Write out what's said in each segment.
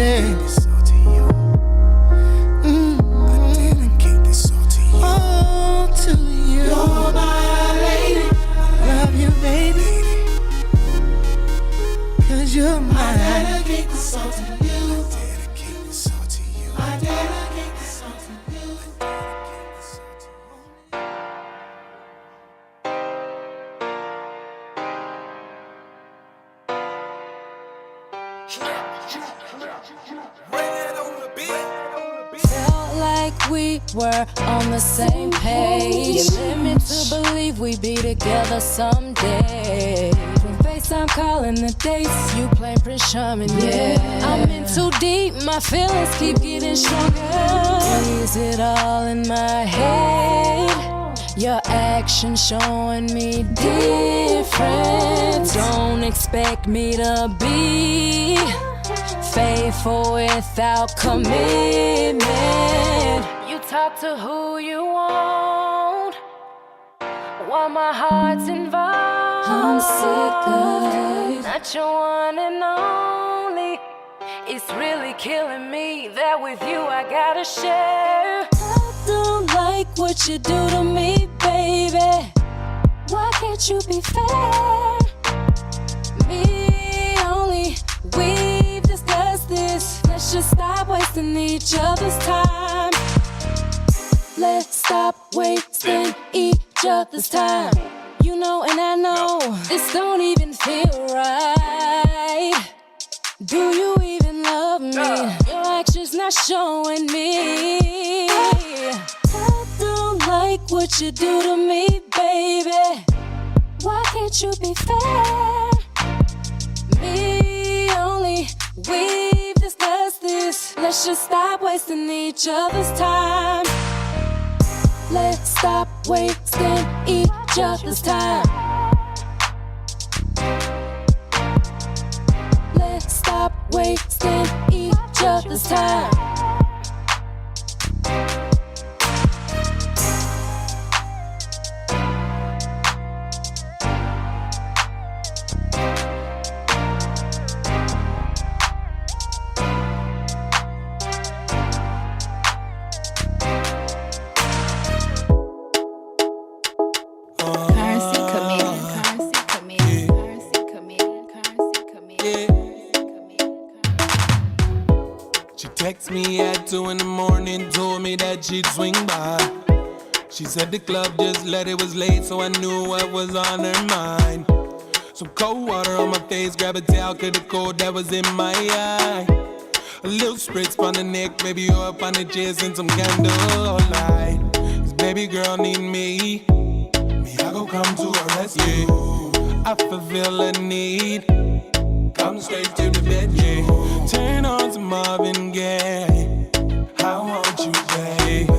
baby. This all to you. I dedicate this all to you. All to you. You're my lady. I love you, baby. 'Cause you're mine. I dedicate this all to you. I dedicate this all to you. I dedicate this all to you. Felt like we were on the same page. You led me to believe we'd be together someday. From FaceTime calling the dates, you play Prince Charming, yeah. I'm in too deep, my feelings keep getting stronger. Is it all in my head? Your actions showing me different. Don't expect me to be faithful without commitment. You talk to who you want while my heart's involved. I'm sick of not your one and only. It's really killing me that with you I gotta share. I don't like what you do to me, baby. Why can't you be fair? Me only, we've discussed this. Let's just stop wasting each other's time. Let's stop wasting each other's time. You know and I know this don't even feel right. Do you even love me? Your actions not showing me. I don't like what you do to me, baby. Why can't you be fair? Me only, we've discussed this. Let's just stop wasting each other's time. Let's stop wasting each other's time. Let's stop wasting each other's time. Text me at 2 in the morning, told me that she'd swing by. She said the club just let it was late, so I knew what was on her mind. Some cold water on my face, grab a towel, cause the cold that was in my eye. A little spritz on the neck, maybe you up on the chest and some candlelight. This baby girl need me, I go come to her rescue. I fulfill a need, come straight to the bed, yeah. Turn on some Marvin Gaye, I want you, babe.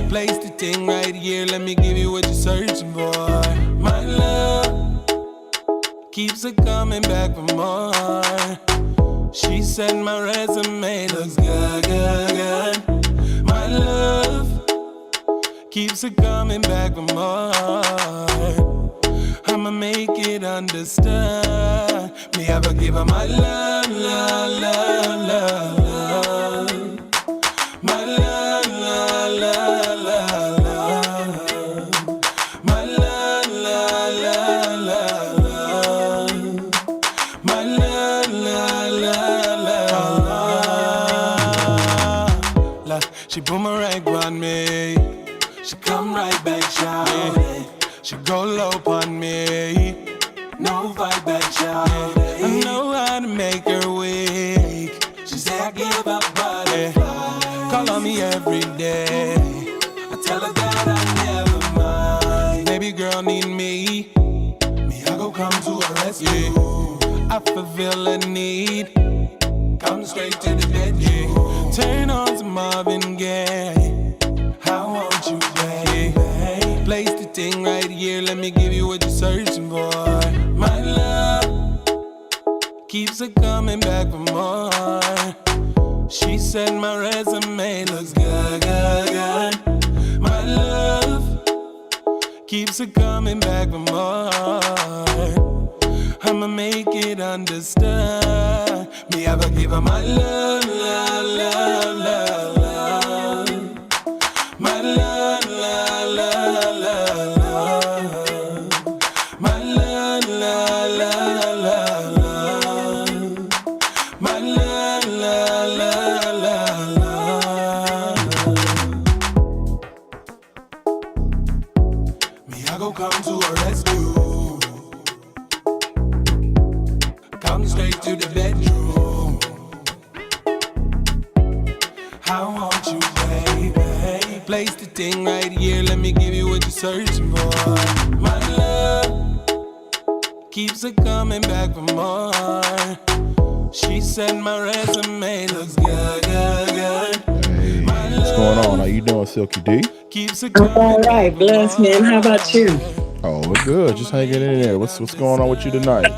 Place the thing right here, let me give you what you're searching for. My love keeps her coming back for more. She said my resume looks good, good, good. My love keeps her coming back for more. I'ma make it understood. Me ever give her my love, love, love, love, love. My love, love, love, love, love. My love, love, love, love, love. My love, love, love, love, love. She put my right on me. She come right back, shawty. She go low on me, no fight back, shawty. I know how to make her weak. She say I give up butterfly. Call on me every day. I tell her that I never mind. Baby girl need me, I go come to her rescue. I fulfill a need, come straight to the bed, yeah. Turn on some Marvin Gaye, I want you, babe. Place the thing right here, let me give you what you're searching for. My love keeps her coming back for more. She said my resume looks good, good, good. My love keeps her coming back for more. I'ma make it understood. Me ever give her my love, love, love, love, love. My love, love, love, love, love. My love, love, love, love, love. My love, love, love, love, love. Me, I go come to her rescue. Come straight to the bedroom. I want you, baby. Place the thing right here. Let me give you what you're searching for. My love keeps her coming back for more. She said my resume looks good, good, good. Hey, what's going on? How you doing, Silky D? Keeps her coming All right, bless man. How about you? Oh, we're good. Just hanging in there. What's going on with you tonight?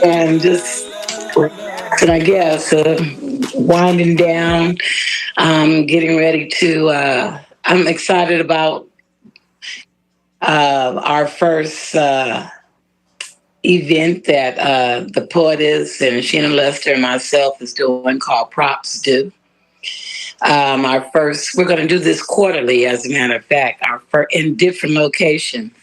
And just, I guess, winding down, getting ready to. I'm excited about our first event that the poetess and Sheena Lester and myself is doing called Props Due. Our first, we're going to do this quarterly, as a matter of fact, in different locations.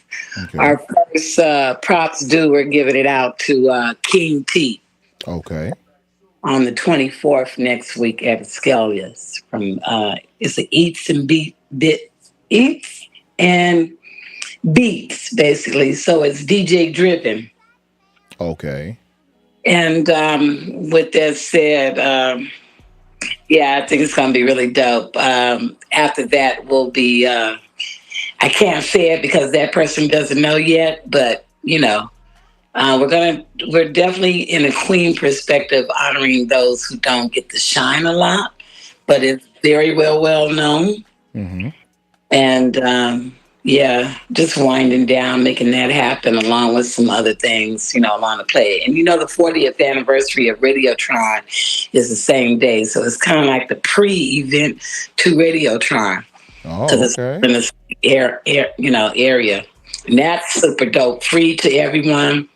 Okay. Our first Props Due, we're giving it out to King T. Okay. On the 24th next week at Scalia's. From it's a Eats and Beats, basically. So it's DJ driven. Okay. And with that said, yeah, I think it's going to be really dope. After that will be, I can't say it because that person doesn't know yet, but we're definitely in a queen perspective honoring those who don't get to shine a lot, but it's very well known. Mm-hmm. And just winding down, making that happen along with some other things, along the play. And the 40th anniversary of Radiotron is the same day. So it's kind of like the pre-event to Radiotron. Oh, okay. In the area. And that's super dope. Free to everyone.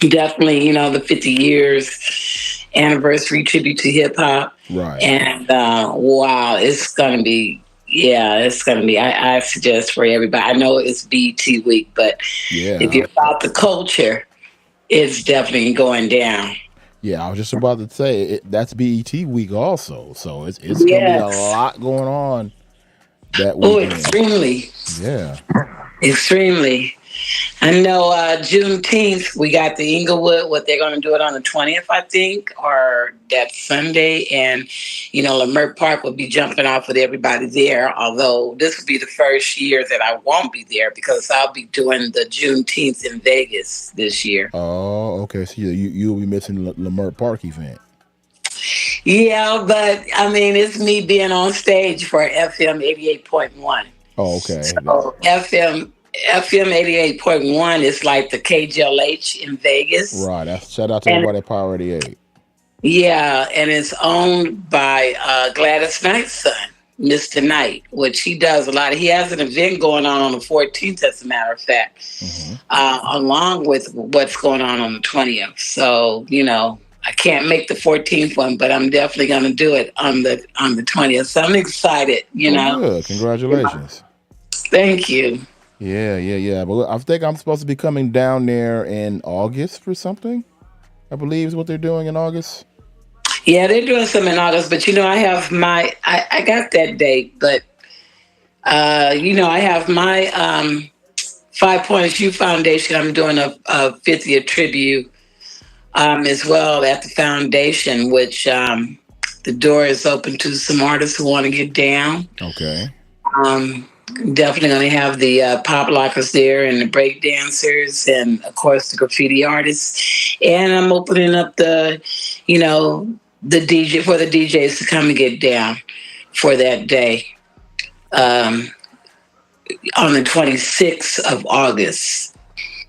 Definitely, the 50 years anniversary tribute to hip hop. Right. And wow, it's going to be, I suggest for everybody. I know it's BT week, but if you're about the culture, it's definitely going down. Yeah, I was just about to say that's BET week also. So it's going to be a lot going on that weekend. Oh, extremely. Yeah. Extremely. I know Juneteenth, we got the Inglewood, what they're going to do it on the 20th, I think, or that Sunday. And, Lamert Park will be jumping off with everybody there, although this will be the first year that I won't be there because I'll be doing the Juneteenth in Vegas this year. Oh, okay. So you'll be missing the Lamert Park event. Yeah, but, it's me being on stage for FM 88.1. Oh, okay. So FM 88.1 is like the KGLH in Vegas. Right. Shout out to everybody at Power 88. Yeah, and it's owned by Gladys Knight's son, Mr. Knight, which he does a lot. He has an event going on the 14th, as a matter of fact, along with what's going on the 20th. So, I can't make the 14th one, but I'm definitely going to do it on the 20th. So I'm excited, Good. Congratulations. Thank you. Yeah. But I think I'm supposed to be coming down there in August for something, I believe is what they're doing in August. Yeah, they're doing some in August, but I have I got that date, but I have my 5 Points U Foundation. I'm doing a 50th tribute as well at the foundation, which the door is open to some artists who want to get down. Okay. Definitely going to have the pop lockers there and the break dancers and, of course, the graffiti artists. And I'm opening up the DJ for the DJs to come and get down for that day on the 26th of August.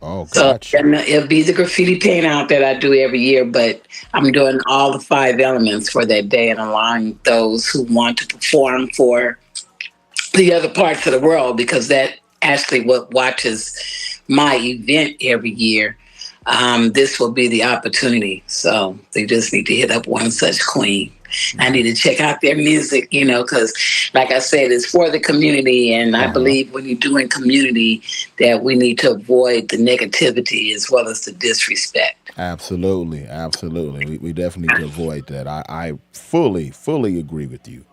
Oh, gotcha. So it'll be the graffiti paint out that I do every year, but I'm doing all the 5 elements for that day and allowing those who want to perform for the other parts of the world, because that actually what watches my event every year. this will be the opportunity. So they just need to hit up one such queen. I need to check out their music, because like I said, it's for the community. And I believe when you're doing community that we need to avoid the negativity as well as the disrespect. Absolutely. Absolutely. We definitely need to avoid that. I fully agree with you.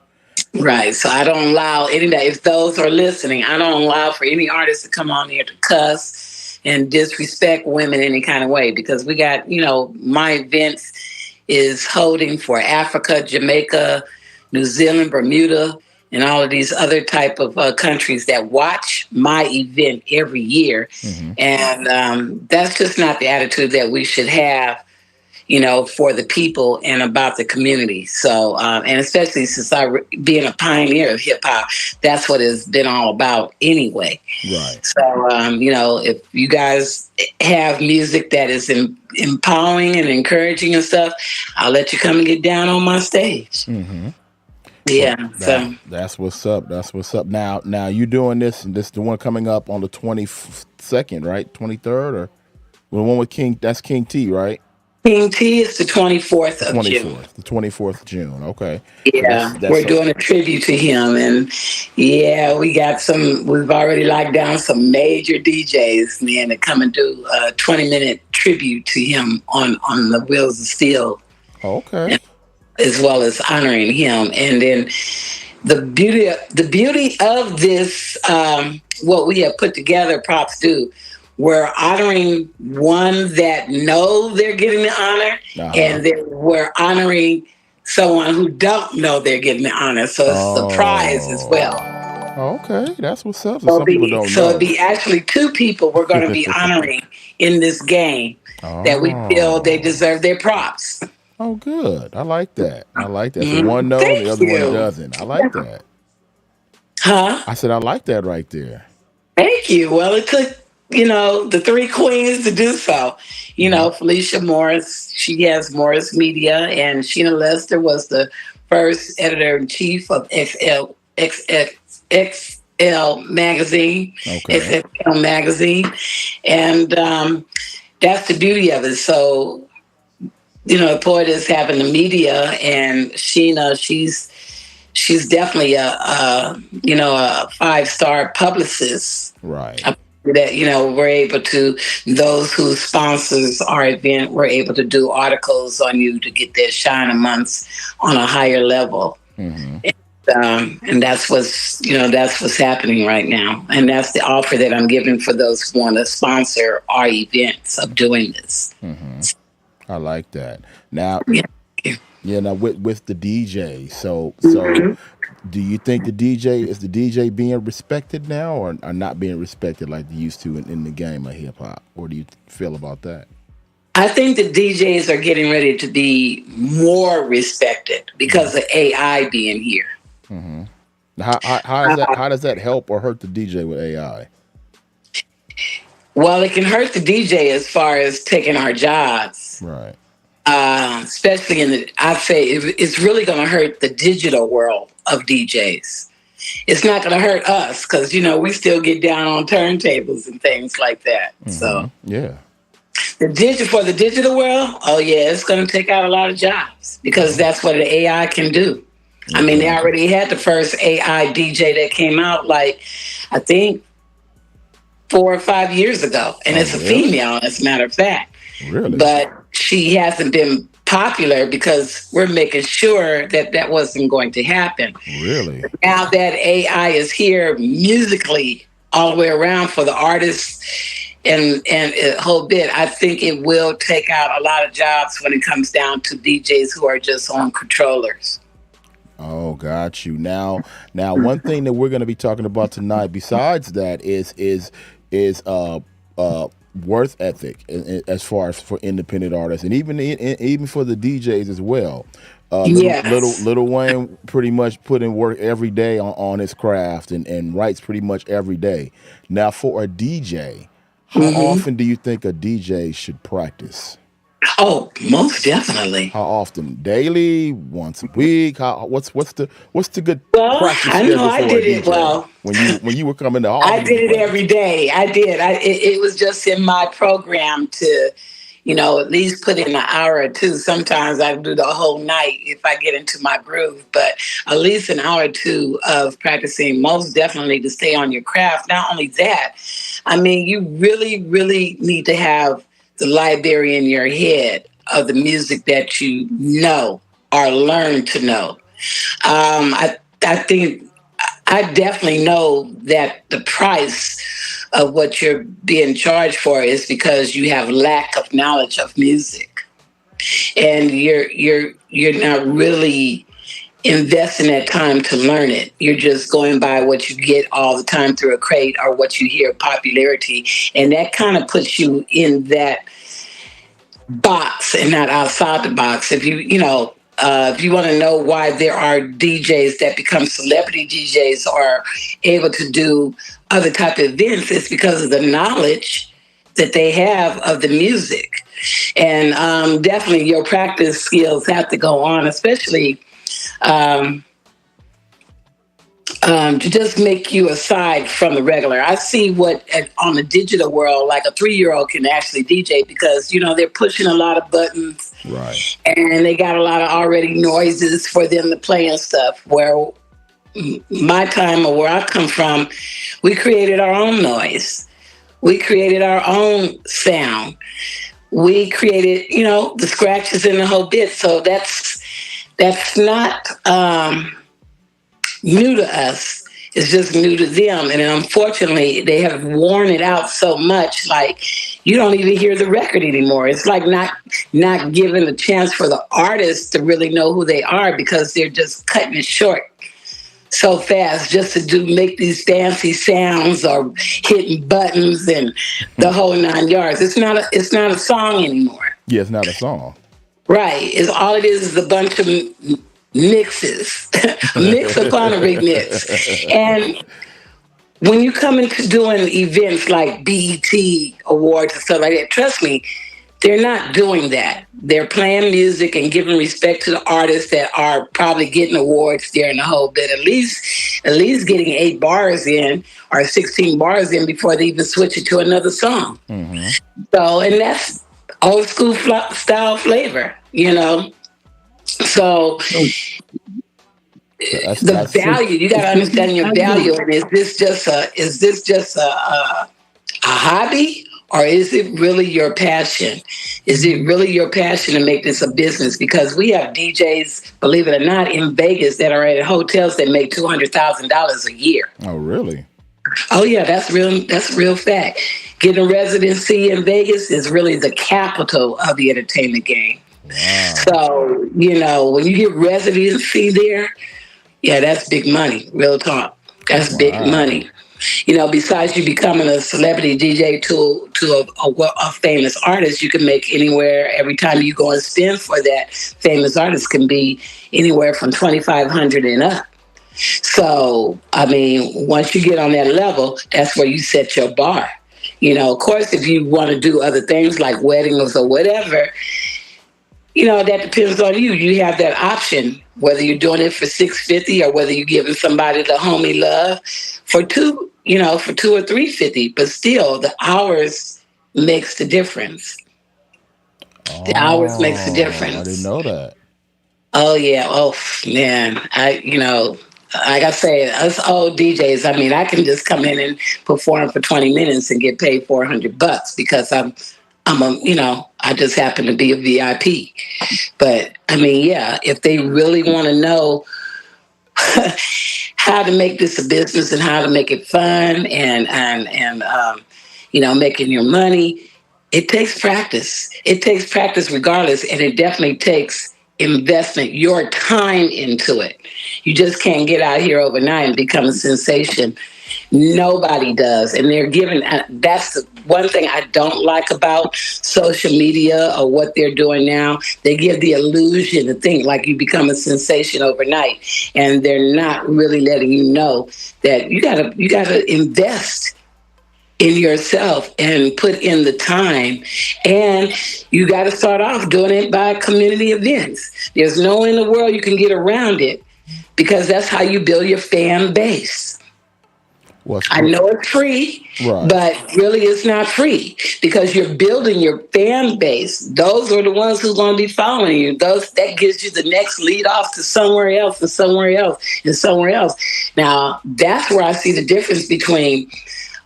Right. So I don't allow if those are listening, I don't allow for any artist to come on here to cuss and disrespect women any kind of way, because we got, my events is holding for Africa, Jamaica, New Zealand, Bermuda, and all of these other type of countries that watch my event every year. And that's just not the attitude that we should have, for the people and about the community. So, and especially since being a pioneer of hip hop, that's what it's been all about anyway. Right. So, if you guys have music that is empowering and encouraging and stuff, I'll let you come and get down on my stage. Yeah. So that's what's up. That's what's up. Now you doing this, and this is the one coming up on the 22nd, right? 23rd, or the one with King? That's King T, right? King T is the 24th of June. The 24th of June. Okay. Yeah, so we're doing a tribute to him, and we've already locked down some major DJs, man, to come and do a 20-minute tribute to him on the Wheels of Steel. Okay. As well as honoring him. And then the beauty of this, what we have put together, props due, we're honoring one that know they're getting the honor, and then we're honoring someone who don't know they're getting the honor. So it's a prize as well. Okay, that's what's up. Some people don't know. So it'd be actually two people we're going to be honoring in this game that we feel they deserve their props. Oh, good. I like that. So one knows, the other one doesn't. I like that. Huh? I said I like that right there. Thank you. Well, it took, the three queens to do so. Felicia Morris, she has Morris Media, and Sheena Lester was the first editor-in-chief of XL magazine. Okay. XL magazine. And that's the beauty of it. So, Poet is having the media, and Sheena, she's definitely a 5-star publicist. Right. That, we're able to, those who sponsors our event, we're able to do articles on you to get their shine a month on a higher level. And that's what's happening right now. And that's the offer that I'm giving for those who want to sponsor our events of doing this. I like that. Now, now with the DJ, so do you think the DJ being respected now, or not being respected like they used to in the game of hip hop? What do you feel about that? I think the DJs are getting ready to be more respected because of AI being here. How does that help or hurt the DJ with AI? Well, it can hurt the DJ as far as taking our jobs. Right. Especially I'd say it's really going to hurt the digital world of DJs. It's not going to hurt us because, we still get down on turntables and things like that. So, yeah. For the digital world, it's going to take out a lot of jobs because that's what an AI can do. I mean, they already had the first AI DJ that came out, I think 4 or 5 years ago. And it's a female, as a matter of fact. Really? But she hasn't been popular because we're making sure that wasn't going to happen. Really? Now that AI is here musically all the way around for the artists and a whole bit, I think it will take out a lot of jobs when it comes down to DJs who are just on controllers. Oh, got you. Now, one thing that we're going to be talking about tonight, besides that, is worth ethic as far as for independent artists, and even for the DJs as well. Little Wayne pretty much put in work every day on his craft and writes pretty much every day. Now, for a DJ, how often do you think a DJ should practice? Oh, most definitely. How often? Daily? Once a week? What's the good practice I schedule know I for did a DJ? it well. When you were coming to I did it every day. I did. It was just in my program to at least put in an hour or two. Sometimes I do the whole night if I get into my groove, but at least an hour or two of practicing, most definitely, to stay on your craft. Not only that, I mean, you really, really need to have the library in your head of the music that you know or learn to know. I think I definitely know that the price of what you're being charged for is because you have lack of knowledge of music, and you're not really investing that time to learn it. You're just going by what you get all the time through a crate or what you hear popularity, and that kind of puts you in that box and not outside the box. If if you want to know why there are DJs that become celebrity DJs or able to do other type of events, it's because of the knowledge that they have of the music. And definitely your practice skills have to go on, especially to just make you aside from the regular. I see what on the digital world, like a 3-year-old can actually DJ because, they're pushing a lot of buttons. Right. And they got a lot of already noises for them to play and stuff. Where my time or where I come from, we created our own noise. We created our own sound. We created, the scratches and the whole bit. So that's not new to us. It's just new to them. And unfortunately, they have worn it out so much, like you don't even hear the record anymore. It's like not giving a chance for the artist to really know who they are because they're just cutting it short so fast just to make these fancy sounds or hitting buttons and the whole 9 yards. It's not a song anymore. Yeah, it's not a song. Right. It's all it is a bunch of mixes, mix upon a remix. And when you come into doing events like BET Awards and stuff like that, trust me, they're not doing that. They're playing music and giving respect to the artists that are probably getting awards there in the whole bit. At least getting 8 bars in or 16 bars in before they even switch it to another song. Mm-hmm. So, and that's old school style flavor, So that's value, you got to understand your value. And is this just a hobby, or is it really your passion? Is it really your passion to make this a business? Because we have DJs, believe it or not, in Vegas that are at hotels that make $200,000 a year. Oh, really? Oh yeah, that's real. That's a real fact. Getting a residency in Vegas is really the capital of the entertainment game. Wow. So, when you get residency there, yeah, that's big money. Real talk. That's big money. Besides you becoming a celebrity DJ to a famous artist, you can make anywhere, every time you go and spend for that famous artist can be anywhere from $2,500 and up. So, I mean, once you get on that level, that's where you set your bar. Of course, if you want to do other things like weddings or whatever, that depends on you. You have that option, whether you're doing it for $650 or whether you're giving somebody the homie love for $2 or $350. But still, the hours makes the difference. The hours makes the difference. I didn't know that. Oh yeah. Oh man. Like I say, us old DJs, I mean, I can just come in and perform for 20 minutes and get paid $400 because I just happen to be a VIP. But I mean, yeah, if they really want to know how to make this a business and how to make it fun and making your money, it takes practice. It takes practice regardless, and it definitely takes investment, your time into it. You just can't get out here overnight and become a sensation. Nobody does. And they're given, that's the one thing I don't like about social media or what they're doing now. They give the illusion to think like you become a sensation overnight. And they're not really letting you know that you gotta invest in yourself and put in the time. And you got to start off doing it by community events. There's no way in the world you can get around it because that's how you build your fan base. I know it's free, right. but really it's not free because you're building your fan base. Those are the ones who's going to be following you. That gives you the next lead off to somewhere else and somewhere else and somewhere else. Now, that's where I see the difference between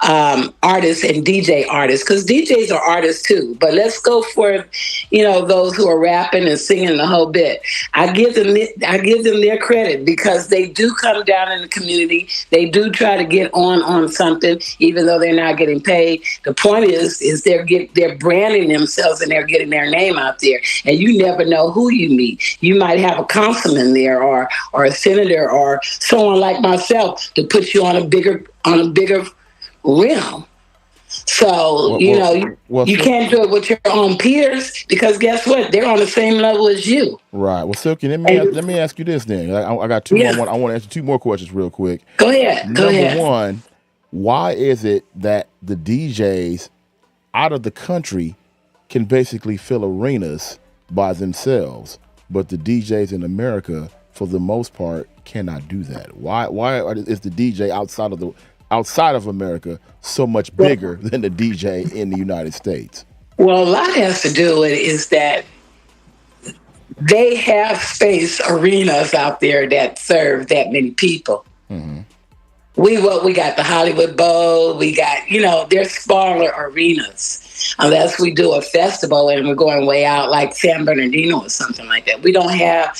artists and DJ artists, because DJs are artists too. But let's go for, those who are rapping and singing the whole bit. I give them their credit because they do come down in the community. They do try to get on something, even though they're not getting paid. The point is they're branding themselves and they're getting their name out there. And you never know who you meet. You might have a councilman there or a senator or someone like myself to put you on a bigger realm. So, you can't do it with your own peers because guess what? They're on the same level as you. Right. Well, Silky, let me ask you this then. I got two more. I want to ask you two more questions real quick. Go ahead. Number one, why is it that the DJs out of the country can basically fill arenas by themselves, but the DJs in America, for the most part, cannot do that? Why is the DJ outside of America so much bigger than the DJ in the United States? Well, a lot has to do with it is that they have space arenas out there that serve that many people. Mm-hmm. We got the Hollywood Bowl. We got, they're smaller arenas. Unless we do a festival and we're going way out like San Bernardino or something like that. We don't have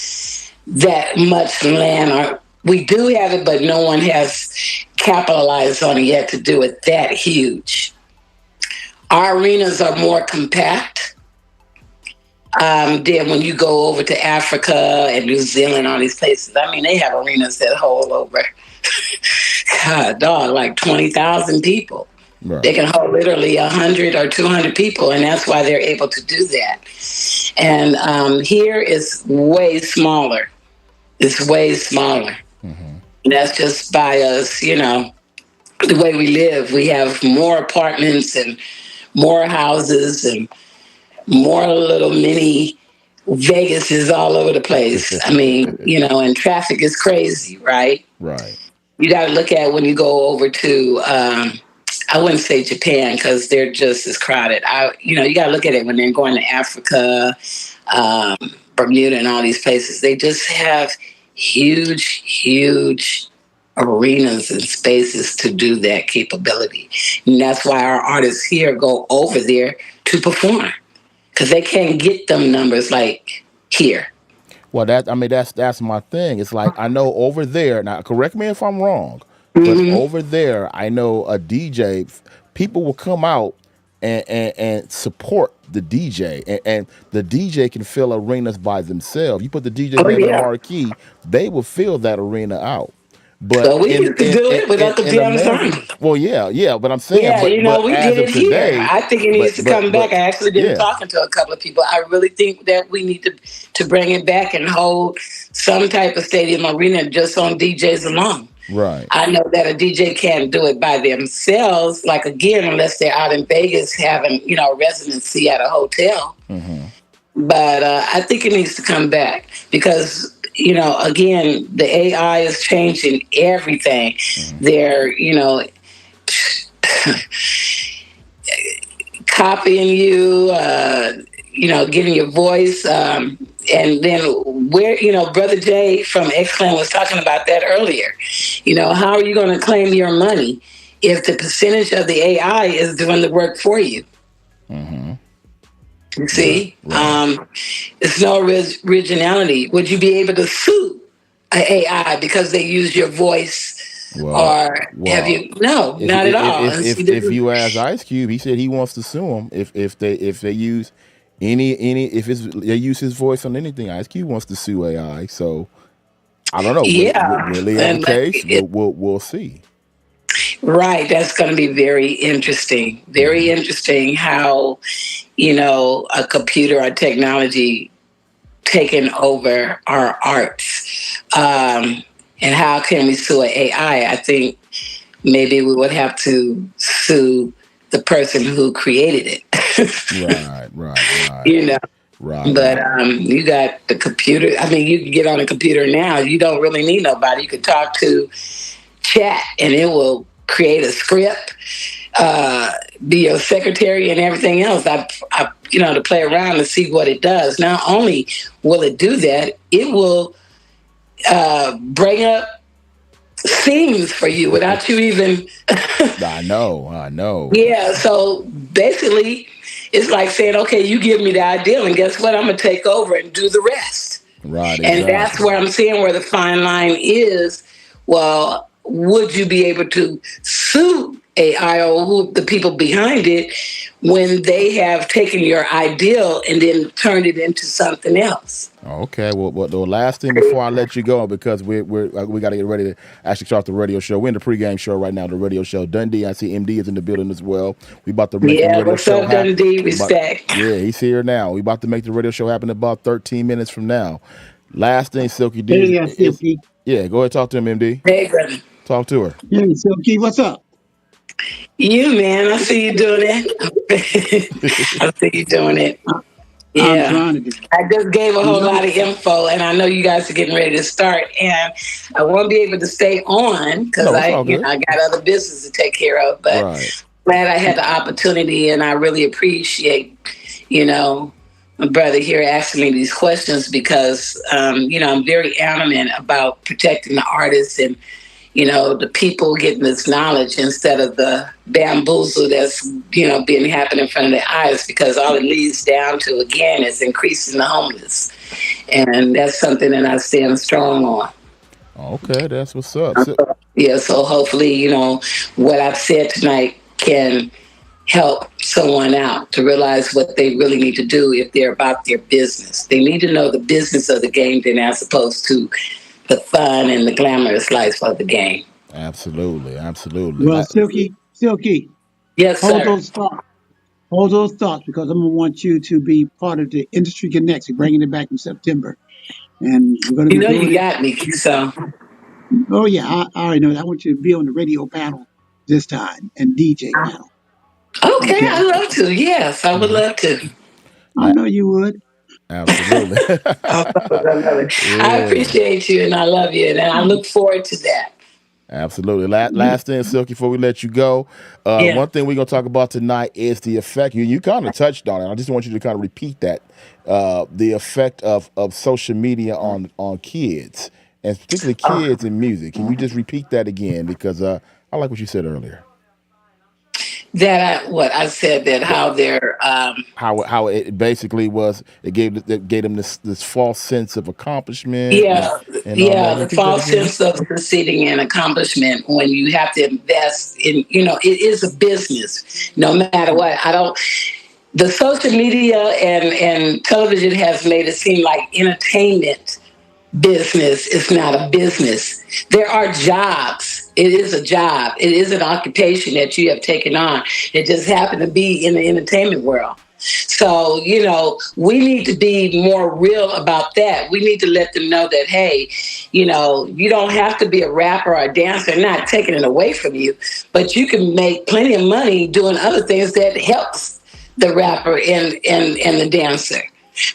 that much land, or we do have it, but no one has capitalized on it yet to do it that huge. Our arenas are more compact. Then when you go over to Africa and New Zealand, all these places, they have arenas that hold over, like 20,000 people. Right. They can hold literally 100 or 200 people, and that's why they're able to do that. And here is way smaller. It's way smaller. Mm-hmm. And that's just by us, the way we live. We have more apartments and more houses and more little mini Vegases all over the place. And traffic is crazy, right? Right. You got to look at when you go over to, I wouldn't say Japan because they're just as crowded. You got to look at it when they're going to Africa, Bermuda and all these places. They just have huge arenas and spaces to do that capability. And that's why our artists here go over there to perform because they can't get them numbers like here. Well, that's my thing. It's like, I know over there, now correct me if I'm wrong, Mm-hmm. but over there, I know a DJ, people will come out and support the DJ, and the DJ can fill arenas by themselves. You put the DJ name in the marquee, they will fill that arena out. But we used to do it without the damn song. Well, yeah, but I'm saying, we did it today, here. I think it needs to come back. I actually been talking to a couple of people. I really think that we need to bring it back and hold some type of stadium arena just on DJs alone. Right. I know that a DJ can't do it by themselves, like again, unless they're out in Vegas having, residency at a hotel. Mm-hmm. But I think it needs to come back because, again, the AI is changing everything. Mm-hmm. They're, copying you, getting your voice. And then Brother Jay from X-Clan was talking about that earlier. How are you going to claim your money if the percentage of the AI is doing the work for you? Mm-hmm. You see? Right. It's no originality. Would you be able to sue an AI because they use your voice? Have you? No, not at all. If you ask Ice Cube, he said he wants to sue them if they use they use his voice on anything. Ice Cube wants to sue AI, so I don't know. Yeah, really in the case, we'll see. Right, that's going to be very interesting. Very interesting how a computer or technology taking over our arts, and how can we sue an AI? I think maybe we would have to sue the person who created it. Right. Right. But you got the computer. You can get on a computer now. You don't really need nobody. You can talk to chat and it will create a script, be your secretary and everything else. I to play around and see what it does. Not only will it do that, it will bring up scenes for you without you even. I know. Yeah. So basically, it's like saying, okay, you give me the idea, and guess what? I'm gonna take over and do the rest. Right. And Exactly. that's where I'm seeing where the fine line is. Well, would you be able to sue AI or who the people behind it when they have taken your ideal and then turned it into something else? Okay. Well, the last thing before I let you go, because we got to get ready to actually start the radio show. We're in the pregame show right now. The radio show. Dundee, I see MD is in the building as well. We about to make the radio What's show up, happen. Dundee? Respect. He's here now. We about to make the radio show happen in about 13 minutes from now. Last thing, Silky D. Hey, Silky. Yeah, go ahead, talk to him, MD. Hey, brother. Talk to her. Hey, Silky, what's up? You, man, I see you doing it. I see you doing it. Yeah, I just gave a whole lot of info, and I know you guys are getting ready to start, and I won't be able to stay on because I got other business to take care of. But glad I had the opportunity, and I really appreciate, my brother here asking me these questions because, I'm very adamant about protecting the artists and the people getting this knowledge instead of the bamboozle that's, being happening in front of their eyes, because all it leads down to, again, is increasing the homeless. And that's something that I stand strong on. Okay, that's what's up. Yeah, so hopefully, what I've said tonight can help someone out to realize what they really need to do if they're about their business. They need to know the business of the game then as opposed to the fun and the glamorous life of the game. Absolutely. Well, Silky. Yes, hold sir. those thoughts, because I'm going to want you to be part of the Industry Connects. We're bringing it back in September. And we're going to be you got me, so. Oh, yeah, I already know that. I want you to be on the radio panel this time and DJ panel. Okay, I'd love to. Yes, I would love to. I know you would. Absolutely. I love it. Yeah. I appreciate you and I love you, and I look forward to that. Absolutely. Last thing, Silky, before we let you go, one thing we're going to talk about tonight is the effect. You kind of touched on it. I just want you to kind of repeat that. The effect of social media on kids, and particularly kids in music. Can you just repeat that again? Because I like what you said earlier. I said that how they're how it basically was, it gave them this false sense of accomplishment. The false sense of succeeding and accomplishment when you have to invest in, it is a business no matter what. The social media and television has made it seem like entertainment business is not a business. There are jobs. It is a job. It is an occupation that you have taken on. It just happened to be in the entertainment world. So, we need to be more real about that. We need to let them know that, hey, you don't have to be a rapper or a dancer, not taking it away from you, but you can make plenty of money doing other things that helps the rapper and the dancer.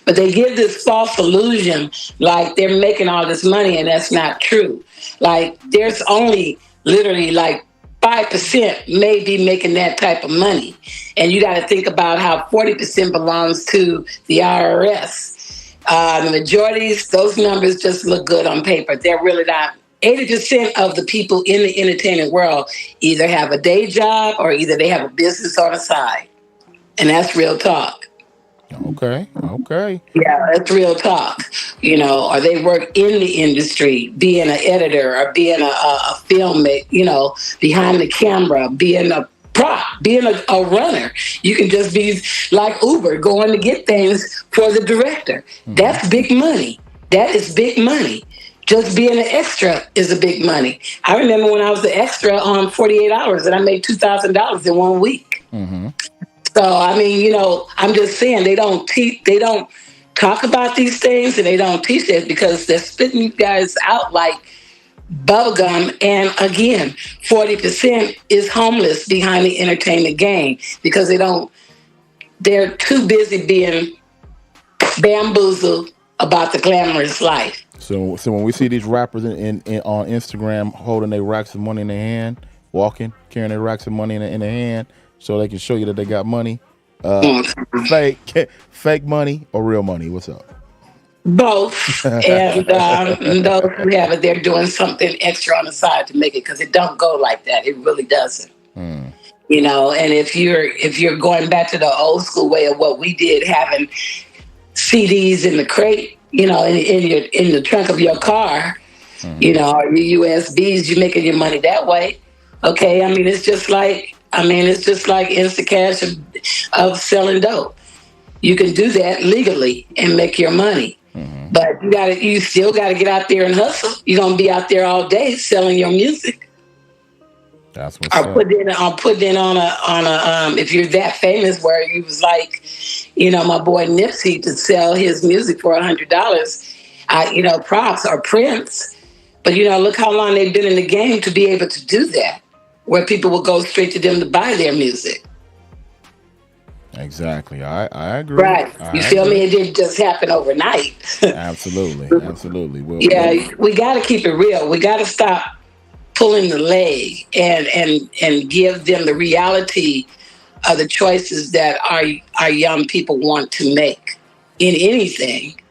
But they give this false illusion like they're making all this money, and that's not true. Like, there's only literally like 5% may be making that type of money. And you got to think about how 40% belongs to the IRS. The majorities, those numbers just look good on paper. They're really not. 80% of the people in the entertainment world either have a day job or either they have a business on the side. And that's real talk. Okay. Yeah, that's real talk. Or they work in the industry, being an editor or being a filmmaker, behind the camera, being a prop, being a runner. You can just be like Uber, going to get things for the director. Mm-hmm. That's big money. That is big money. Just being an extra is a big money. I remember when I was an extra on 48 Hours and I made $2,000 in 1 week. Mm-hmm. So, I'm just saying they don't talk about these things and they don't teach it because they're spitting you guys out like bubblegum. And again, 40% is homeless behind the entertainment game because they're too busy being bamboozled about the glamorous life. So when we see these rappers on Instagram holding their racks of money in their hand, walking, carrying their racks of money in their hand so they can show you that they got money. Fake money or real money? What's up? Both. And those who have it, they're doing something extra on the side to make it, because it don't go like that. It really doesn't. You know, and if you're going back to the old school way of what we did, having CDs in the crate, you know, in the trunk of your car, you know, or your USBs, you're making your money that way. Okay, I mean, it's just like instant cash of selling dope. You can do that legally and make your money. But you still gotta get out there and hustle. You're gonna be out there all day selling your music. That's what's up. Put in on a if you're that famous, where you was like, you know, my boy Nipsey, to sell his music for $100. You know, props, or Prince. But you know, look how long they've been in the game to be able to do that, where people will go straight to them to buy their music. Exactly. I agree. Right. You feel me? It didn't just happen overnight. Absolutely. We got to keep it real. We got to stop pulling the leg and give them the reality of the choices that our young people want to make in anything.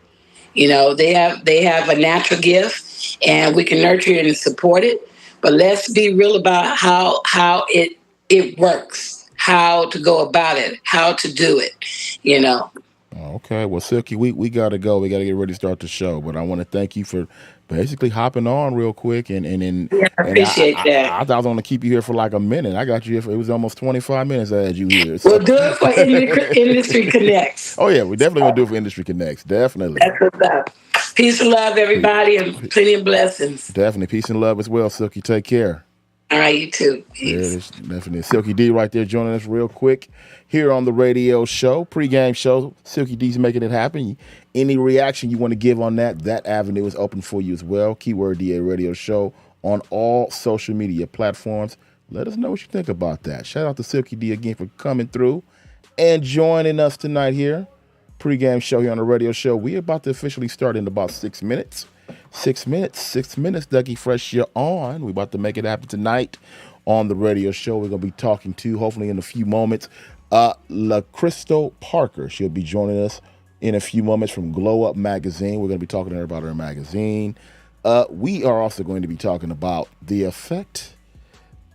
You know, they have a natural gift, and we can nurture it and support it. But let's be real about how it works, how to go about it, how to do it, you know. Okay, well, Silky, we got to go. We got to get ready to start the show. But I want to thank you for basically hopping on real quick. And I appreciate that. I thought I was going to keep you here for like a minute. I got you here for, it was almost 25 minutes I had you here. So. We'll do it for Industry Connects. Oh, yeah, we definitely going to do it for Industry Connects. Definitely. That's what's up. Peace and love, everybody, and plenty of blessings. Definitely. Peace and love as well, Silky. Take care. All right, you too. Peace. There it is. Definitely. Silky D right there joining us real quick here on the radio show, pregame show. Silky D's making it happen. Any reaction you want to give on that avenue is open for you as well. Keyword DA Radio Show on all social media platforms. Let us know what you think about that. Shout out to Silky D again for coming through and joining us tonight here. Pregame show here on the radio show. We're about to officially start in about 6 minutes. 6 minutes, Dougie Fresh, you're on. We're about to make it happen tonight on the radio show. We're going to be talking to, hopefully in a few moments, La Crystal Parker. She'll be joining us in a few moments from Glow Up Magazine. We're going to be talking to her about her magazine. We are also going to be talking about the effect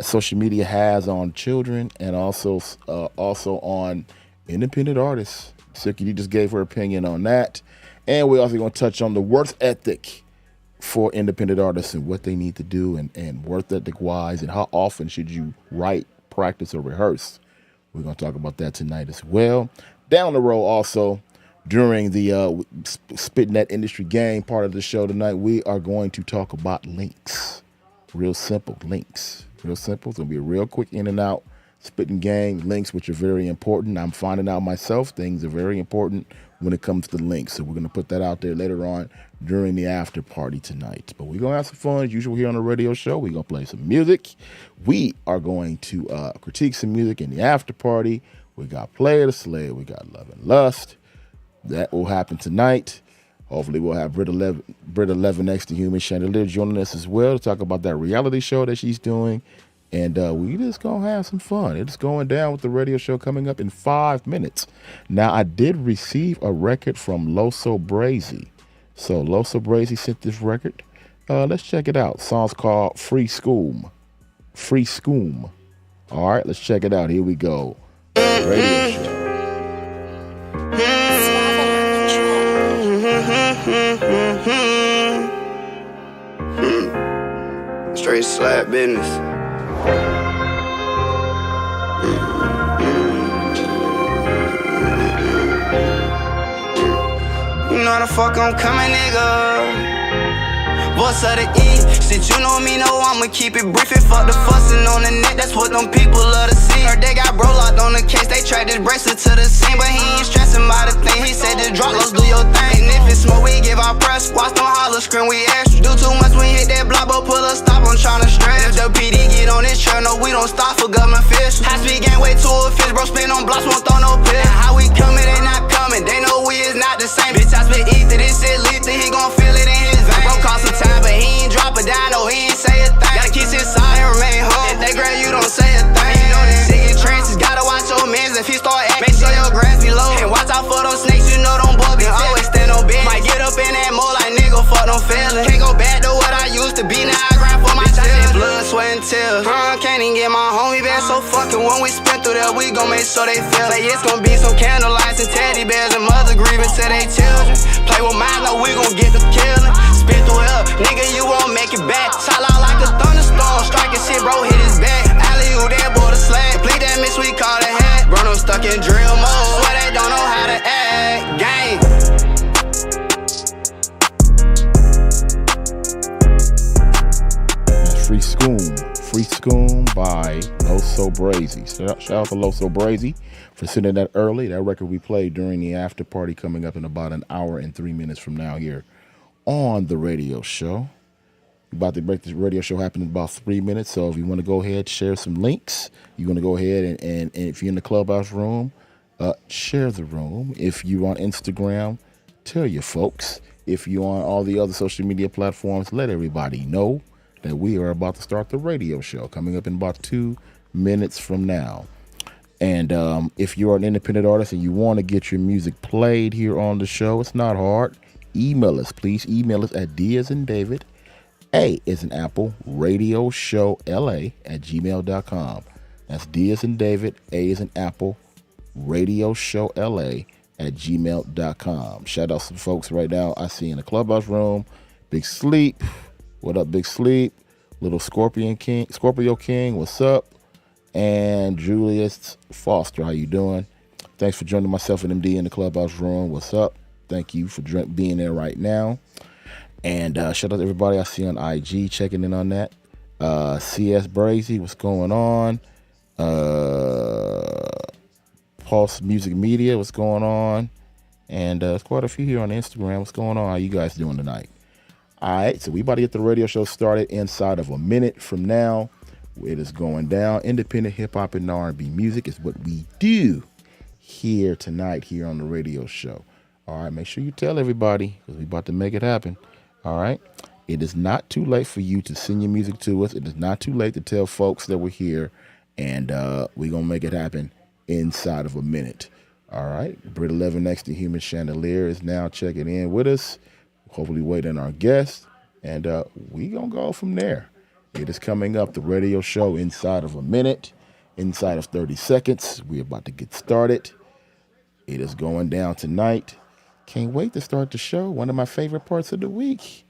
social media has on children and also on independent artists. Silky D just gave her opinion on that. And we're also going to touch on the work ethic for independent artists and what they need to do and work ethic wise, and how often should you write, practice, or rehearse. We're going to talk about that tonight as well. Down the road also, during the Spitting That Industry Game part of the show tonight, we are going to talk about links. Real simple, links. Real simple. It's going to be a real quick in and out spitting game, links, which are very important. I'm finding out myself things are very important when it comes to links. So we're going to put that out there later on during the after party tonight. But we're going to have some fun as usual here on the radio show. We're going to play some music. We are going to critique some music in the after party. We got Player to Slay. We got Love and Lust. That will happen tonight. Hopefully we'll have Britta Levin next to Human Chandelier joining us as well to talk about that reality show that she's doing. And we just going to have some fun. It's going down with the radio show coming up in 5 minutes. Now, I did receive a record from Loso Brazy. So Loso Brazy sent this record. Let's check it out. Song's called Free Schoom. Free Schoom. All right, let's check it out. Here we go. Radio show. Straight slap business. You know the fuck I'm coming, nigga. Boss of the E, shit you know me, know I'ma keep it brief and fuck the fussing on the net, that's what them people love to see. Heard they got bro locked on the case, they tried this bracelet to the scene, but he ain't stressing about the thing, he said just drop, let's do your thing. And if it's smoke, we give our press, watch them holler, scream, we extra. Do too much when hit that block, but pull a stop, I'm tryna stretch. If the PD get on this trail, no, we don't stop for government fish. High speed gang way too fish, bro, spin on blocks, won't throw no pill. How we coming, they not coming, they know we is not the same. Bitch, I spit ether, this shit lethal, he gon' feel it in his veins. Bro, cost some time, but he ain't drop it down, no, he ain't say a thing. Gotta keep his side and remain home. If they grab you, don't say a feeling. Can't go back to what I used to be, now I grind for my children. Blood, sweat, and tears. Can't even get my homie back, so fucking when we spin through there, we gon' make sure they feel. Like it's gon' be some candlelights and teddy bears and mother grieving to their children. Play with mine, now we gon' get the killing. Spin through hell, nigga, you won't make it back. Shout out like a thunderstorm, striking shit, bro, hit his back. Alley-oop, that boy the slag. Complete that miss, we call it hack. Bro, I'm stuck in drill mode. Swear they don't know how to act. Gang. Free Schoon by Loso Brazy. Shout out to Loso Brazy for sending that early. That record we played during the after party coming up in about an hour and 3 minutes from now here on the radio show. We're about to break this radio show happen in about 3 minutes. So if you want to go ahead, share some links. You want to go ahead and if you're in the clubhouse room, share the room. If you're on Instagram, tell your folks. If you're on all the other social media platforms, let everybody know that we are about to start the radio show coming up in about 2 minutes from now. And if you're an independent artist and you want to get your music played here on the show, it's not hard. Email us, please. Email us at D as in David, A as in Apple, radio show LA@gmail.com. That's D as in David, A as in Apple, radio show LA@gmail.com. Shout out some folks right now I see in the clubhouse room. Big Sleep. What up, Big Sleep? Little Scorpio King, what's up? And Julius Foster, how you doing? Thanks for joining myself and MD in the clubhouse room. What's up? Thank you for being there right now. And shout out to everybody I see on IG checking in on that. CS Brazy, what's going on? Pulse Music Media, what's going on? And there's quite a few here on Instagram. What's going on? How you guys doing tonight? All right, so we about to get the radio show started inside of a minute from now. It is going down. Independent hip-hop and R&B music is what we do here tonight here on the radio show. All right, make sure you tell everybody because we about to make it happen. All right, it is not too late for you to send your music to us. It is not too late to tell folks that we're here, and we're going to make it happen inside of a minute. All right, Brit 11 next to Human Chandelier is now checking in with us. Hopefully waiting our guest, and we gonna go from there. It is coming up, the radio show inside of a minute, inside of 30 seconds. We're about to get started. It is going down tonight. Can't wait to start the show. One of my favorite parts of the week,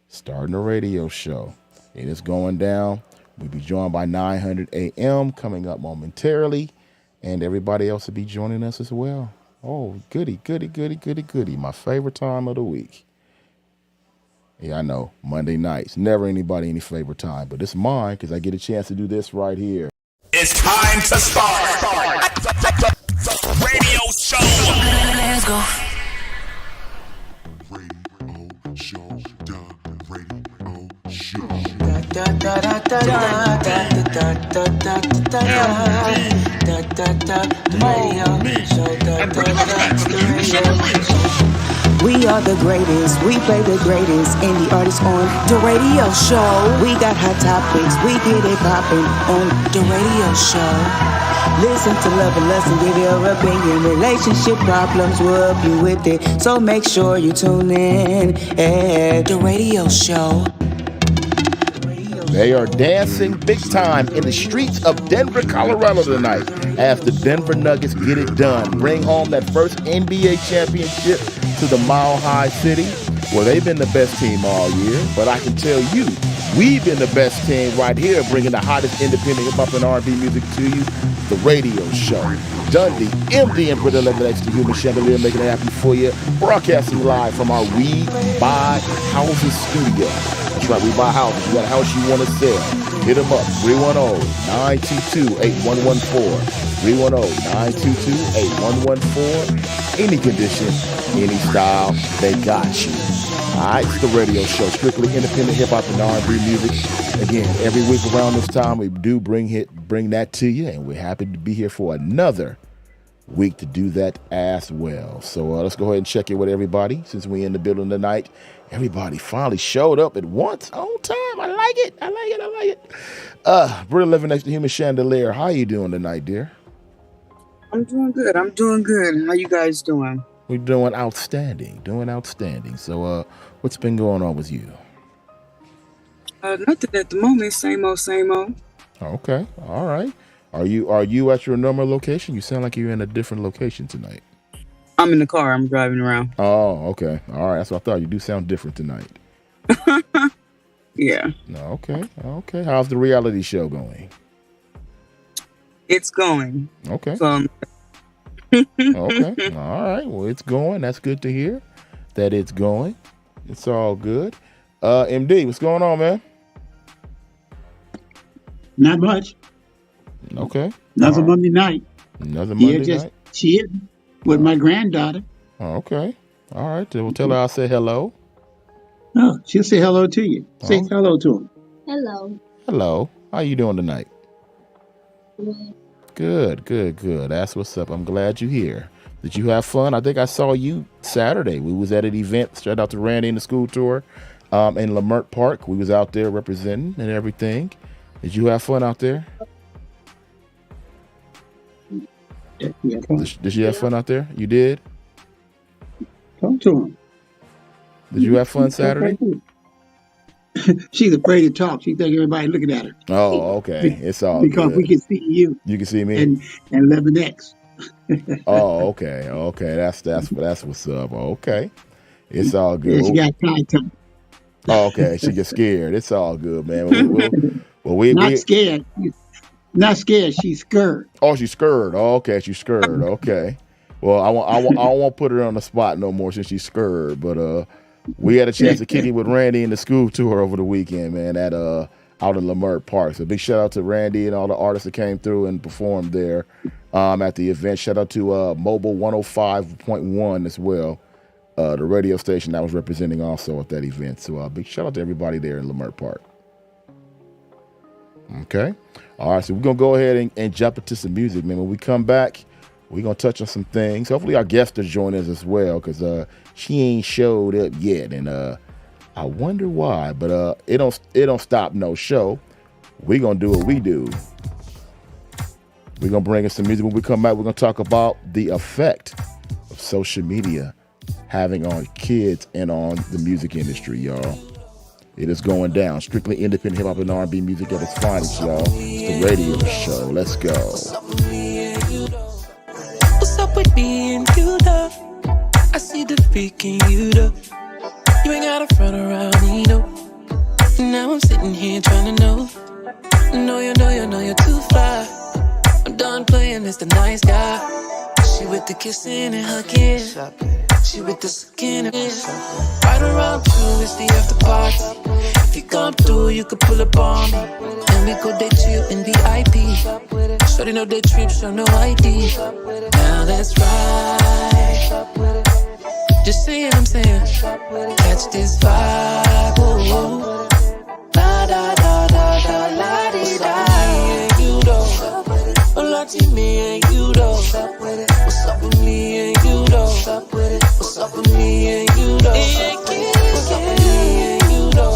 starting the radio show. It is going down. We'll be joined by 900 AM coming up momentarily, and everybody else will be joining us as well. Oh, goody. My favorite time of the week. Yeah, I know, Monday nights. Never any favorite time, but it's mine because I get a chance to do this right here. It's time to start the radio show. Let's go. Radio show, the radio show. We are the greatest, we play the greatest indie artists on the radio show. We got hot topics, we get it poppin' on the radio show. Listen to Love and Lust and give your opinion. Relationship problems, we'll help you with it. So make sure you tune in at the radio show. They are dancing big time in the streets of Denver, Colorado tonight as the Denver Nuggets get it done. Bring home that first NBA championship to the Mile High City. Well, they've been the best team all year, but I can tell you, we've been the best team right here, bringing the hottest independent hip-hop and R&B music to you, the radio show. Dundee, MD, and Brit 11 next to Human Chandelier, making it happen for you. Broadcasting live from our We Buy Houses studio. That's right, we buy houses. You got a house you want to sell, hit them up, 310-922-8114. 310-922-8114. Any condition, any style, they got you. All right, it's the radio show, strictly independent hip-hop and R&B music. Again, every week around this time, we do bring that to you, and we're happy to be here for another week to do that as well. So let's go ahead and check in with everybody since we're in the building tonight. Everybody finally showed up at once on time. I like it. Brit 11 next to Human Chandelier. How you doing tonight, dear? I'm doing good. How you guys doing? We're doing outstanding. Doing outstanding. So, what's been going on with you? Nothing at the moment. Same old, same old. Okay. All right. Are you at your normal location? You sound like you're in a different location tonight. I'm in the car. I'm driving around. Oh, okay. All right. That's what I thought. You do sound different tonight. Yeah. Okay. Okay. How's the reality show going? It's going. Okay. So, okay. All right. Well, it's going. That's good to hear that it's going. It's all good. MD, what's going on, man? Not much. Okay. Another Monday night. Another Monday just night? chilling with my granddaughter. Okay. All right. We'll tell her I said hello. Oh, she'll say hello to you. Say hello to him. Hello. Hello. How you doing tonight? Good. That's what's up. I'm glad you're here. Did you have fun? I think I saw you Saturday. We was at an event. Shout out to Randy and the school tour in Lamert Park. We was out there representing and everything. Did you have fun out there? Did you have fun out there? You did? Talk to him. Did you have fun Saturday? She's afraid to talk. She think everybody looking at her. Oh, okay. It's all because good. we can see you. You can see me and 11X. Oh, okay. That's what's up. Okay, it's all good. Yeah, she got contact. Oh, okay. She gets scared. It's all good, man. We not scared. Not scared. She's scared. Oh, she's scared. Oh, okay. She's scared. Okay. Well, I won't put her on the spot no more since she's scared. But we had a chance to kick it with Randy in the school tour over the weekend, man. At out in Lamert Park. So big shout out to Randy and all the artists that came through and performed there at the event. Shout out to Mobile 105.1 as well, the radio station that was representing also at that event. So big shout out to everybody there in Lamert Park. Okay. All right, so we're going to go ahead and jump into some music, man. When we come back, we're going to touch on some things. Hopefully our guest will join us as well because she ain't showed up yet. And I wonder why, but it don't stop no show. We're going to do what we do. We're going to bring in some music. When we come back, we're going to talk about the effect of social media having on kids and on the music industry, y'all. It is going down. Strictly independent hip-hop and R&B music at its finest, y'all. It's the radio show. Let's go. What's up with me and you, though? I see the freak in you, though. You ain't got a front around me, no. Now I'm sitting here trying to know. Know you're too fly. I'm done playing as the nice guy. She with the kissing and hugging. She with the skin and right around 2 is the after party. If you come through, you could pull up on me. And we go date you in VIP. Shorty know they trip, show no ID. Now that's right. Just saying I'm saying. Catch this vibe. Oh, la da da da da la di da. And you know. Oh, Lottie, me and you know. What's up with me and you know? What's up with me and you know? What's up with me and you know?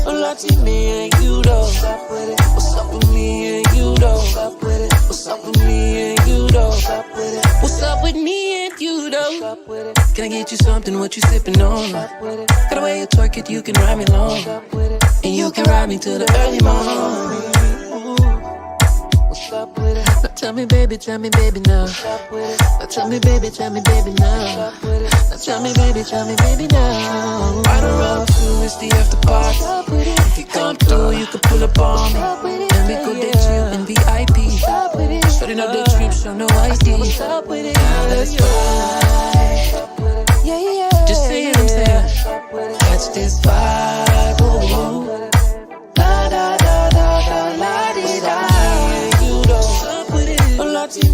Oh, Lottie, me and you know. What's up with me and you know? What's up with me and you know? What's up with me and you know? Can I get you something? What you sipping on? Got a way you twerk it, you can ride me long, and you can ride me till the early morning. Now tell me baby now. Now tell me baby now. Now tell me baby now. Right around 2 is the after party. If you come through, you can pull up on me. And we go date you in VIP. Shorty know the trip, show no ID. Now that's right. Just say it, I'm saying. Catch this vibe. Oh, la da da da da la di da.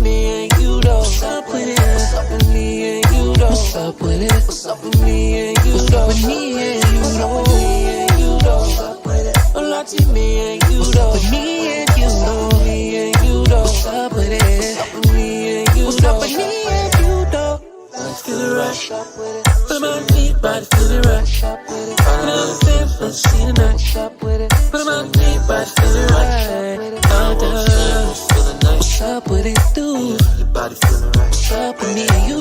Me and you know. What's up with it? What's up with me and you know? What's up with it? What's up with me and you know? What's up with me and you know? What's up with it? Oh, me and you know. What's up with me and you know? Me and you know. What's up with it? What's up with me and you know? What's up with me and you know? I feel the rush. Put my feet by the feel the rush. I don't understand what you see tonight. Put my feet by the feel the rush. I'm done. What's up with it, dude? Your body feeling right. What's up with me and you?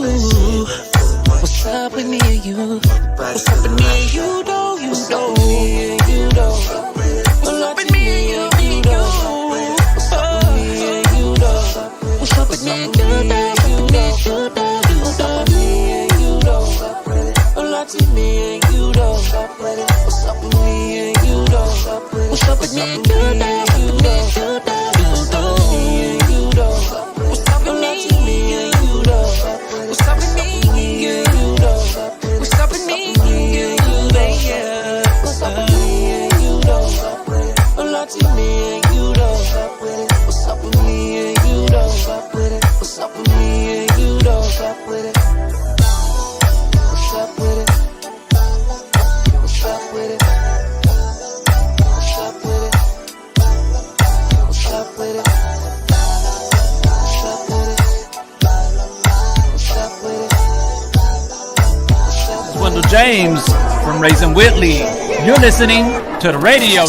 What's up with me and you? What's up with me and you, though? You know, me and you, though. What's up with me and you, though? What's up with me and you, though? What's up with me and you, though? What's up with me and you, though? A lot to me and you, though. What's up with me and you, though? What's up with me and you, though? What's up with me and you, though? What's up with me and you, though? What's up with me and you, though? What's up with me and you, baby? What's up with me and you, though? A lot to me and you, though. What's up with me and you, though? What's up with me and you, though? What's up with it? What's up with it? What's up with it? What's up with it? What's up with it? What's up with it? What's up with it? It's Wendell James from Raising Whitley. You're listening to the radio.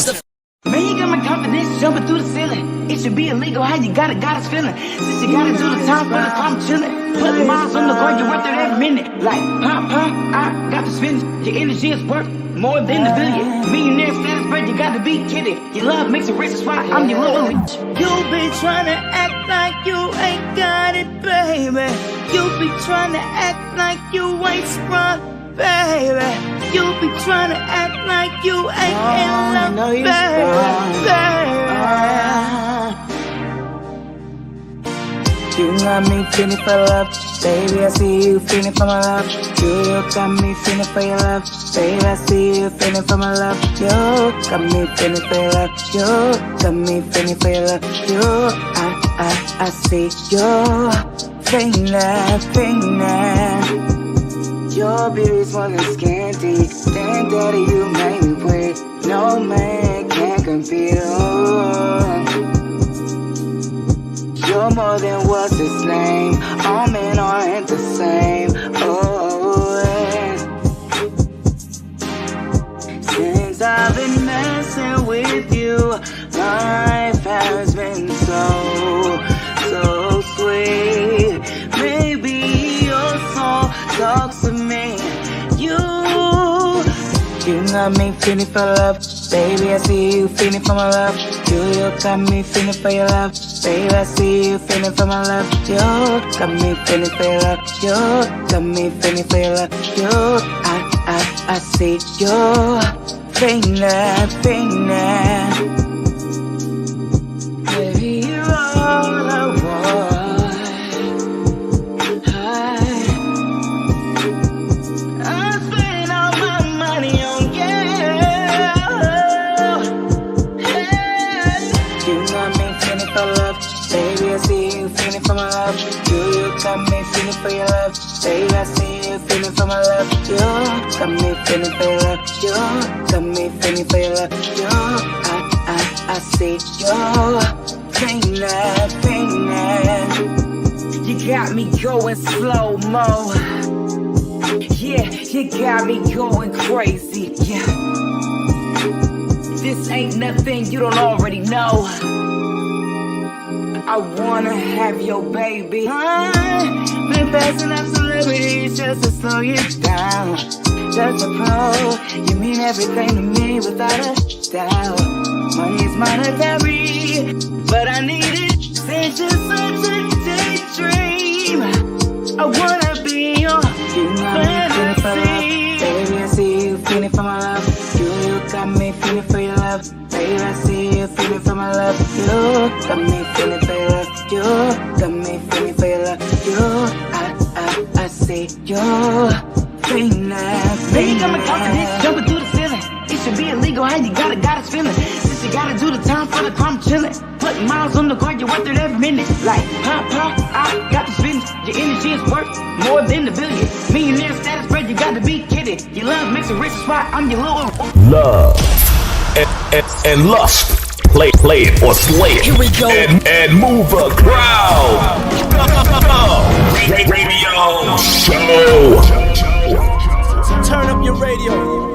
Man, you got my confidence jumping through the ceiling. It should be illegal how you got us feeling. Since you gotta do the time for the time chilling. Put the miles on the guard, you're worth it every minute. Like, I got to spend. Your energy is worth more than the billion. Millionaire status, but you gotta be kidding. Your love makes it rich, that's why I'm your little rich. You be trying to act like you ain't got it, baby. You be trying to act like you ain't sprung, baby. You be trying to act like you ain't in love, baby. You got me feeling for love, baby. I see you feeling for my love. You got me feeling for your love, baby. I see you feeling for my love. You got me feeling for your love. You got me feeling for your love. You, I see you feeling. Your beauty's more than scanty. Damn, daddy, you made me wait. No man can compete. You're more than what's his name. All men aren't the same. Oh, since I've been messing with you, life has been so sweet. Maybe your soul talks to me. You got me feeling for love, baby. I see you feeling for my love. You got me feeling for your love, baby. I see you feeling for my love. You got me feeling for your love. You got me feeling for your love. You, I see you feeling. Baby, you're all I want. You got me feeling for your love, baby. I see you feeling for my love. You got me feeling for your love. You got me feeling for your love. You, I see you feeling. You got me going slow mo. Yeah, you got me going crazy. Yeah, this ain't nothing you don't already know. I wanna have your baby. I've been passing up celebrities just to slow you down. Just a pro, you mean everything to me without a doubt. Money is monetary, but I need it since you're such a daydream. I wanna be your fantasy. Baby, I see you feeling for my love. You got me feeling for your love. Baby, I see you feeling for my love. You got me feeling for your love. You got me feeling for your love. You, I see you feeling. Baby, got my confidence jumping through the ceiling. It should be illegal how you got us feeling. Since you gotta do the time for the crime chilling. Put miles on the guard, you're worth it every minute. Like, I got the spin. Your energy is worth more than the billion. Millionaire status, spread, you gotta be kidding. Your love makes it rich, that's why I'm your little. Love and lust. Play it or slay it. Here we go. And move the crowd. Radio show. Turn up your radio.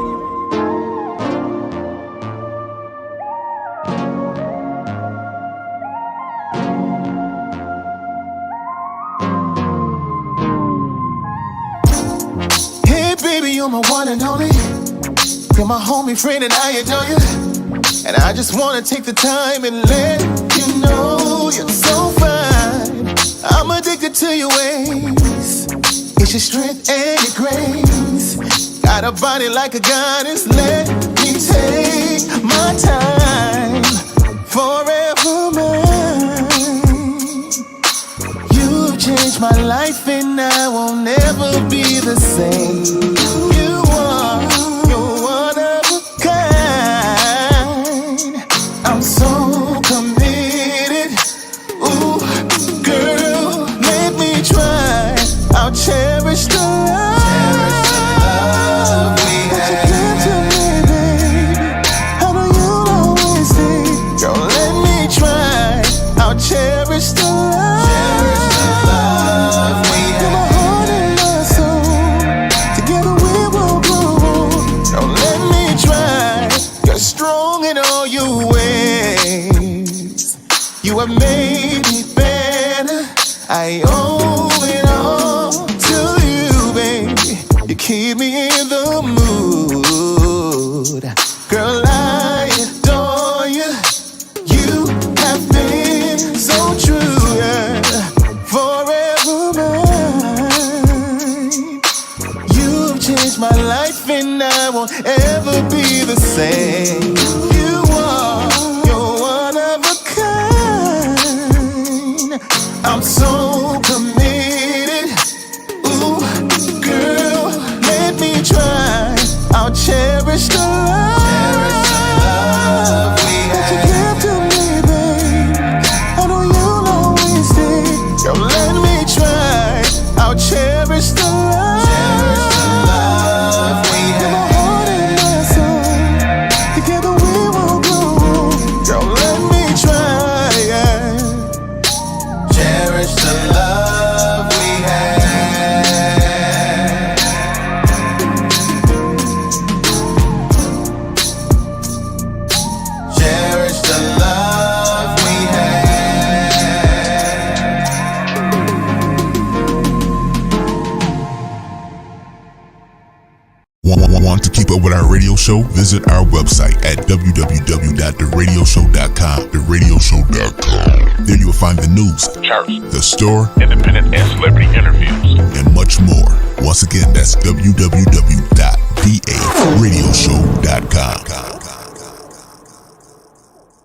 you're my one and only. You're my homie, friend, and I adore you. And I just wanna take the time and let you know you're so fine. I'm addicted to your ways. It's your strength and your grace. Got a body like a goddess. Let me take my time. Forever mine. You've changed my life and I will never be the same. You are, you're one of a kind. I'm so committed. Ooh, girl, let me try. I'll cherish the love. We had. To me, baby. How do you always say? Girl, let me try. I'll cherish the love. We had. My heart and my soul. Together we will grow. Girl, let me try. You're strong in all your ways. You have made me better. I owe it all to you, baby. You keep me in the mood. Girl, I adore you. You have been so true, yeah. Forever mine. You've changed my life and I won't ever be the same. You are, you're one of a kind. I'm so committed. Ooh, girl, let me try. I'll cherish the love. We had. You give to me, babe. I know you'll always stay. Girl, let me try. I'll cherish the love. We had. My heart and my soul. Together we will grow. Girl, let me try. Yeah. Cherish the love we had. Cherish the love we had. Want to keep up with our radio show? Visit our website at www.theradioshow.com. Theradioshow.com. There you will find the news, charts, the store, independent and celebrity interviews, and much more. Once again, that's www.theradioshow.com.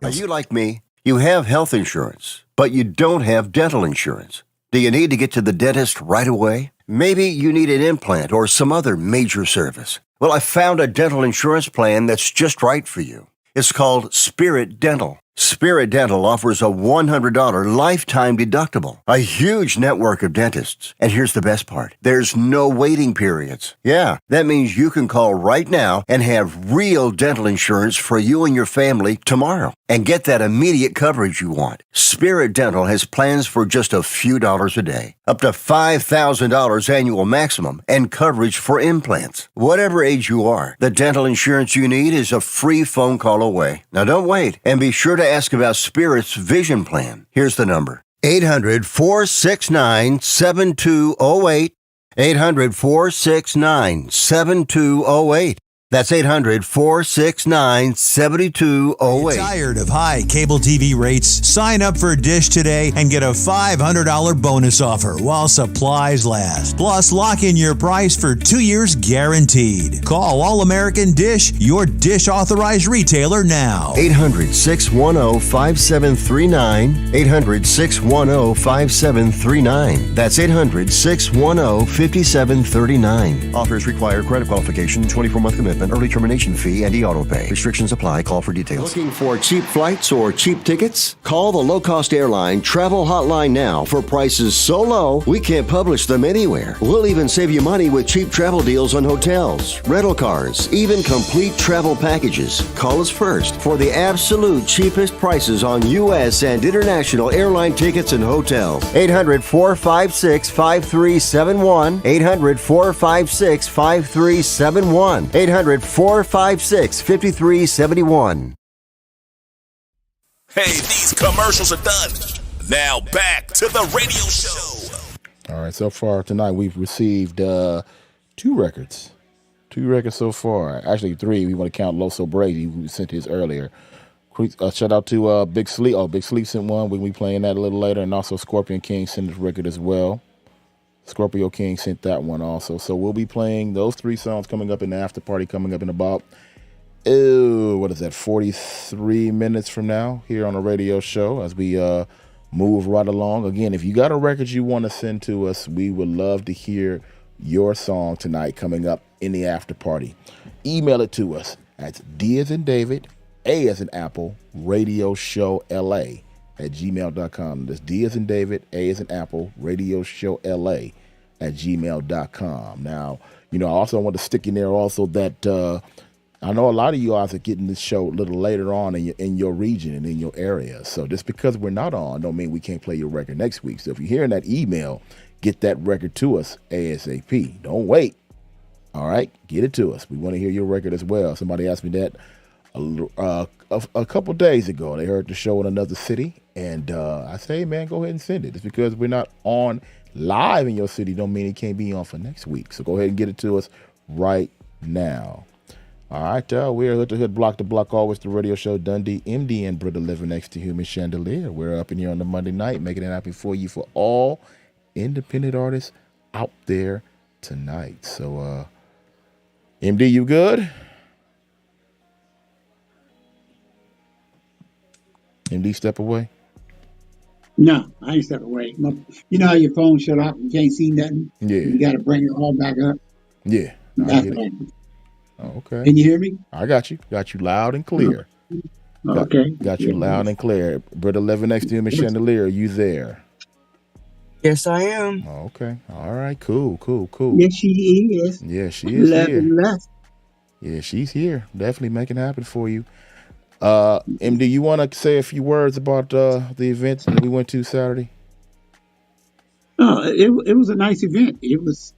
Are you like me? You have health insurance, but you don't have dental insurance. Do you need to get to the dentist right away? Maybe you need an implant or some other major service. Well, I found a dental insurance plan that's just right for you. It's called Spirit Dental. Spirit Dental offers a $100 lifetime deductible, a huge network of dentists. And here's the best part. There's no waiting periods. Yeah, that means you can call right now and have real dental insurance for you and your family tomorrow and get that immediate coverage you want. Spirit Dental has plans for just a few dollars a day, up to $5,000 annual maximum, and coverage for implants. Whatever age you are, the dental insurance you need is a free phone call away. Now don't wait, and be sure to ask about Spirit's vision plan. Here's the number: 800-469-7208. 800-469-7208. That's 800-469-7208. Tired of high cable TV rates? Sign up for Dish today and get a $500 bonus offer while supplies last. Plus, lock in your price for 2 years guaranteed. Call All American Dish, your Dish authorized retailer now. 800-610-5739. 800-610-5739. That's 800-610-5739. Offers require credit qualification, 24-month commitment, early termination fee, and e-auto pay. Restrictions apply. Call for details. Looking for cheap flights or cheap tickets? Call the low-cost airline travel hotline now for prices so low we can't publish them anywhere. We'll even save you money with cheap travel deals on hotels, rental cars, even complete travel packages. Call us first for the absolute cheapest prices on U.S. and international airline tickets and hotels. 800-456-5371. 800-456-5371. 800-456-5371. Hey, these commercials are done. Now back to the radio show. All right, so far tonight we've received 2 records 2 records so far. Actually 3. We want to count Loso Brady, who sent his earlier. Shout out to Big Sleep. Oh, Big Sleep sent one. We'll be playing that a little later. And also Scorpion King sent his record as well. Scorpio King sent that one also. So we'll be playing those 3 songs coming up in the after party coming up in about, 43 minutes from now here on the radio show as we move right along. Again, if you got a record you want to send to us, we would love to hear your song tonight coming up in the after party. Email it to us at D as in David, A as in Apple, Radio Show LA at gmail.com. That's D as in David, A as in Apple, Radio Show LA at gmail.com. Now, I also want to stick in there also that I know a lot of you guys are getting this show a little later on in your region and in your area. So just because we're not on don't mean we can't play your record next week. So if you're hearing that email, get that record to us ASAP. Don't wait. All right? Get it to us. We want to hear your record as well. Somebody asked me that a couple days ago. They heard the show in another city. And I say, hey, man, go ahead and send it. Just because we're not on live in your city don't mean it can't be on for next week. So go ahead and get it to us right now. All right, we're Hood to Hood, Block to Block, always the radio show. Dundee, MD, and Brother living next to Human Chandelier. We're up in here on the Monday night, making it happen for you for all independent artists out there tonight. So, MD, you good? MD, step away. No, I ain't step away. You know how your phone shut off and you can't see nothing? Yeah. You got to bring it all back up. Yeah. That's right. Oh, okay. Can you hear me? I got you. Got you loud and clear. Okay. Got you loud and clear. Brother living next to him, Chandelier, are you there? Yes, I am. Okay. All right. Cool. Yes, she is. Yeah, she is here. Left. Yeah, she's here. Definitely making it happen for you. MD, you want to say a few words about the event that we went to Saturday? Oh, it was a nice event. It was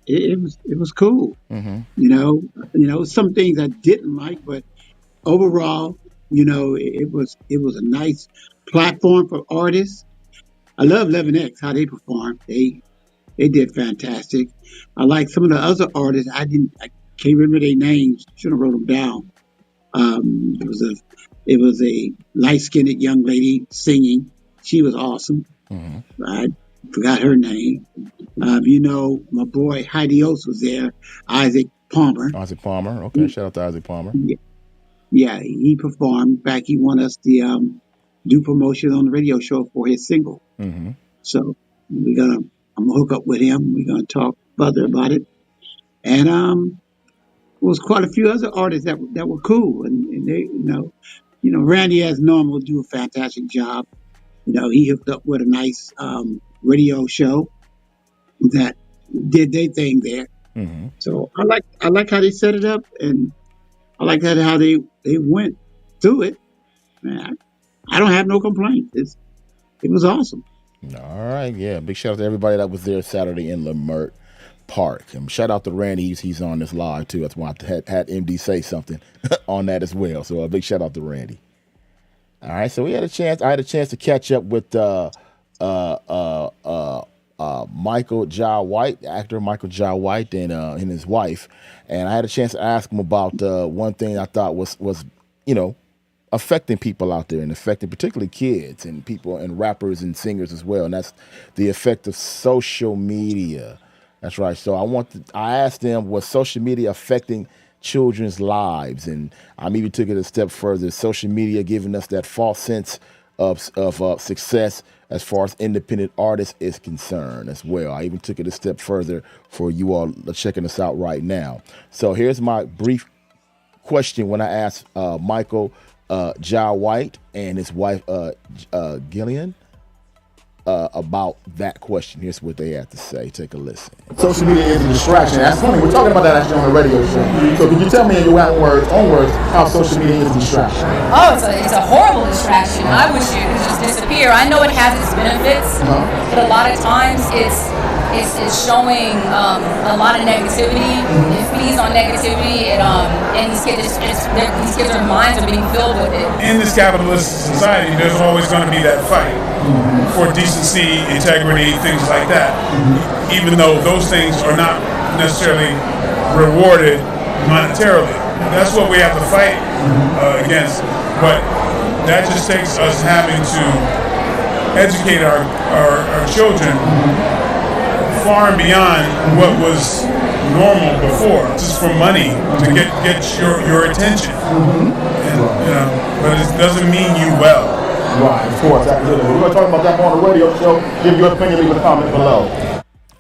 cool. Mm-hmm. You know, some things I didn't like, but overall, it was a nice platform for artists. I love 11X how they performed. They did fantastic. I like some of the other artists. I can't remember their names. Should have wrote them down. It was a light-skinned young lady singing. She was awesome. Mm-hmm. I forgot her name. My boy Heidi Oates was there. Isaac Palmer. Okay, shout out to Isaac Palmer. Yeah, he performed. In fact, he wanted us to do promotion on the radio show for his single. Mm-hmm. So I'm gonna hook up with him. We're gonna talk further about it. And there was quite a few other artists that were cool, and they, Randy as normal do a fantastic job. He hooked up with a nice radio show that did their thing there. Mm-hmm. So I like how they set it up, and I like how they went through it. Man, I don't have no complaints. It was awesome. All right, yeah. Big shout out to everybody that was there Saturday in Lamert Park. And shout out to Randy. He's on this live too. That's why I had MD say something on that as well. So a big shout out to Randy. All right, so I had a chance to catch up with Michael Jai White, actor Michael Jai White, and his wife, and I had a chance to ask him about one thing I thought was affecting people out there and affecting particularly kids and people and rappers and singers as well, and that's the effect of social media. That's right. So I asked them, was social media affecting children's lives? And I maybe took it a step further. Social media giving us that false sense of success as far as independent artists is concerned as well. I even took it a step further for you all checking us out right now. So here's my brief question when I asked Michael Jai White and his wife Gillian about that question. Here's what they had to say. Take a listen. Social media is a distraction. That's funny. We're talking about that actually on the radio show. So can you tell me in your own words how social media is a distraction? Oh, it's a horrible distraction. I wish it could just disappear. I know it has its benefits, but a lot of times it's showing a lot of negativity. It feeds on negativity, and these kids' minds are being filled with it. In this capitalist society, there's always going to be that fight for decency, integrity, things like that. Even though those things are not necessarily rewarded monetarily. That's what we have to fight against. But that just takes us having to educate our children far and beyond what was normal before, just for money to get your attention. And, but it doesn't mean you well. Right, of course, absolutely. We're going to talk about that more on the radio show. Give your opinion, leave a comment below.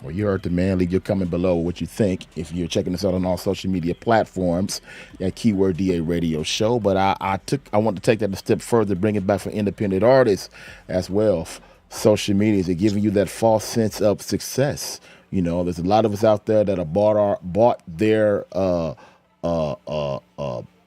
Well, you heard the man. Leave your comment below what you think. If you're checking us out on all social media platforms, that keyword DA radio show. But I want to take that a step further, bring it back for independent artists as well. Social media is giving you that false sense of success. There's a lot of us out there that have bought their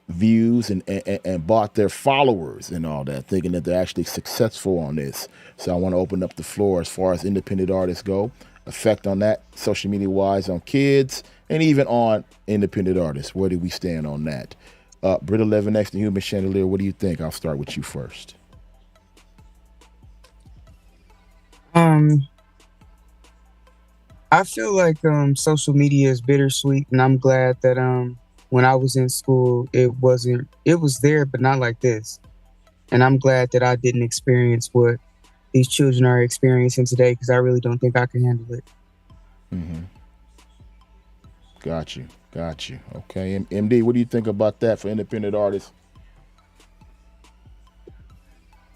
views and bought their followers and all that, thinking that they're actually successful on this. So I want to open up the floor as far as independent artists go. Effect on that, social media wise, on kids and even on independent artists. Where do we stand on that? Britta Levinex, the Human Chandelier, what do you think? I'll start with you first. I feel like social media is bittersweet, and I'm glad that when I was in school, it was there, but not like this. And I'm glad that I didn't experience what these children are experiencing today, because I really don't think I can handle it. Mm-hmm. Got you. Okay, MD, what do you think about that for independent artists?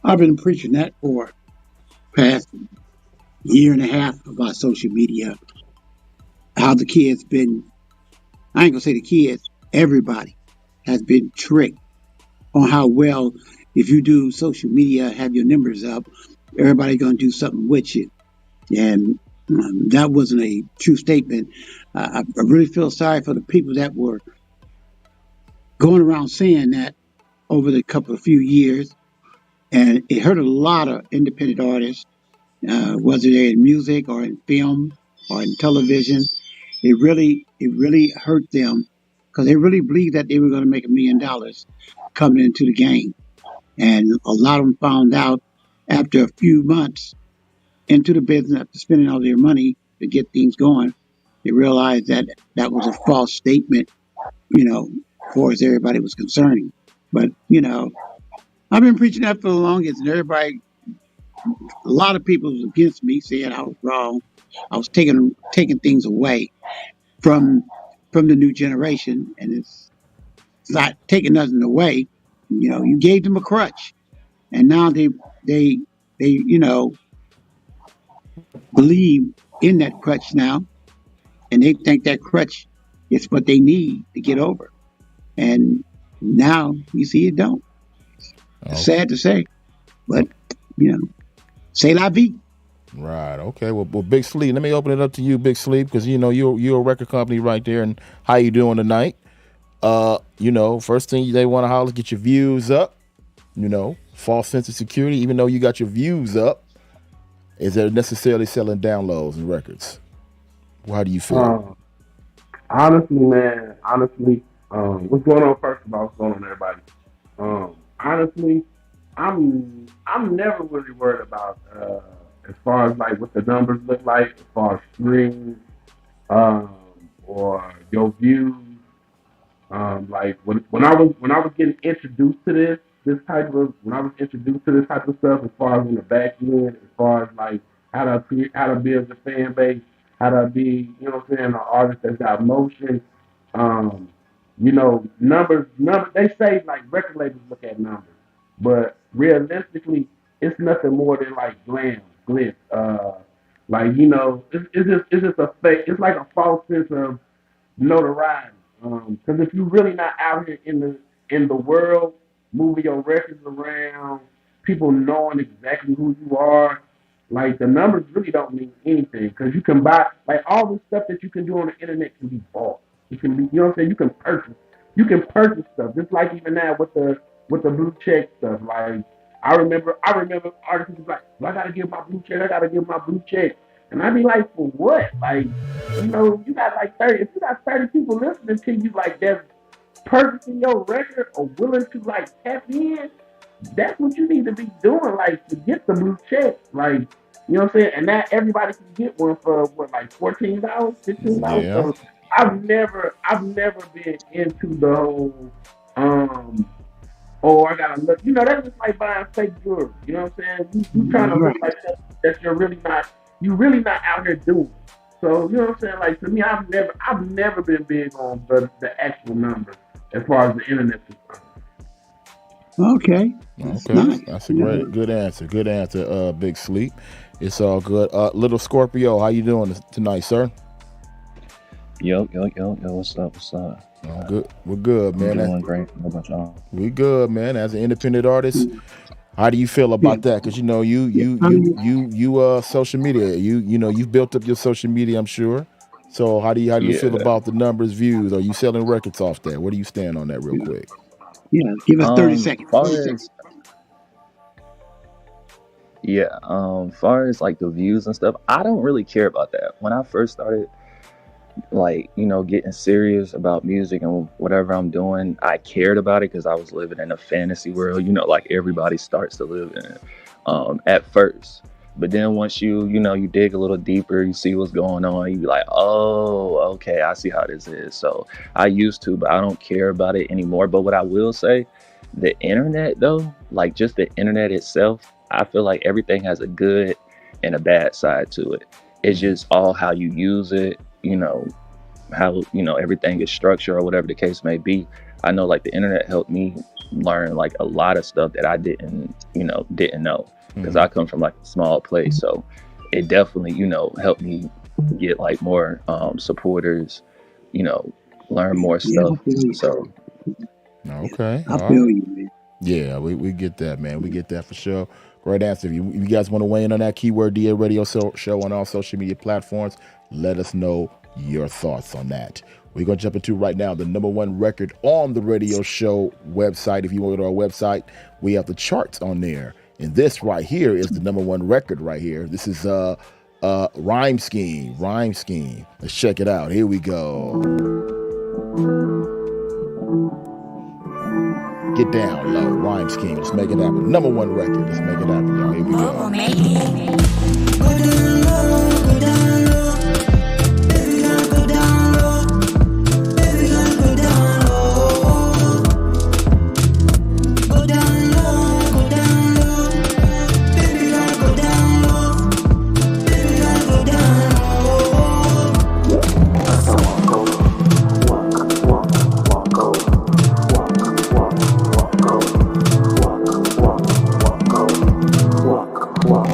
I've been preaching that for past year and a half about social media. How the kids been, I ain't gonna say the kids, everybody has been tricked on how well, if you do social media, have your numbers up, everybody gonna do something with you. And that wasn't a true statement. I really feel sorry for the people that were going around saying that over the few years. And it hurt a lot of independent artists, whether they're in music or in film or in television. It really hurt them because they really believed that they were going to make $1 million coming into the game. And a lot of them found out after a few months into the business, after spending all their money to get things going, they realized that that was a false statement, as far as everybody was concerned. But, I've been preaching that for the longest, and a lot of people was against me, saying I was wrong. I was taking things away from the new generation, and it's not taking nothing away. You gave them a crutch, and now they believe in that crutch now, and they think that crutch is what they need to get over. And now you see it don't. It's sad to say, but c'est la vie. Right. Okay. Well, Big Sleep. Let me open it up to you, Big Sleep, because you're a record company right there. And how you doing tonight? First thing they want to holler, get your views up. False sense of security. Even though you got your views up, is there necessarily selling downloads and records? Well, how do you feel? Honestly, man. What's going on? First of all, what's going on, everybody? Honestly, I'm never really worried about as far as like what the numbers look like, as far as streams, or your views. Like when I was getting introduced to this type of stuff, as far as in the back end, as far as like how to build a fan base, how to be, an artist that's got motion. Numbers. They say like record labels look at numbers, but realistically, it's nothing more than like glitz. It's just a fake. It's like a false sense of notoriety. Because if you're really not out here in the world, moving your records around, people knowing exactly who you are, like the numbers really don't mean anything. Because you can buy like all the stuff that you can do on the internet can be bought. It can be, you know what I'm saying? You can purchase stuff. Just like even now with the blue check stuff. Like I remember artists was like, well, I gotta give my blue check. And I'd be like, for what? Like, you got like 30, if you got 30 people listening to you, like, that's purchasing your record or willing to, like, tap in, that's what you need to be doing, like, to get the blue check. Like, you know what I'm saying? And that everybody can get one for, what, like $14, $15? Yeah. So I've never been into the whole oh, I gotta look. You know, that's just like buying fake jewelry. You know what I'm saying? You trying to look like something that you're really not out here doing. So you know what I'm saying? Like to me, I've never been big on the actual numbers as far as the internet is concerned. Okay. That's a good answer. Big Sleep. It's all good. Little Scorpio, how you doing tonight, sir? Yo, what's up? Good. We're good, man. I'm doing great. How about y'all? We good, man. As an independent artist, how do you feel about that? Because you know, you social media. You know, you've built up your social media, I'm sure. So how do you feel about the numbers, views? Are you selling records off that? Where do you stand on that, real quick? Yeah, give us 30 seconds. Far as like the views and stuff, I don't really care about that. When I first started, like, you know, getting serious about music and whatever I'm doing, I cared about it because I was living in a fantasy world, you know, like everybody starts to live in at first. But then once you dig a little deeper, you see what's going on, you be like, oh, okay, I see how this is. So I used to, but I don't care about it anymore. But what I will say, the internet though, like just the internet itself, I feel like everything has a good and a bad side to it. It's just all how you use it, you know, how, you know, everything is structured or whatever the case may be. I know like the internet helped me learn like a lot of stuff that I didn't know because I come from like a small place. So it definitely, you know, helped me get like more supporters, you know, learn more stuff. So okay. I feel you, man. Yeah, we get that, man. We get that for sure. Great answer. If you guys want to weigh in on that Keyword DA Radio show on all social media platforms, let us know your thoughts on that. We're going to jump into right now the #1 record on the radio show website. If you go to our website, we have the charts on there. And this right here is the #1 record right here. This is Rhyme Scheme. Let's check it out. Here we go. Get down low, Rhyme Scheme. Let's make it happen. #1 record. Let's make it happen, y'all. Here we go. Go down low, go down low. Baby girl, go down low. Baby girl, go down low. Go down low, go down low. Baby girl, go down low. Baby girl, go down low. That's how I go.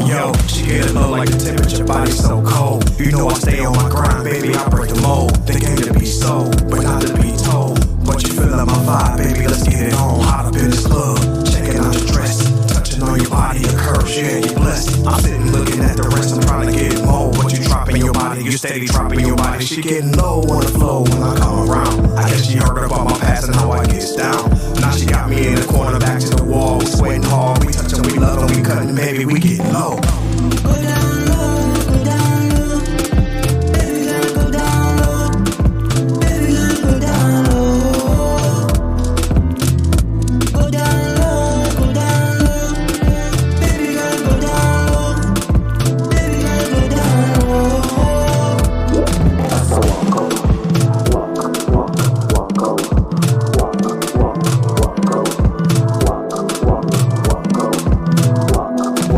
Yo, she get it low like the temperature, body so cold. You know I stay on my grind, baby, I break the mold. They came to be sold, but not to be told. But you feel like my vibe, baby, let's get it on. Hot up in this club, checking out your dress, touching on your body, your curves, yeah, you blessed. I'm sitting looking at the rest, I'm trying to get more. But you dropping your body, you steady dropping your body. She getting low on the flow when I come around. I guess she heard about my past and how I get down. Now she got me in the corner, back to the wall. We sweating hard, we touching, we loving, we cutting, baby, we get low. Go down low, go down low. Baby girl, go down low. Baby girl, go down low. Go down low, go down low. Baby girl, go down low. Baby girl, go down low. That's how I go.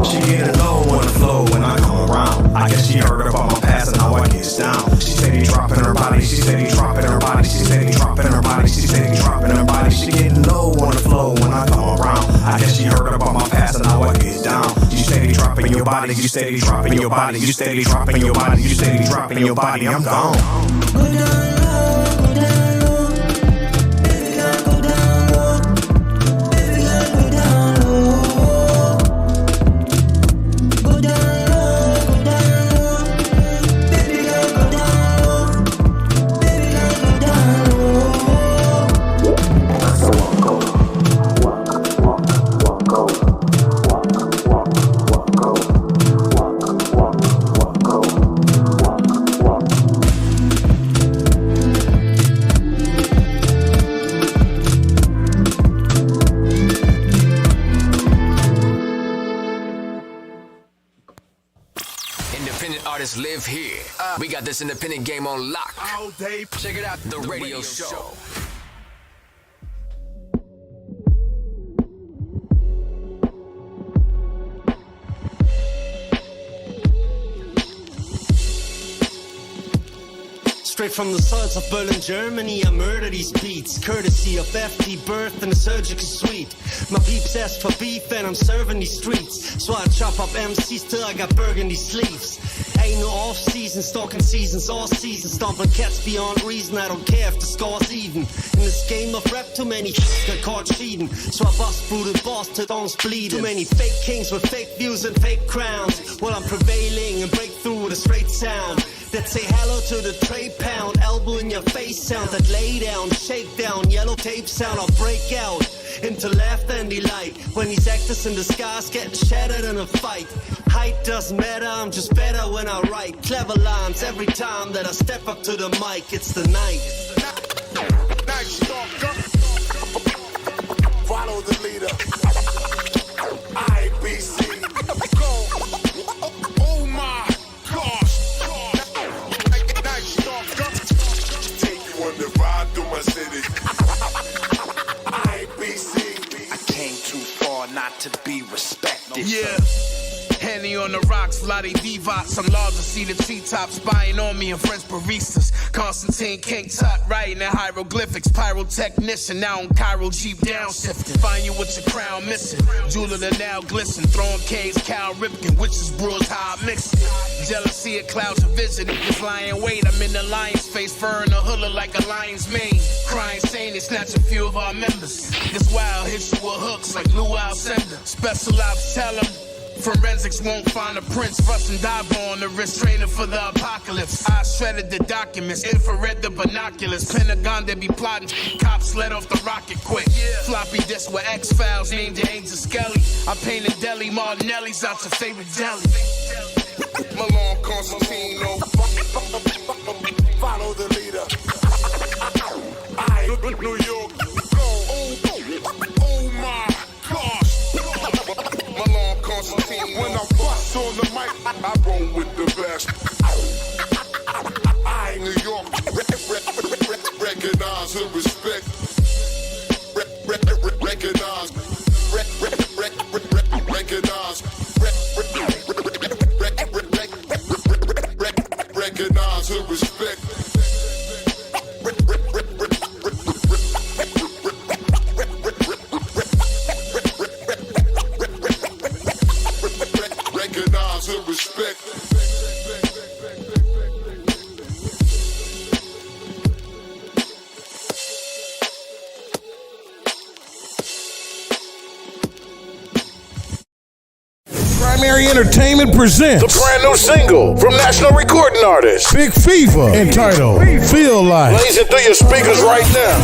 She get low on the flow when I come around. I guess she heard about my past and how I get down. She steady dropping her body, she steady dropping her body, she steady dropping her body, she steady dropping her body. She getting low on the flow when I come around. I guess she heard about my past and how I get down. You steady dropping your body, you steady dropping your body, you steady dropping your body, you steady dropping your body. I'm gone. Go down low, go down low. Baby girl, go down low. Baby girl, go down low. Go down low, go down low. Baby girl, go down low. Baby girl, go down low. That's how I go. live here. We got this independent game on lock. All day. Check it out, The Radio Show. Straight from the soils of Berlin, Germany, I murder these beats. Courtesy of FT birth in a surgical suite. My peeps ask for beef and I'm serving these streets. So I chop up MCs till I got burgundy sleeves. Ain't no off season, stalking seasons, all seasons. Stomping cats beyond reason, I don't care if the score's even. In this game of rap, too many got caught cheating. So I bust through the boss till dawn's bleeding. Too many fake kings with fake views and fake crowns. While I'm prevailing and break through with a straight sound. That say hello to the tray pound, elbow in your face sound. That lay down, shake down, yellow tape sound. I'll break out into laughter and delight when these actors in the skies getting shattered in a fight. Height doesn't matter, I'm just better when I write clever lines every time that I step up to the mic. It's the night. Night stalker. Follow the leader. IBC. Oh my gosh. Night stalker. Take you on the ride through my city. IBC. I came too far not to be respected. Yeah. Henny on the rocks, Lottie Vivat. Some laws to see the T-top spying on me and French baristas. Constantine King Tut writing in hieroglyphics. Pyrotechnician now on Cairo Jeep downshifting. Find you with your crown missing. Jeweler that now glisten. Throwing K's, Cal Ripken. Witches brews how I mix it. Jealousy of clouds of vision. Niggas lying wait. I'm in the lion's face. Fur in a hula like a lion's mane. Crying saying they snatch a few of our members. This wild hits you with hooks like Lou Alcindor. Special ops tell them. Forensics won't find the prints. Russ and Dive on the wrist, training for the apocalypse. I shredded the documents, infrared the binoculars. Pentagon, they be plotting. Cops let off the rocket quick. Floppy disk with X-Files, named the Angel Skelly. I painted Deli Martinelli's out your favorite deli. Malone Constantino. Follow the leader. New York. Oh my gosh. Malone Constantino. When I bust on the mic, I roll with the best. I New York. Recognize and respect. Recognize. Recognize. Recognize and respect. Recognize and respect. Primary Entertainment presents The brand new single from national recording artist Big Fever entitled Feel Like. blazing through your speakers right now.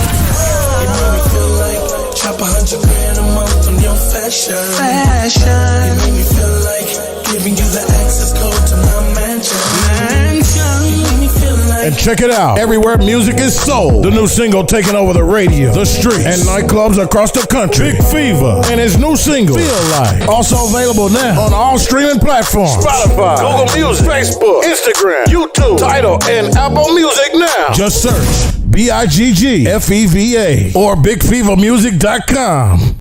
You made me feel like chop 100 grand a month on your fashion. You made me feel like giving you the access code to my mansion. You made me feel like. And check it out, everywhere music is sold. The new single taking over the radio, the streets, and nightclubs across the country. Big Fever and his new single, Feel Like. Also available now on all streaming platforms. Spotify, Google Music, Facebook, Instagram, YouTube, Tidal, and Apple Music now. Just search BIGGFEVA or BigFeverMusic.com.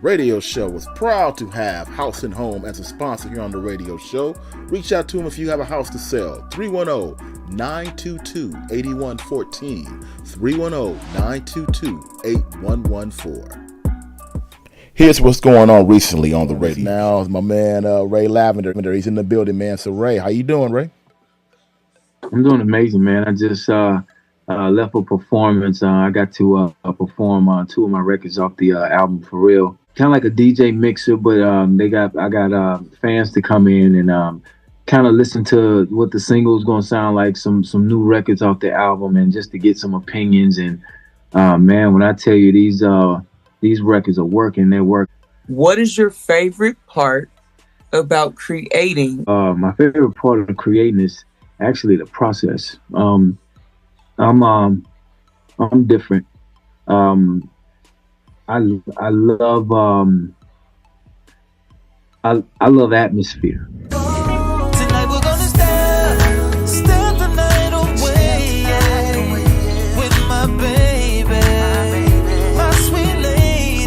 Radio Show is proud to have House and Home as a sponsor here on the radio show. Reach out to them if you have a house to sell. 310-922-8114. 310-922-8114. Here's what's going on recently on the radio. Now is my man Ray Lavender. He's in the building, man. So Ray, how you doing, Ray? I'm doing amazing, man. I just left a performance. I got to perform on 2 of my records off the album For Real. Kind of like a DJ mixer, but I got fans to come in and kind of listen to what the single is going to sound like, some new records off the album, and just to get some opinions. And man, when I tell you these records are working, they're working. What is your favorite part about creating? My favorite part of creating is actually the process. I'm different. I love I love atmosphere. Tonight we're gonna step the night away, yeah, with my baby, my sweet lady.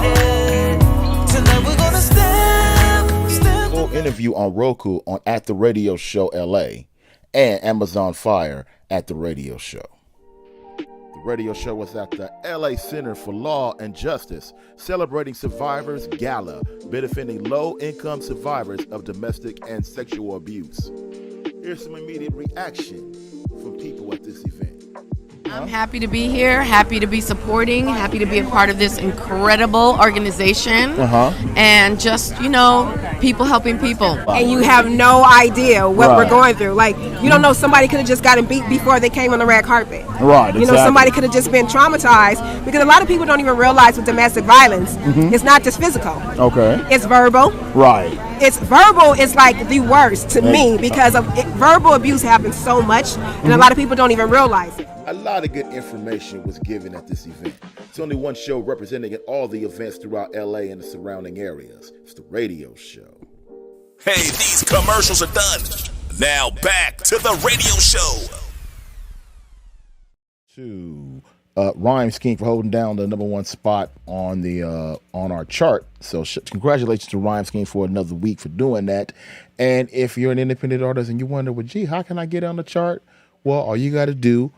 Tonight we're gonna step. Full interview on Roku on At the Radio Show LA and Amazon Fire at the Radio Show. The radio show was at the LA Center for Law and Justice, celebrating Survivors Gala, benefiting low-income survivors of domestic and sexual abuse. Here's some immediate reaction from people at this event. I'm happy to be here, happy to be supporting, happy to be a part of this incredible organization. And just, people helping people. And you have no idea what we're going through. Like, you don't know, somebody could have just gotten beat before they came on the red carpet. Right, exactly. Somebody could have just been traumatized, because a lot of people don't even realize with domestic violence, it's not just physical. Okay. It's verbal. Right. It's verbal is like the worst to me, because verbal abuse happens so much, and a lot of people don't even realize it. A lot of good information was given at this event. It's only one show representing all the events throughout LA and the surrounding areas. It's the Radio Show. Hey, these commercials are done. Now back to the radio show. To Rhyme Scheme for holding down the number one spot on the on our chart. So congratulations to Rhyme Scheme for another week for doing that. And if you're an independent artist and you wonder, well, gee, how can I get on the chart? Well, all you got to do,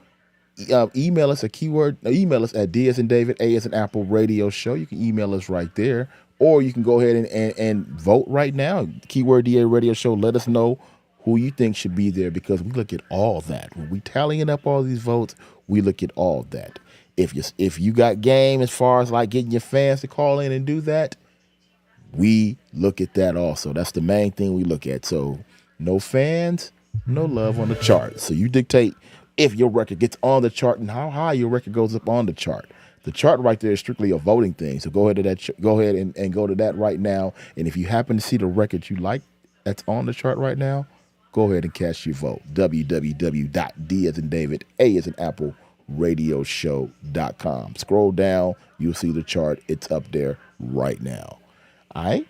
email us email us at D as in David, A as in Apple Radio Show. You can email us right there, or you can go ahead and vote right now. Keyword DA Radio Show. Let us know who you think should be there, because we look at all that. When we tallying up all these votes, we look at all that. If you got game as far as like getting your fans to call in and do that, we look at that also. That's the main thing we look at. So no fans, no love on the chart. So you dictate if your record gets on the chart and how high your record goes up on the chart. The chart right there is strictly a voting thing. So go ahead and go to that right now. And if you happen to see the record you like that's on the chart right now, go ahead and cast your vote. www.D as in David, A as in Apple, radioshow.com. Scroll down, you'll see the chart. It's up there right now. All right.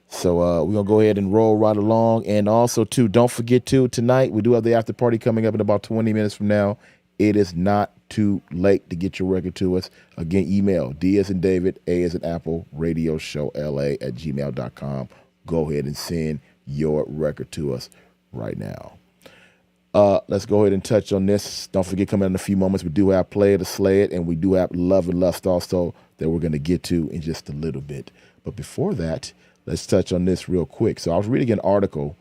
So we're going to go ahead and roll right along. And also, too, don't forget, too, tonight we do have the after party coming up in about 20 minutes from now. It is not too late to get your record to us. Again, email D as in David, A as in Apple, radioshowla@gmail.com. Go ahead and send your record to us right now. Let's go ahead and touch on this. Don't forget, coming in a few moments, we do have Play It or Slay It, and we do have Love and Lust also that we're going to get to in just a little bit. But before that, let's touch on this real quick. So I was reading an article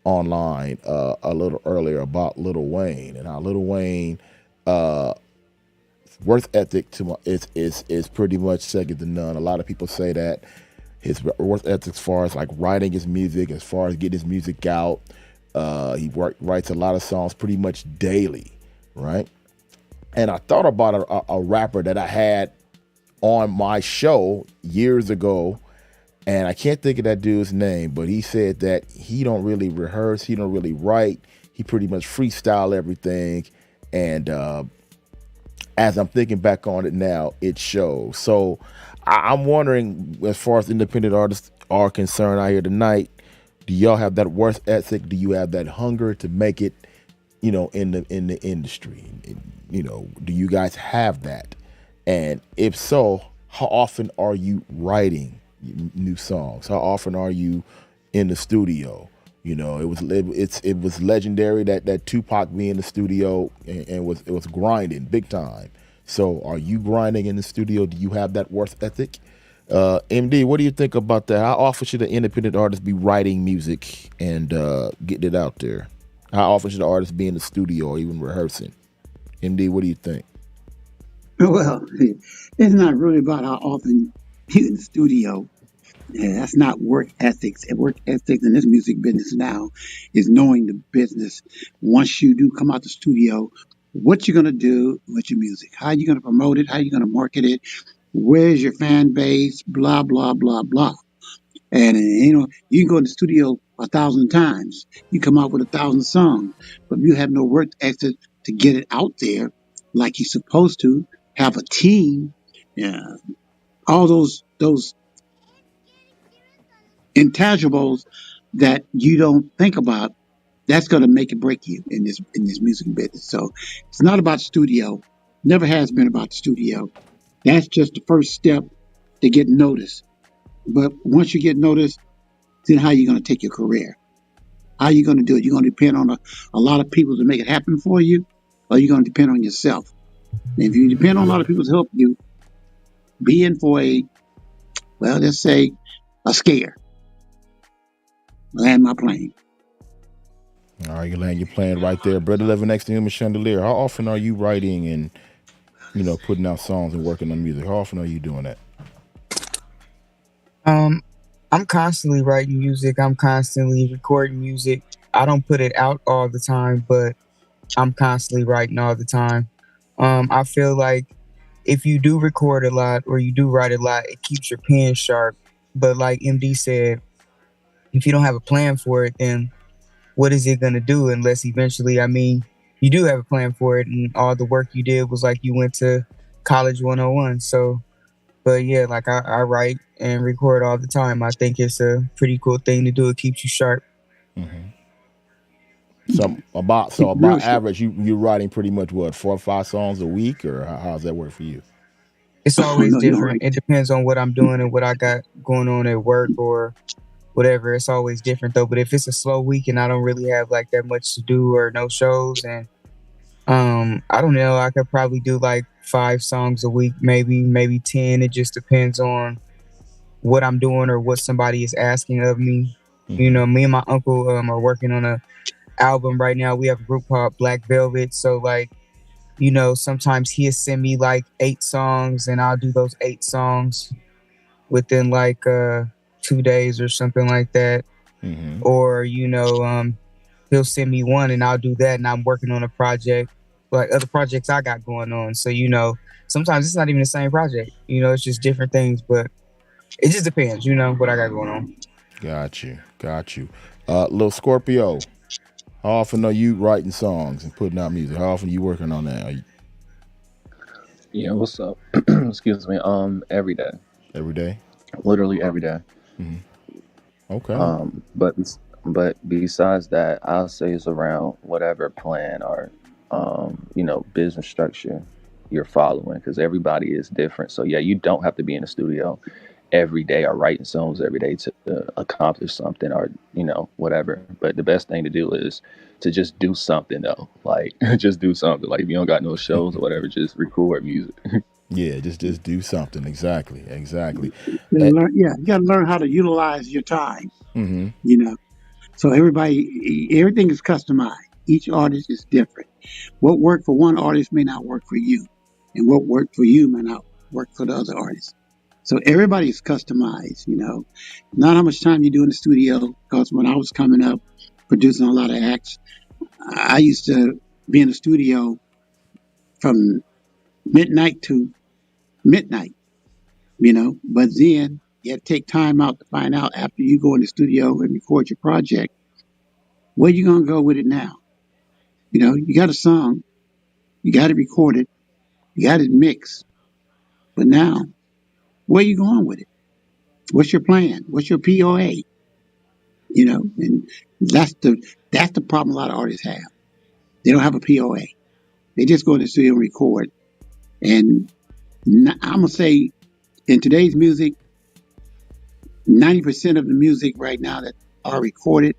online a little earlier about Lil Wayne, and how Lil Wayne worth ethic is pretty much second to none. A lot of people say that his worth ethic as far as like writing his music, as far as getting his music out, he writes a lot of songs pretty much daily, right? And I thought about a rapper that I had on my show years ago, and I can't think of that dude's name, but he said that he don't really rehearse, he don't really write, he pretty much freestyle everything. And as I'm thinking back on it now, it shows. So I'm wondering, as far as independent artists are concerned out here tonight, do y'all have that worth ethic? Do you have that hunger to make it, in the industry? Do you guys have that? And if so, how often are you writing new songs? How often are you in the studio? It was legendary that Tupac be in the studio and was grinding big time. So are you grinding in the studio? Do you have that worth ethic? MD, what do you think about that? How often should an independent artist be writing music and getting it out there? How often should an artist be in the studio or even rehearsing? MD, what do you think? Well, it's not really about how often you're in the studio. Yeah, that's not work ethics. And work ethics in this music business now is knowing the business. Once you do come out the studio, what you're going to do with your music, how you're going to promote it, how you're going to market it, where's your fan base, blah, blah, blah, blah. And, you can go to the studio 1,000 times. You come out with 1,000 songs, but you have no work ethic to get it out there like you're supposed to, have a team, all those intangibles that you don't think about. That's going to make or break you in this music business. So it's not about studio. Never has been about the studio. That's just the first step to get noticed. But once you get noticed, then how are you going to take your career? How are you going to do it? You're going to depend on a lot of people to make it happen for you, or you're going to depend on yourself. And if you depend on a lot of people to help you, be in for let's say, a scare. Land my plane. All right, you land your plane right there. Brother living next to him is Chandelier. How often are you writing and, putting out songs and working on music? How often are you doing that? I'm constantly writing music. I'm constantly recording music. I don't put it out all the time, but I'm constantly writing all the time. I feel like if you do record a lot or you do write a lot, it keeps your pen sharp. But like MD said, if you don't have a plan for it, then what is it going to do unless eventually, you do have a plan for it and all the work you did was like you went to college 101. So, but yeah, like I write and record all the time. I think it's a pretty cool thing to do. It keeps you sharp. Mm-hmm. So about average, you're writing pretty much what, 4 or 5 songs a week, or how does that work for you? It's always different. It depends on what I'm doing and what I got going on at work or whatever. It's always different though. But if it's a slow week and I don't really have like that much to do or no shows, and I don't know, I could probably do like 5 songs a week, maybe 10. It just depends on what I'm doing or what somebody is asking of me. Mm-hmm. Me and my uncle are working on a album right now. We have a group called Black Velvet. So like, sometimes he'll send me like 8 songs and I'll do those 8 songs within like 2 days or something like that. Mm-hmm. Or, he'll send me one and I'll do that, and I'm working on a project, like other projects I got going on. So, sometimes it's not even the same project, it's just different things, but it just depends, what I got going on. Got you. Little Scorpio, how often are you writing songs and putting out music? How often are you working on that? Yeah, what's up? Excuse me. Every day. Every day? Literally every day. Mm-hmm. Okay. But besides that, I'll say it's around whatever plan or business structure you're following, because everybody is different. So yeah, you don't have to be in the studio every day or writing songs every day to accomplish something or whatever. But the best thing to do is to just do something though. Like just do something. Like if you don't got no shows or whatever, just record music. Yeah, just do something. Exactly. You got to learn how to utilize your time. Mm-hmm. So everything is customized. Each artist is different. What worked for one artist may not work for you, and what worked for you may not work for the other artist. So everybody's customized. Not how much time you do in the studio. Because when I was coming up, producing a lot of acts, I used to be in the studio from midnight to midnight. But then you have to take time out to find out after you go in the studio and record your project, where you gonna go with it now? You got a song, you got it recorded, you got it mixed, but now where you going with it? What's your plan? What's your POA? And that's the problem a lot of artists have. They don't have a POA. They just go in the studio and record. And I'm gonna say, in today's music, 90% of the music right now that are recorded,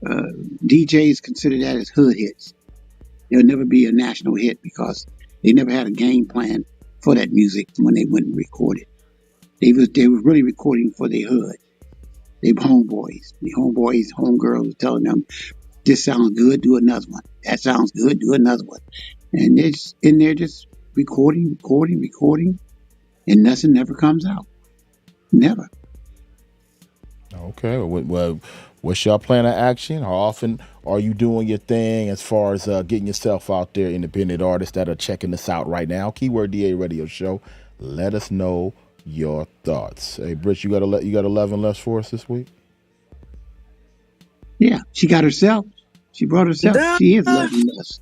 DJs consider that as hood hits. They'll never be a national hit because they never had a game plan for that music when they went and recorded. They was really recording for their hood. They were homeboys. The homegirls telling them, this sounds good, do another one. That sounds good, do another one. And it's in there just recording, and nothing never comes out. Never. Okay. Well, what's your plan of action? How often are you doing your thing as far as getting yourself out there, independent artists that are checking this out right now? Keyword DA Radio Show. Let us know your thoughts. Hey, Britt, you got 11 left for us this week? Yeah, she got herself. She brought herself. She is 11 less.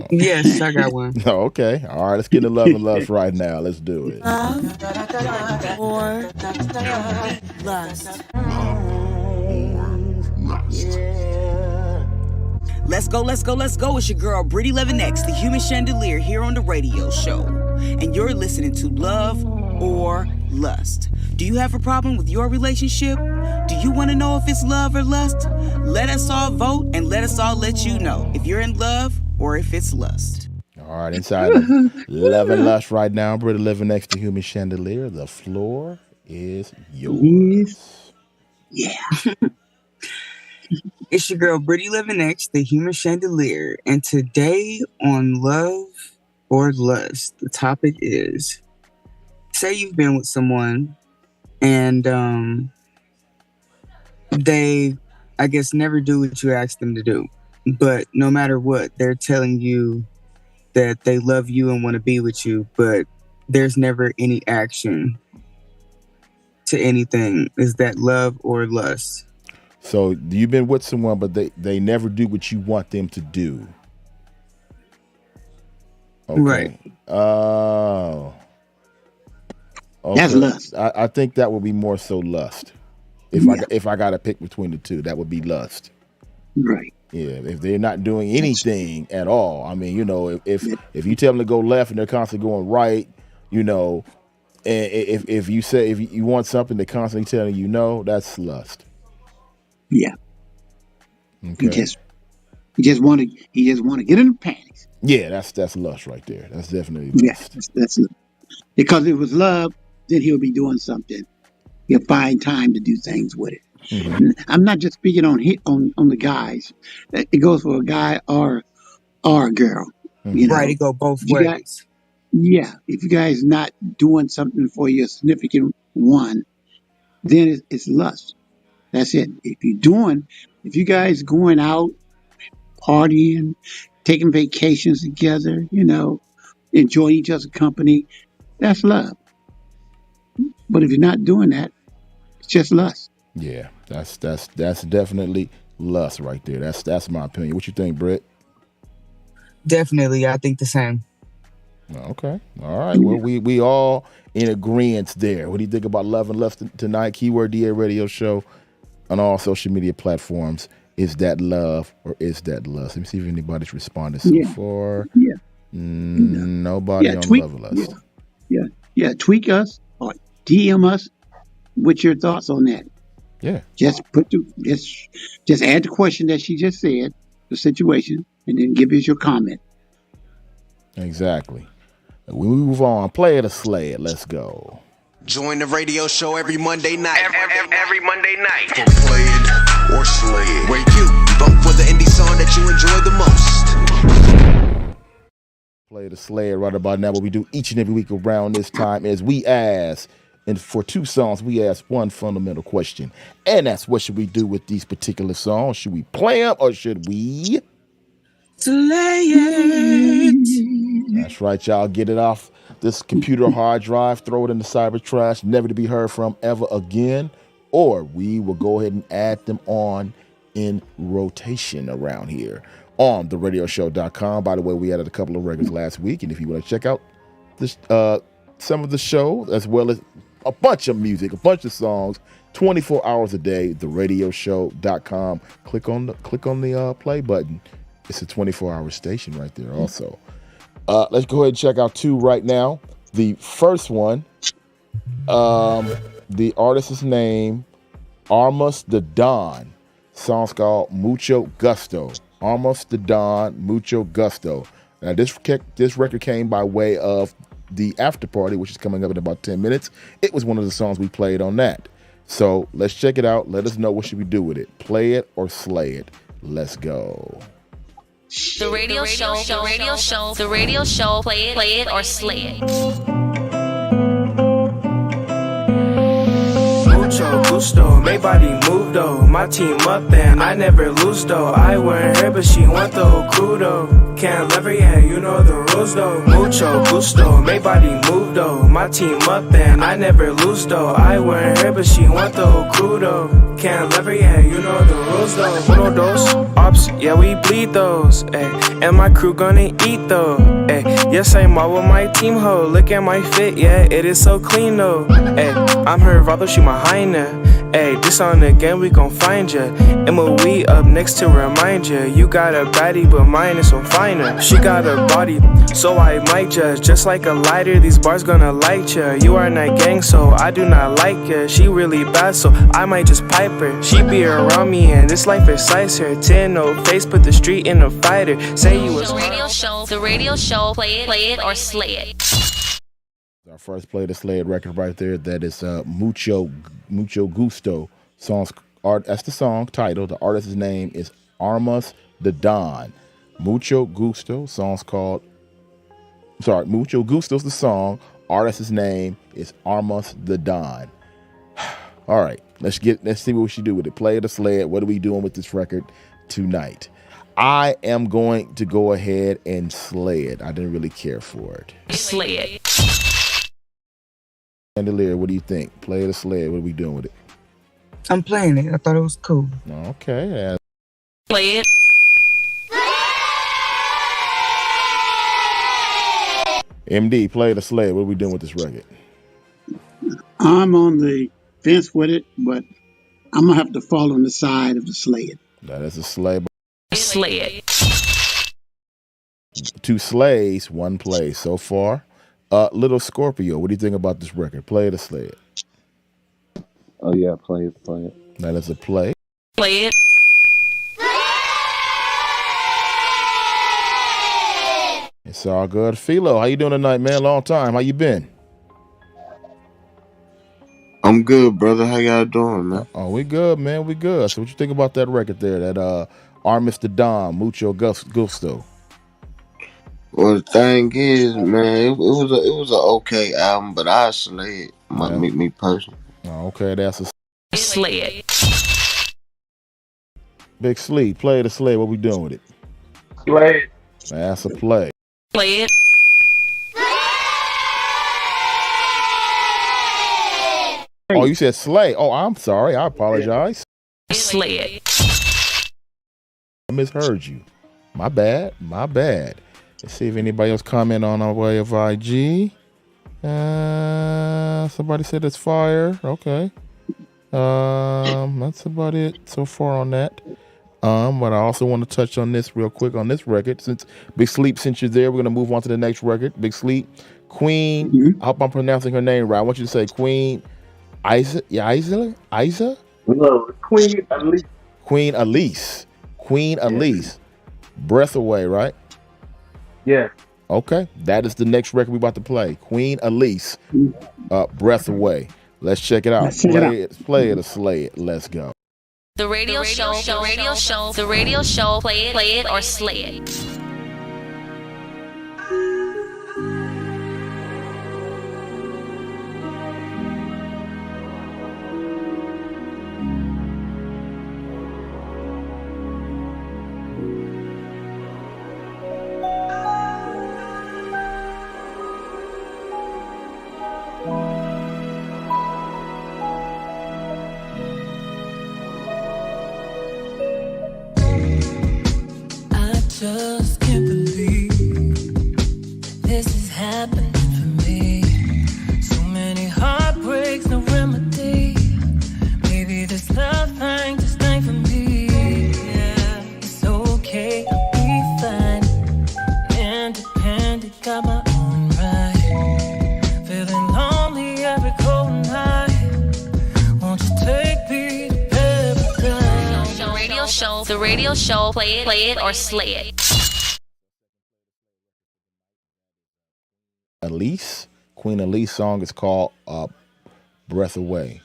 Yes, I got one. Oh, okay. All right, let's get into Love and Lust right now. Let's do it. Or lust. Let's go, let's go, let's go. It's your girl, Brittany Living Next, the human chandelier here on the radio show. And you're listening to Love or Lust. Do you have a problem with your relationship? Do you want to know if it's love or lust? Let us all vote and let us all let you know if you're in love or if it's lust. All right, inside of Love and Lust right now, Brittany Living Next to human chandelier. The floor is yours. Yeah. It's your girl, Brittany Living Next, the human chandelier. And today on Love or Lust, the topic is, say you've been with someone and they, I guess, never do what you ask them to do. But no matter what, they're telling you that they love you and want to be with you, but there's never any action to anything. Is that love or lust? So you've been with someone, but they never do what you want them to do. Okay. Right. Oh. Okay. That's lust. I think that would be more so lust. If I got to pick between the two, that would be lust. Right. Yeah. If they're not doing anything at all, I mean, if you tell them to go left and they're constantly going right, and if you say if you want something, they're constantly telling you no, that's lust. Yeah. Okay. He just want to get in the panics. Yeah, that's lust right there. That's definitely lust. Yeah, that's because if it was love, then he'll be doing something. He'll find time to do things with it. Mm-hmm. I'm not just speaking on the guys. It goes for a guy or a girl. Mm-hmm. Right, it go both ways. If you guys not doing something for your significant one, then it's lust. That's it. If you guys going out, partying, taking vacations together, enjoying each other's company, that's love. But if you're not doing that, it's just lust. Yeah, that's definitely lust right there. That's my opinion. What you think, Britt? Definitely, I think the same. Okay. All right. Well, we all in agreement there. What do you think about Love and Lust tonight? Keyword DA Radio Show on all social media platforms. Is that love or is that lust? Let me see if anybody's responded so far. Yeah. Nobody on Love and Lust. Yeah. Tweak us or DM us with your thoughts on that. Yeah. Just just add the question that she just said, the situation, and then give us your comment. Exactly. We move on. Play it or slay it. Let's go. Join the radio show every Monday night. Every Monday night. For play it or slay it. Where you vote for the indie song that you enjoy the most. Play it or slay it right about now. What we do each and every week around this time is we ask, and for two songs, we ask one fundamental question. And that's what should we do with these particular songs? Should we play them or should we slay it? That's right, y'all. Get it off this computer hard drive, throw it in the cyber trash, never to be heard from ever again. Or we will go ahead and add them on in rotation around here on theradioshow.com. By the way, we added a couple of records last week. And if you want to check out this, some of the show, as well as a bunch of music, a bunch of songs, 24 hours a day, theradioshow.com. Click on the play button. It's a 24-hour station right there also. Let's go ahead and check out two right now. The first one, the artist's name, Armas the Don. Song's called Mucho Gusto. Armas the Don, Mucho Gusto. Now, this record came by way of the after party, which is coming up in about 10 minutes. It was one of the songs we played on that. So let's check it out. Let us know what should we do with it. Play it or slay it. Let's go. The radio show, play it or slay it. mucho gusto. Make body move though. My team up and I never lose though. I weren't her, but she want the whole crew though. Can't love her, yeah, you know the rules though. Mucho gusto. Make body move though. My team up and I never lose though. I weren't her, but she want the whole crew though. Can't love her, yeah, you know the rules though. Uno, dos, ops, yeah, we bleed those. Ay, and my crew gonna eat though. Ay, yes, I'm all with my team ho. Look at my fit, yeah, it is so clean though. Ay, I'm her father, she my hyena. Ay, this on again, we gon' find ya. MOE up next to remind ya. You got a baddie, but mine is so finer. She got a body, so I might judge. Just like a lighter, these bars gonna light ya. You are not gang, so I do not like ya. She really bad, so I might just pipe her. She be around me, and this life excites her. 10 no face, put the street in a fighter. Say you was The radio show, play it or slay it. Our first Play the Sled record right there. That is Mucho Gusto. That's the song title. The artist's name is Armas the Don. Mucho Gusto. Mucho Gusto's the song. Artist's name is Armas the Don. All right, let's see what we should do with it. Play the Sled. What are we doing with this record tonight? I am going to go ahead and slay it. I didn't really care for it. Slay it. Chandelier, what do you think? Play the Sled. What are we doing with it? I'm playing it. I thought it was cool. Okay. Play it. MD, Play the Sled. What are we doing with this record? I'm on the fence with it, but I'm gonna have to fall on the side of the sled. That is a slay. Slay it. 2 slays, 1 play so far. Little Scorpio, what do you think about this record? Play the Sled. Oh yeah, play it. That is a play. Play it. It's all good. Philo, how you doing tonight, man? Long time. How you been? I'm good, brother. How y'all doing, man? Oh, we good, man. We good. So what you think about that record there? That Armas the Don, Mucho Gusto. Well, the thing is, man, it was an okay album, but I slay it. Me personally. Oh, okay, that's a slay it. Big Sleep, Play the Sled. What we doing with it? Slay it. That's a play. Play it. Oh, you said slay. Oh, I'm sorry. I apologize. Slay it. I misheard you. My bad. Let's see if anybody else comment on our way of IG. Somebody said it's fire. Okay. That's about it so far on that. But I also want to touch on this real quick on this record. Since Big Sleep, since you're there, we're gonna move on to the next record. Big Sleep, Queen. I hope I'm pronouncing her name right. I want you to say Queen Isa? No, Queen Elise. Queen Elise. Breath Away, right? Yeah. Okay. That is the next record we're about to play. Queen Elise, Breath Away. Let's check it out. Play it or slay it. Let's go. The radio show, play it or slay it. Just can't believe this is happening for me. So many heartbreaks, no remedy. Maybe this love thing just ain't for me. Yeah, it's okay, I'll be fine. Independent, got my own right. Feeling lonely every cold night. Won't you take me to paradise? The radio show, play it or slay it. Elise, Queen Elise song is called Breath Away.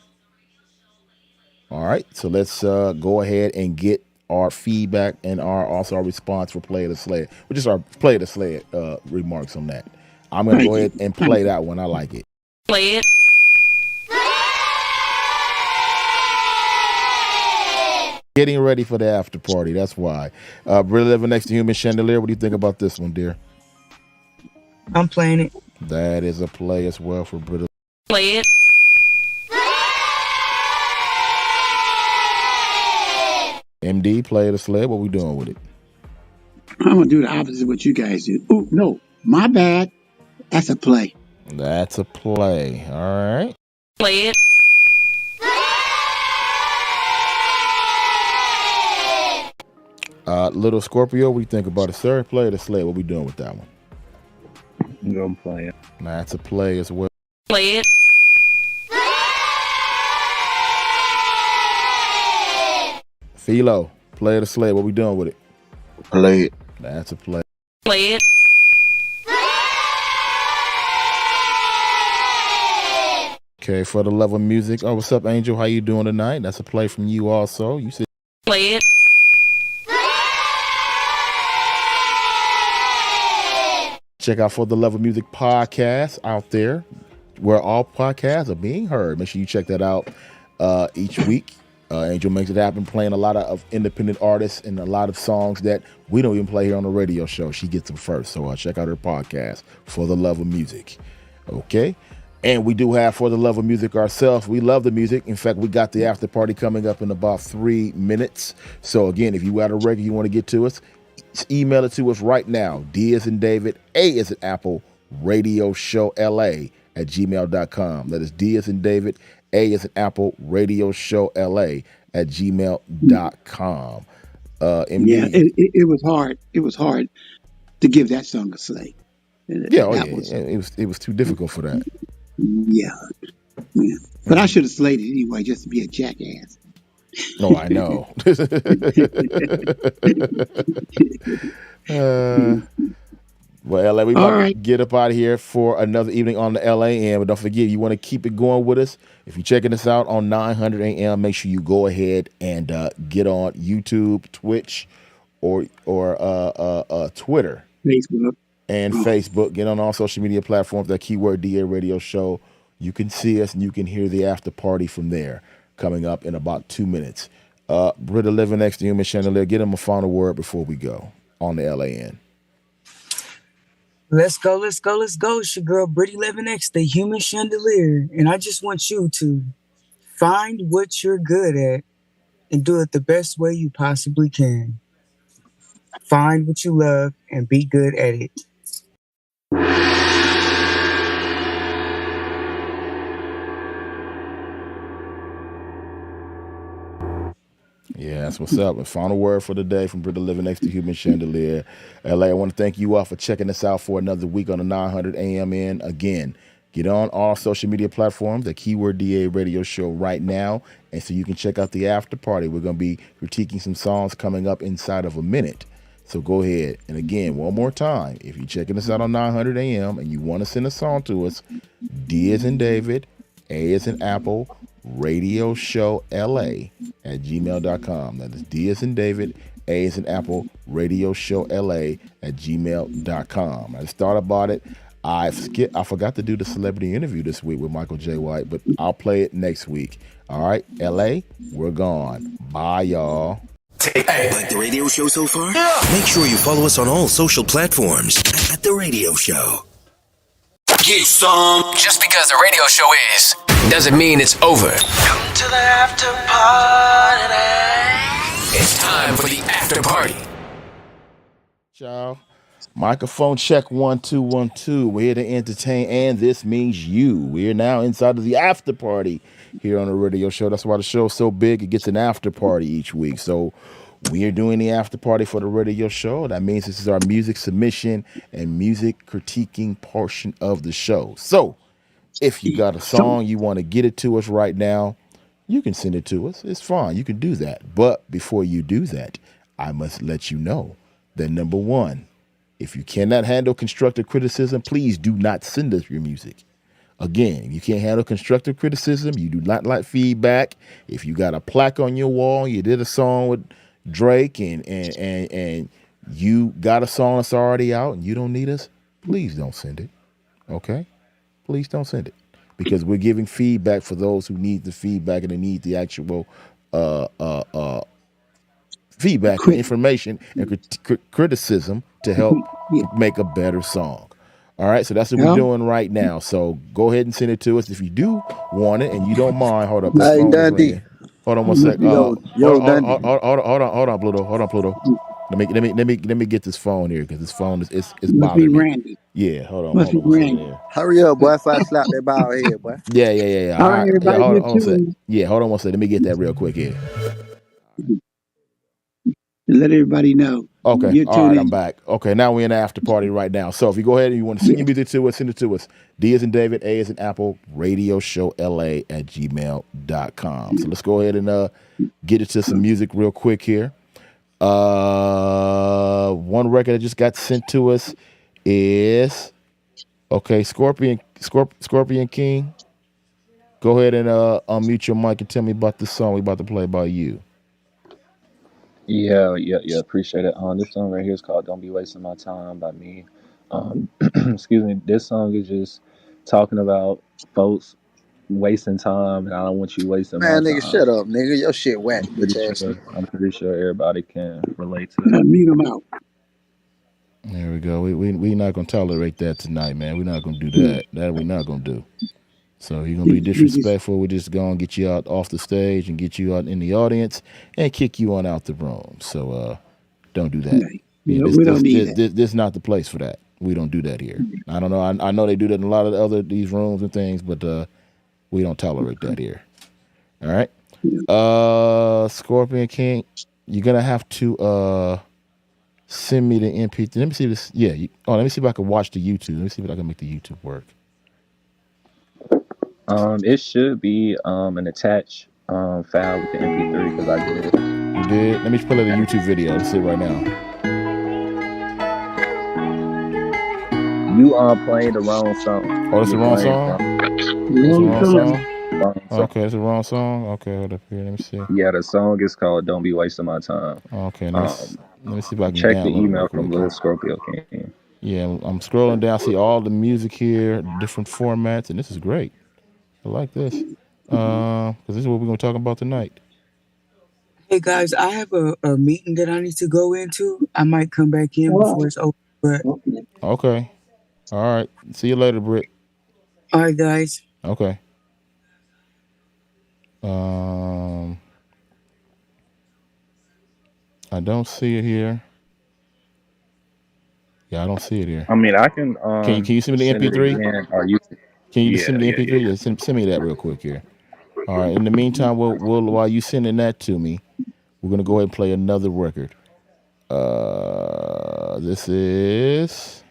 All right, so let's go ahead and get our feedback and our response for Play the Sled, which is our Play the Sled remarks on that. I'm going to go ahead and play that one. I like it. Play it. Getting ready for the after party. That's why. Really living next to human chandelier. What do you think about this one, dear? I'm playing it. That is a play as well for Britta. Play it. MD, play it or sled. What we doing with it? I'm gonna do the opposite of what you guys do. Oh no, my bad. That's a play. That's a play. All right. Play it. Little Scorpio, what do you think about it, sir? Play it or sled. What we doing with that one? I'm gonna play it. That's a play as well. Play it. Philo, play it or sled. What we doing with it? Play it. That's a play. Play it. Okay, for the love of music. Oh, what's up, Angel? How you doing tonight? That's a play from you also. You said Play it. check out For the Love of Music podcast out there where all podcasts are being heard. Make sure you check that out each week. Angel makes it happen, playing a lot of independent artists and a lot of songs that we don't even play here on the radio show. She gets them first. So check out her podcast, For the Love of Music. Okay. And we do have For the Love of Music ourselves. We love the music. In fact, we got the after party coming up in about 3 minutes. So again, if you got a record you want to get to us, email it to us right now. D as in David, A as in Apple, Radio Show LA at gmail.com. That is D as in David, A as in Apple, Radio Show LA at gmail.com. Yeah, it was hard. It was hard to give that song a slay. It was too difficult for that. Yeah. But I should have slayed it anyway, just to be a jackass. No, I know. Well, LA, we about to get up out of here for another evening on the LA AM. But don't forget, you want to keep it going with us. If you're checking us out on 900 AM, make sure you go ahead and get on YouTube, Twitch, or Twitter. Facebook. And Facebook. Get on all social media platforms, that keyword DA Radio Show. You can see us and you can hear the after party from there coming up in about 2 minutes. Britta living next to human chandelier. Get him a final word before we go on the LAN. Let's go, let's go, let's go. It's your girl, Brittany Living X, the human chandelier. And I just want you to find what you're good at and do it the best way you possibly can. Find what you love and be good at it. Yeah, that's what's up. A final word for the day from Britta living next to human chandelier. LA, I want to thank you all for checking us out for another week on the 900 AM in. Again, get on all social media platforms, the keyword DA Radio Show right now, and so you can check out the after party. We're going to be critiquing some songs coming up inside of a minute. So go ahead. And again, one more time, if you're checking us out on 900 AM and you want to send a song to us, D as in David, A as in Apple, Radio Show LA at gmail.com. That is D as in David, A as in Apple, Radio Show LA at gmail.com. I just thought about it. I forgot to do the celebrity interview this week with Michael J. White, but I'll play it next week. All right, LA, we're gone. Bye, y'all. Like the radio show so far? Yeah. Make sure you follow us on all social platforms at The Radio Show. Get some. Just because the radio show is, doesn't mean it's over. Come to the after party. It's time for the after party. Ciao. Microphone check 1 2 1 2. We're here to entertain, and this means you. We're now inside of the after party here on the radio show. That's why the show's so big. It gets an after party each week. So we are doing the after party for the radio show. That means this is our music submission and music critiquing portion of the show. So if you got a song you want to get it to us right now, you can send it to us. It's fine. You can do that. But before you do that, I must let you know that number one, if you cannot handle constructive criticism, please do not send us your music. Again, if you can't handle constructive criticism, you do not like feedback. If you got a plaque on your wall, you did a song with Drake and you got a song that's already out and you don't need us, please don't send it. Okay? Please don't send it. Because we're giving feedback for those who need the feedback and they need the actual feedback, and information, and criticism to help make a better song. All right, so that's what we're doing right now. So go ahead and send it to us if you do want it, and you don't mind. Hold up, this Hey, phone is Dundee. ringing. Hold on one sec. Yo, Dundee. Hold on, Pluto. Hold on, Pluto. Let me get this phone here because this phone is Must be bothering me. Randy. Yeah, hold on. Must be One second Randy. here. Hurry up, boy, if I slap that ball head, boy. Yeah. All right, everybody, hold get on a sec. tuned. Yeah, hold on one sec. Let me get that real quick here. Let everybody know. Okay, Get all tuned right, in. I'm back. Okay, now we're in the after party right now. So if you go ahead and you want to send your music to us, send it to us. D as in David, A as in Apple, radioshowla@gmail.com. So let's go ahead and get into some music real quick here. One record that just got sent to us is Scorpion King. Go ahead and unmute your mic and tell me about this song we about to play by you. Yeah. Appreciate it. This song right here is called "Don't Be Wasting My Time" by me. Excuse me. This song is just talking about folks wasting time, and I don't want you wasting my Man, nigga, time. shut up, nigga. Your shit whack, bitch ass. I'm pretty sure everybody can relate to that. Mute them out. There we go. We not gonna tolerate that tonight, man. We're not gonna do that. That we're not gonna do. So you're gonna be disrespectful. We're just gonna get you out off the stage and get you out in the audience and kick you on out the room. So don't do that. We don't need that. This is not the place for that. We don't do that here. I don't know. I know they do that in a lot of these rooms and things, but we don't tolerate that here. All right. Scorpion King, you're gonna have to send me the MP3. Let me see this. Yeah. Let me see if I can watch the YouTube. Let me see if I can make the YouTube work. It should be an attached file with the MP3 because I did. You did? Let me pull up a YouTube video. Let's see it right now. You playing the wrong song. Oh, that's the wrong song? That's the wrong song? Okay, it's the wrong song. Okay, hold up here. Let me see. Yeah, the song is called "Don't Be Wasting My Time." Okay, let me see if I can check the download email it from Lil Scorpio King. Yeah, I'm scrolling down. I see all the music here, different formats, and this is great. I like this because this is what we're gonna talk about tonight. Hey guys, I have a meeting that I need to go into. I might come back in before it's over. But okay, all right. See you later, Britt. All right, guys. Okay. I don't see it here. Yeah, I don't see it here. I mean, I can. Can you send me the MP3? Can you just send me the MP3? Yeah. Yeah, send me that real quick here. All right. In the meantime, we'll while you sending that to me, we're gonna go ahead and play another record. This is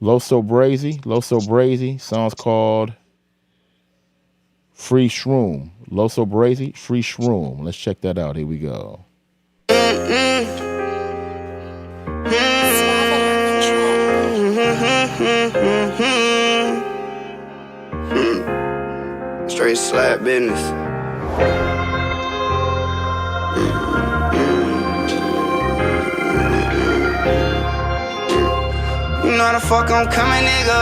Loso Brazy. Song's called Free Shroom. Loso Brazy, Free Shroom. Let's check that out. Here we go. Straight slap business. You know the fuck I'm coming, nigga.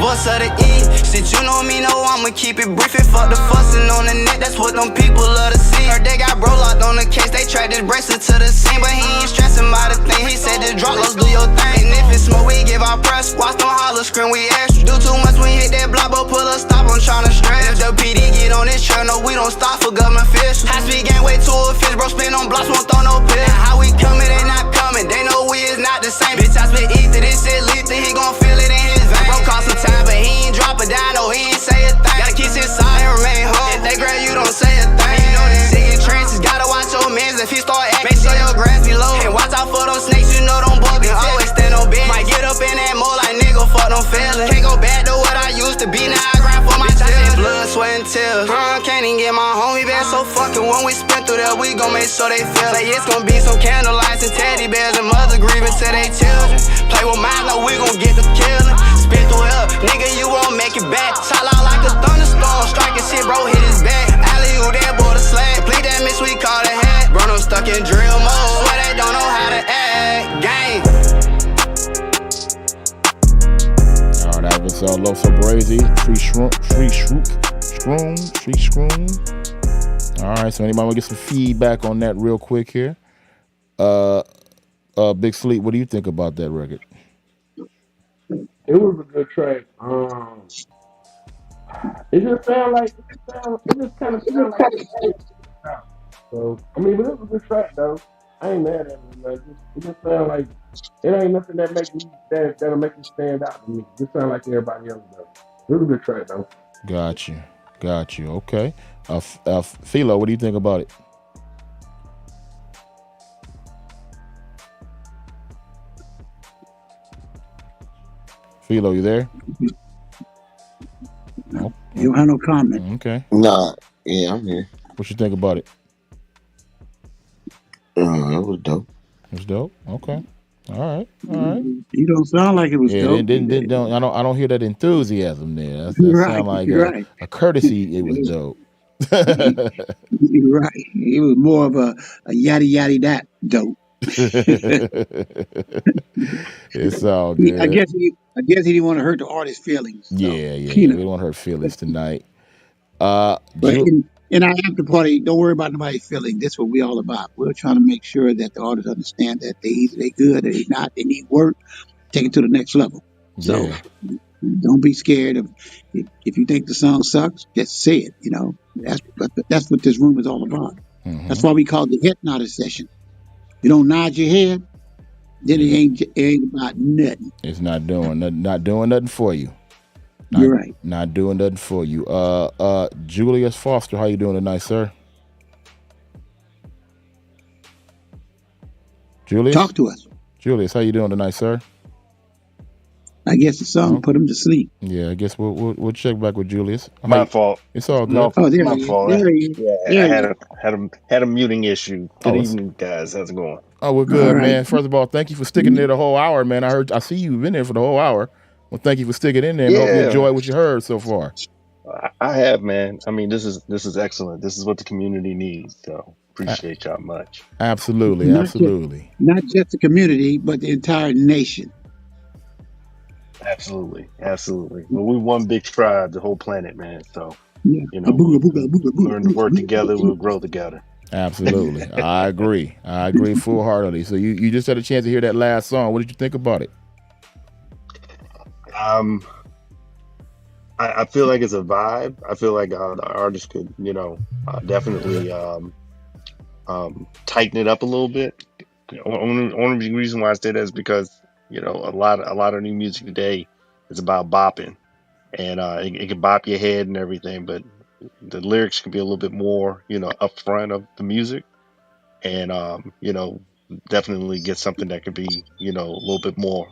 Boss of the E, since you know me, know I'ma keep it brief and fuck the fussing on the net, that's what them people love to see. Heard they got bro locked on the case, they tried this bracelet to the scene, but he ain't stressing about the thing. He said just drop lows, do your thing. And if it's smoke, we give our press. Watch them holler, scream, we extra. Do too much when we hit that block, but pull a stop, I'm tryna stretch. If the PD get on this trail, no, we don't stop for government fish. High speed gang way to a fish, bro, spin on blocks, won't throw no pill. And how we coming, they not coming, they know we is not the same. Bitch, I spit ether, this shit lethal, he gon' feel it in his veins. Bro, cost some time, but he ain't drop it down, no, he ain't say a thing. Gotta keep his side and remain home. If they grab you, don't say a thing. You know this shit get trenches, gotta watch your mans if he start acting. Make sure your grass be low. And watch out for those snakes, you know don't bug and always stand on bed. Might get up in that mole like nigga, fuck them feelings. Can't go back to what I used to be, now I grind for my children. Blood, sweat, and tears. Can't even get my homie back, so fucking when we spin through that, we gon' make sure they feel. Say it's gon' be some candlelights and teddy bears and mother grieving to they children. Play with mine, now we gon' get the killing. Spin through hell, nigga, you won't make it back. Shot out like a thunderstorm, striking shit, bro, hit his back. Alley-oop, that boy the slag. Plead that miss, we call the hat. Bro, I'm stuck in drill mode. Swear they don't know how to act. Gang. All right, that was Loso Brazy, Free All right, so anybody want to get some feedback on that real quick here? Big Sleep, what do you think about that record? It was a good track. It just kind of sound like everybody else. So I mean, but it was a good track though. I ain't mad at it. Like, it just sound like it ain't nothing that that'll make me stand out to me. It just sound like everybody else does. It was a good track though. Got you. Okay. Philo, what do you think about it? Philo, you there? No, you don't have no comment. Okay. Nah, yeah, I'm here. What you think about it? It was dope. It was dope. Okay. All right. You don't sound like it was dope. I don't hear that enthusiasm there. That sound like a courtesy. It was dope. You're right. It was more of a yada yada that dope. It's all good. I guess he didn't want to hurt the artist's feelings. So, yeah. We don't want to hurt feelings tonight. But in our after party, don't worry about nobody's feelings. That's what we're all about. We're trying to make sure that the artists understand that they good, they not, they need work, take it to the next level. So don't be scared of if you think the song sucks, just say it. You know, that's what this room is all about. Mm-hmm. That's why we call it the head nodder session. You don't nod your head, then it ain't about nothing. It's not doing nothing for you. You're right. Not doing nothing for you. Julius Foster, how you doing tonight, sir? Julius? Talk to us. Julius, how you doing tonight, sir? I guess the song put him to sleep. Yeah, I guess we'll check back with Julius. My fault. It's all good. No, my fault. There he is. Yeah, I had a muting issue. Good evening, guys. How's it going? Oh, we're good, man. First of all, thank you for sticking there the whole hour, man. I see you've been there for the whole hour. Well, thank you for sticking in there. And hope you enjoy what you heard so far. I have, man. I mean, this is excellent. This is what the community needs. So appreciate y'all much. Absolutely. Not just the community, but the entire nation. Absolutely. Well, we're one big tribe, the whole planet, man. So you know, learn to work together, we'll grow together. Absolutely. I agree full-heartedly. So you just had a chance to hear that last song. What did you think about it? I feel like it's a vibe. I feel like the artist could, definitely tighten it up a little bit. Only reason why I say that is because a lot of new music today is about bopping, and it can bop your head and everything, but the lyrics can be a little bit more, upfront of the music, and definitely get something that could be, a little bit more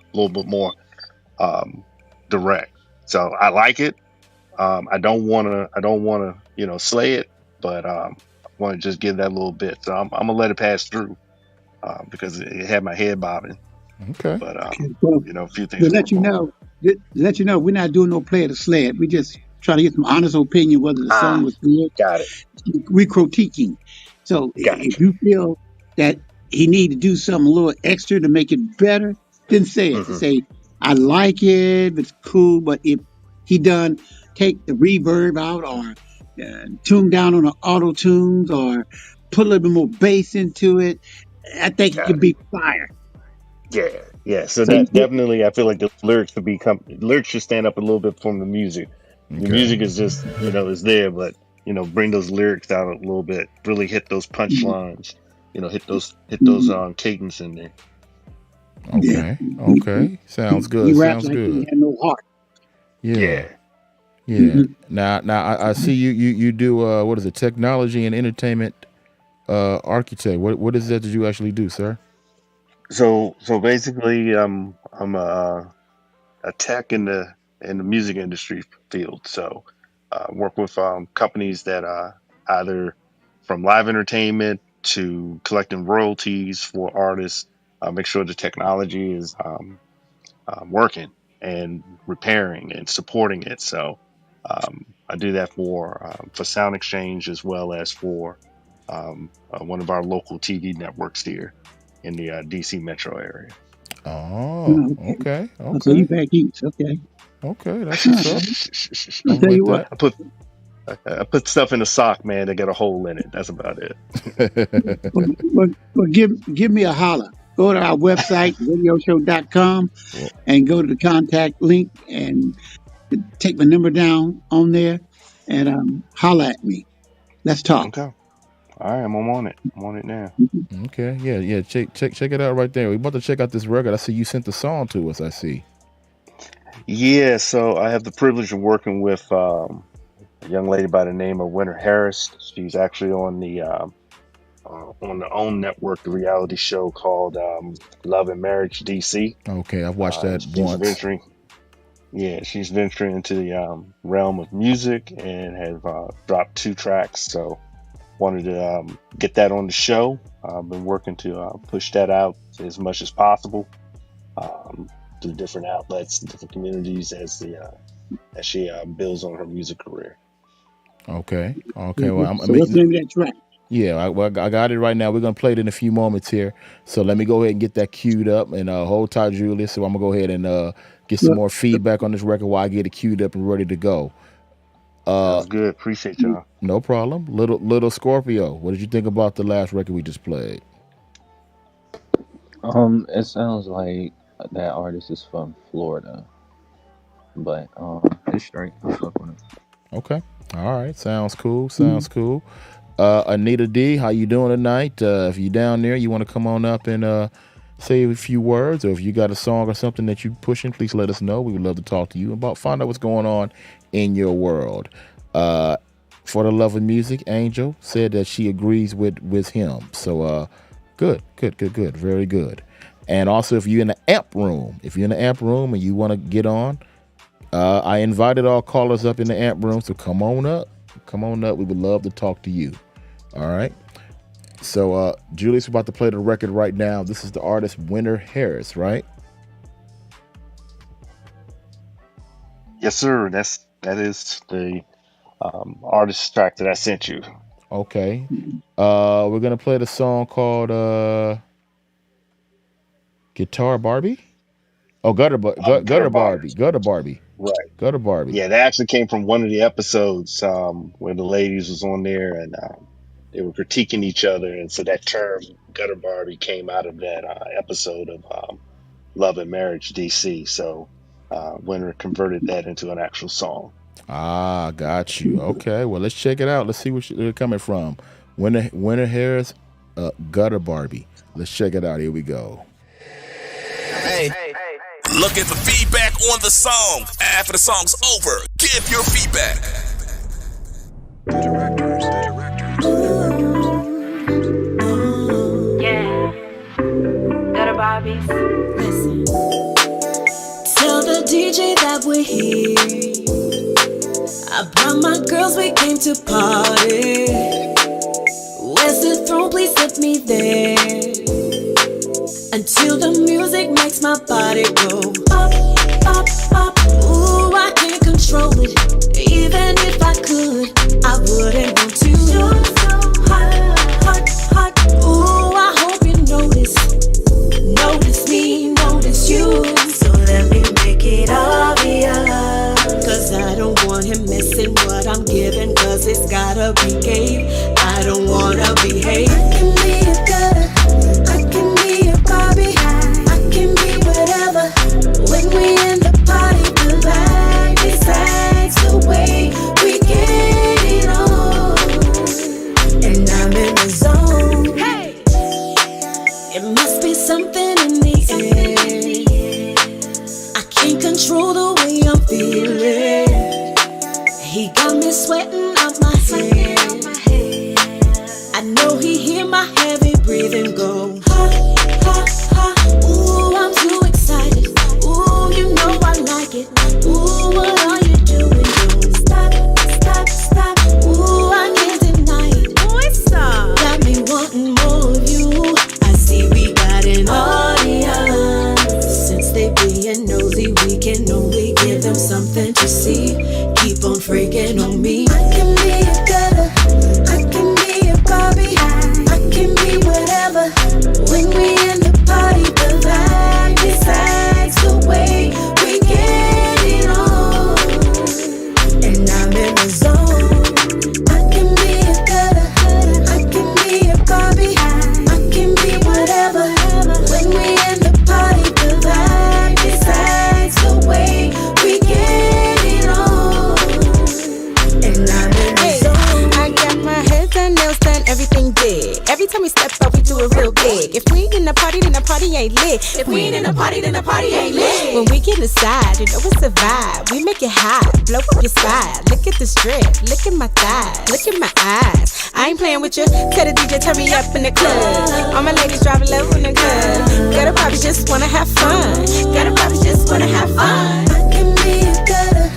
direct. So I like it. I don't wanna, slay it, but I want to just give that a little bit. So I'm gonna let it pass through because it had my head bobbing. Okay. But a few things. To let you know, we're not doing no play of the sled. We just trying to get some honest opinion whether the song was good. Got it. We're critiquing. So if you feel that he need to do something a little extra to make it better, then say it. Mm-hmm. Say, I like it, it's cool, but if he done take the reverb out or tune down on the auto tunes or put a little bit more bass into it, I think it could be fire. Yeah. So that definitely, I feel like the lyrics should stand up a little bit from the music. Okay. The music is just, is there, but bring those lyrics out a little bit. Really hit those punch lines. Hit those cadence in there. Okay. Sounds good. He raps like he had no heart. Yeah. Mm-hmm. Now I see you do what is it? Technology and entertainment architect. What is that you actually do, sir? So basically, I'm a tech in the music industry field. So work with companies that either from live entertainment to collecting royalties for artists, make sure the technology is working and repairing and supporting it. So I do that for Sound Exchange as well as for one of our local TV networks here in the DC metro area. Oh, okay. So you back east, okay. Okay, that's what's up. I'll tell you what. I put stuff in a sock, man, that got a hole in it. That's about it. Well, give me a holler. Go to our website, radioshow.com, and go to the contact link and take my number down on there and holler at me. Let's talk. Okay. All right, I'm on it. I'm on it now. Okay, yeah. Check it out right there. We about to check out this record. I see you sent the song to us. I see. Yeah, so I have the privilege of working with a young lady by the name of Winter Harris. She's actually on the OWN network, the reality show called Love and Marriage DC. Okay, I've watched that once. She's venturing into the realm of music and have dropped 2 tracks. So wanted to get that on the show. I've been working to push that out as much as possible through different outlets, different communities as she builds on her music career. Okay. Well, so what's the name of that track? Yeah, I got it right now. We're gonna play it in a few moments here. So let me go ahead and get that queued up and hold tight, Julius. So I'm gonna go ahead and get some more feedback on this record while I get it queued up and ready to go. Sounds good. Appreciate y'all. No problem. Little Scorpio. What did you think about the last record we just played? It sounds like that artist is from Florida, but it's straight. I fuck with him. Okay. All right. Sounds cool. Anita D, how you doing tonight? If you're down there, you want to come on up and say a few words, or if you got a song or something that you pushing, please let us know. We would love to talk to you about, find out what's going on in your world. For the love of music, Angel said that she agrees with him. So good, very good. And also, if you're in the amp room, and you want to get on, I invited all callers up in the amp room, so come on up. We would love to talk to you. All right. So Julius, we're about to play the record right now. This is the artist Winter Harris, right? Yes, sir. That is the artist track that I sent you. Okay. We're gonna play the song called Guitar Barbie. Oh, Gutter Barbie. Right. Gutter Barbie. Yeah, that actually came from one of the episodes where the ladies was on there and they were critiquing each other, and so that term Gutter Barbie came out of that episode of Love and Marriage DC. So Winter converted that into an actual song. Ah, got you. Okay, well, let's check it out. Let's see where they're coming from. Winter Harris, Gutter Barbie. Let's check it out. Here we go. Hey. Look at the feedback on the song. After the song's over, give your feedback. Yeah. Gutter Barbies. Listen. Tell the DJ that we're here. I brought my girls, we came to party. Where's the throne? Please set me there. Until the music makes my body go up, up, up. Ooh, I can't control it. Even if I could, I wouldn't want to. You're so hot, hot, hot. Ooh, I hope you notice. Notice me, notice you. So let me make it obvious. Cause I don't want him missing what I'm giving. Cause it's gotta be gave. I don't wanna behave. I can be a gutter. I can be a Barbie. I can be whatever. When we in the party, the light decides the way we get it on. And I'm in the zone. Hey! It must be something in the air. I can't control the way I'm feeling. He got me sweating out my head. ain't lit. If we ain't in the party, then the party ain't lit. When we get inside, you know it's a vibe. We make it hot, blow up your spine. Look at the strip, look at my thighs, look at my eyes. I ain't playing with you. Tell the DJ, turn me up in the club. All my ladies driving low in the club. Gotta probably just wanna have fun. Gotta probably just wanna have fun. I can be a gutter,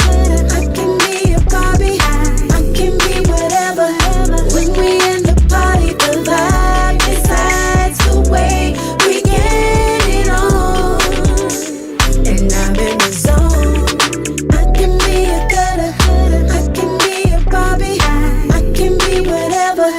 I can be a Barbie, I can be whatever. When we in the party, the vibe decides the way we get it on. And I'm in the zone. I can be a gutter, I can be a Barbie, I can be whatever.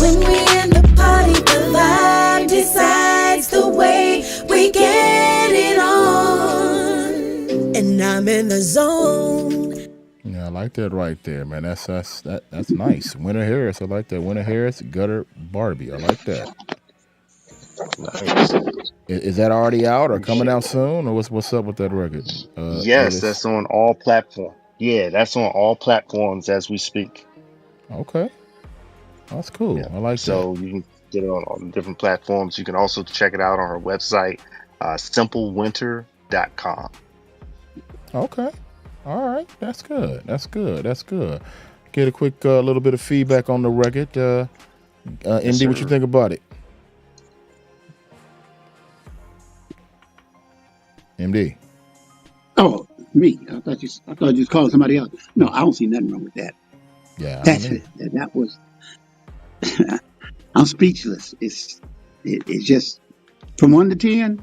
When we in the party, the vibe decides the way we get it on. And I'm in the zone. Yeah, I like that right there, man. That's nice. Winter Harris, I like that. Winter Harris, Gutter Barbie, I like that. Nice. Is that already out or coming out soon, or what's up with that record? Yes, that's on all platforms. Yeah, that's on all platforms as we speak. Okay, that's cool. Yeah. I like so you can get it on all the different platforms. You can also check it out on our website, simplewinter.com. Okay, all right, that's good. That's good. That's good. Get a quick little bit of feedback on the record. MD, what you think about it? MD. Oh, me. I thought you was calling somebody else. No, I don't see nothing wrong with that. Yeah, that's it. That was. I'm speechless. It's just from 1 to 10.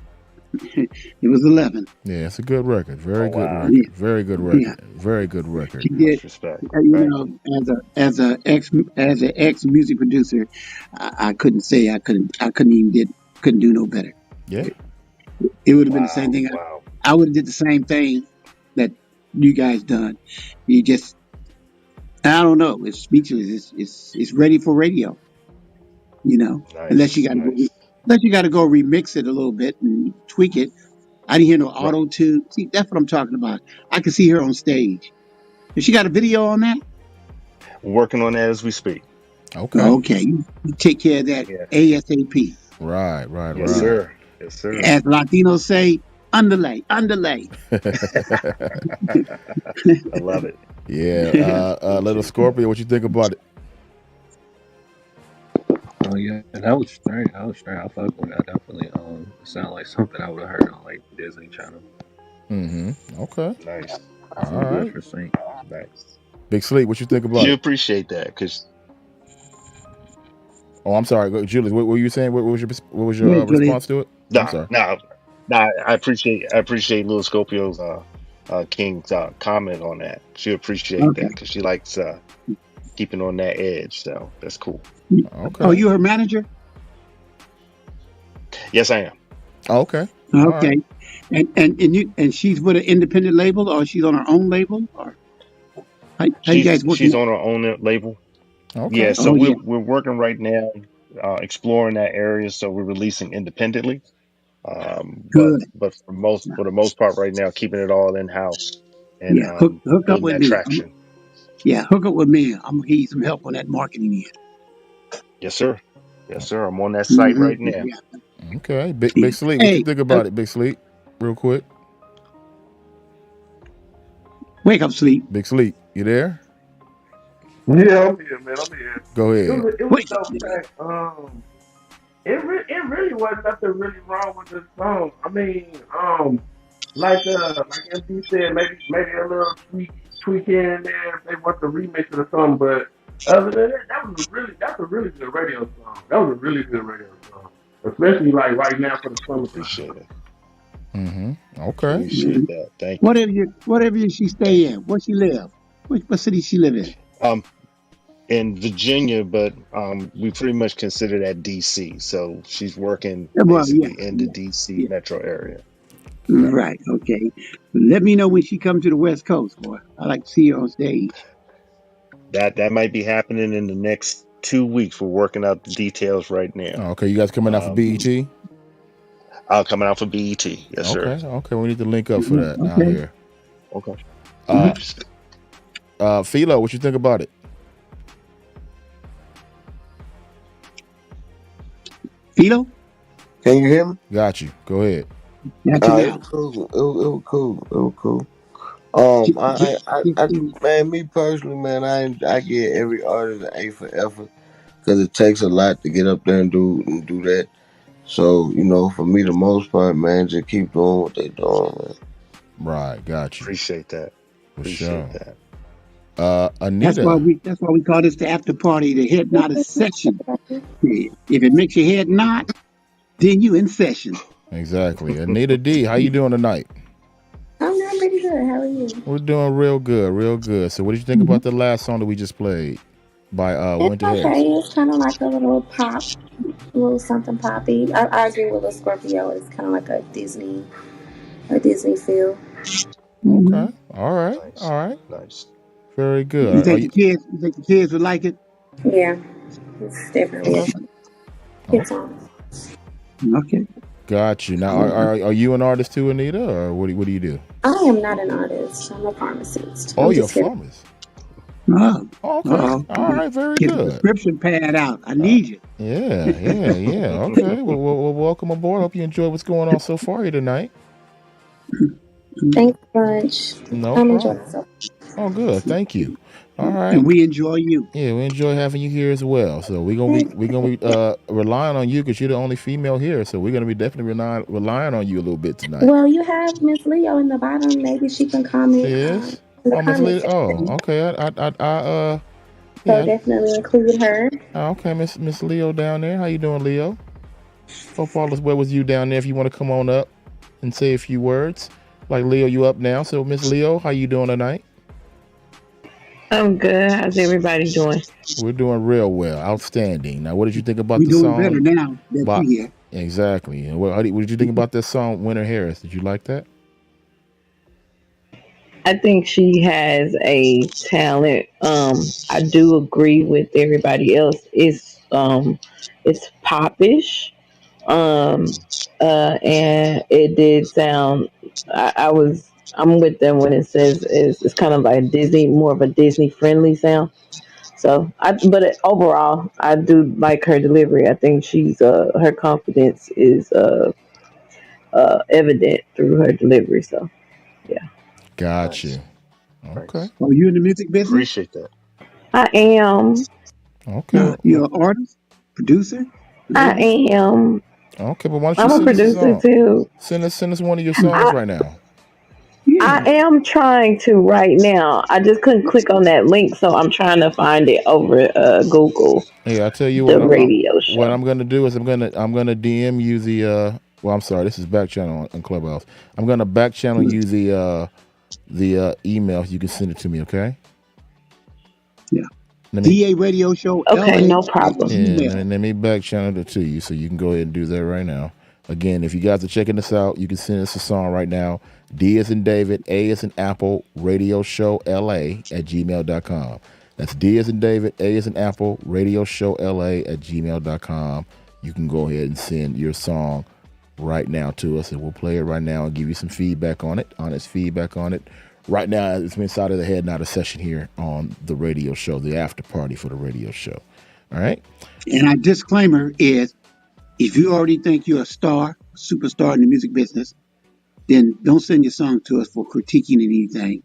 It was 11. Yeah, it's a good record. Very good record. Yeah. Very good record. Yeah. Very good record. She did, as an ex music producer, I couldn't say I couldn't do no better. Yeah. It would have been the same thing. I would have did the same thing that you guys done. You just, I don't know. It's speechless. It's ready for radio. You know, unless you got to go remix it a little bit and tweak it. I didn't hear no auto tune. See, that's what I'm talking about. I can see her on stage. Has she got a video on that? Working on that as we speak. Okay. Okay. You take care of that ASAP. Right. Yes, sir. Yes, sir. As Latinos say, underlay. I love it. Yeah. Little Scorpio, what you think about it? Oh yeah, and that was straight. I fuck with that. Definitely sound like something I would have heard on like Disney Channel. Okay. Nice. All right. For sync. Nice. Big Sleep, what you think about it? You appreciate that, cause. Oh, I'm sorry, Julius. What were you saying? What was your response to it? I'm sorry. No. I appreciate Lil Scopio's King's comment on that. She appreciate that because she likes keeping on that edge. So that's cool. Okay. Oh, you her manager? Yes, I am. Okay. Okay. Right. And she's with an independent label, or she's on her own label, or how you guys working? She's on her own label. Okay. Yeah. So we're working right now, exploring that area. So we're releasing independently. But for the most part right now, keeping it all in house and hook up with me. Traction. Hook up with me. I'm gonna give you some help on that marketing end. Yes, sir. I'm on that site right now. Yeah. Okay, Big Sleep. What you think about it, Big Sleep? Real quick. Wake up, Sleep. Big Sleep, you there? Yeah, I'm here, man. I'm here. Go ahead. It was so fact. It really wasn't nothing really wrong with this song. I mean, like MD said, maybe a little tweak here and there if they want to remix it or something. But other than that, that's a really good radio song. That was a really good radio song, especially like right now for the summertime. Appreciate it. Okay. Appreciate that. Thank you. Whatever she stay in, where she live, what city she live in? In Virginia, but we pretty much consider that DC. So she's working in the DC metro area. Right. Okay. Let me know when she comes to the West Coast, boy. I like to see her on stage. That might be happening in the next 2 weeks. We're working out the details right now. Okay, you guys coming out for BET? Coming out for BET. Yes, sir. Okay. We need to link up for that out here. Okay. Philo, what you think about it? Philo? Can you hear me? Got you. Go ahead. Got you It now. was cool. It was cool. It was cool. Man, me personally, man, I give every artist an A for effort because it takes a lot to get up there and do that. So for me, the most part, man, just keep doing what they doing, man. Right. Got you. Appreciate that. For Appreciate sure. that. That's why Anita. we call this the after party, the head nod session. If it makes your head nod, then you in session. Exactly. Anita D, how you doing tonight? I'm doing pretty good. How are you? We're doing real good, real good. So what did you think about the last song that we just played by It's Winter Harris? okay. It's kind of like a little pop, a little something poppy. I agree with the Scorpio. It's kind of like a Disney feel. Okay. All right. Nice. All right. Nice. Very You good. think the kids would like it? Yeah, it's definitely a hit song. Okay. Got you. Now, are you an artist too, Anita, or what do you do? I am not an artist. I'm a pharmacist. Oh, I'm you're a just here. pharmacist. Oh. Okay. Uh-oh. All right. Very Get the good. prescription pad out. I need you. Yeah. Okay. Well, welcome aboard. Hope you enjoy what's going on so far here tonight. Thanks much. No I'm problem. enjoying myself. Oh, good. Thank you. All right. And we enjoy you. Yeah, we enjoy having you here as well. So we're gonna be relying on you because you're the only female here. So we're gonna be definitely relying on you a little bit tonight. Well, you have Miss Leo in the bottom. Maybe she can comment She is. in the Oh, Miss Lee. comment Oh, section. okay. So Yeah. definitely include her. Okay, Miss Leo down there. How you doing, Leo? Hope all is well with you down there. If you want to come on up and say a few words, like Leo, you up now. So Miss Leo, how you doing tonight? I'm good. How's everybody doing? We're doing real well. Outstanding. Now, what did you think about We're the doing song? better now that By- you're here. Exactly. And what did you think about this song, Winter Harris? Did you like that? I think she has a talent. I do agree with everybody else. It's popish. And it did sound. I'm with them when it says it's kind of like Disney, more of a Disney friendly sound. So, overall, I do like her delivery. I think her confidence is evident through her delivery. So, yeah. Got you. Okay. Oh, you in the music business? Appreciate that. I am. Okay. You're an artist, producer. I am. Okay, but why don't you I'm a send us a producer song? too. Send us one of your songs right now. I am trying to right now. I just couldn't click on that link, so I'm trying to find it over Google. Hey, I tell you the what, radio show. what I'm gonna do is I'm gonna DM you the well, I'm sorry, this is back channel on Clubhouse. I'm gonna back channel you the email. You can send it to me, okay? Yeah. Let me, DA Radio Show. Okay, LA, no problem. Yeah, and let me back channel it to you so you can go ahead and do that right now. Again, if you guys are checking this out, you can send us a song right now. D as in David, A as in Apple, Radio Show LA at gmail.com. That's D as in David, A as in Apple, Radio Show LA at gmail.com. You can go ahead and send your song right now to us, and we'll play it right now and give you some feedback on it, honest feedback on it. Right now, it's inside of the head nod session here on the radio show, the after party for the radio show. All right? And our disclaimer is, if you already think you're a star, a superstar in the music business, then don't send your song to us for critiquing anything.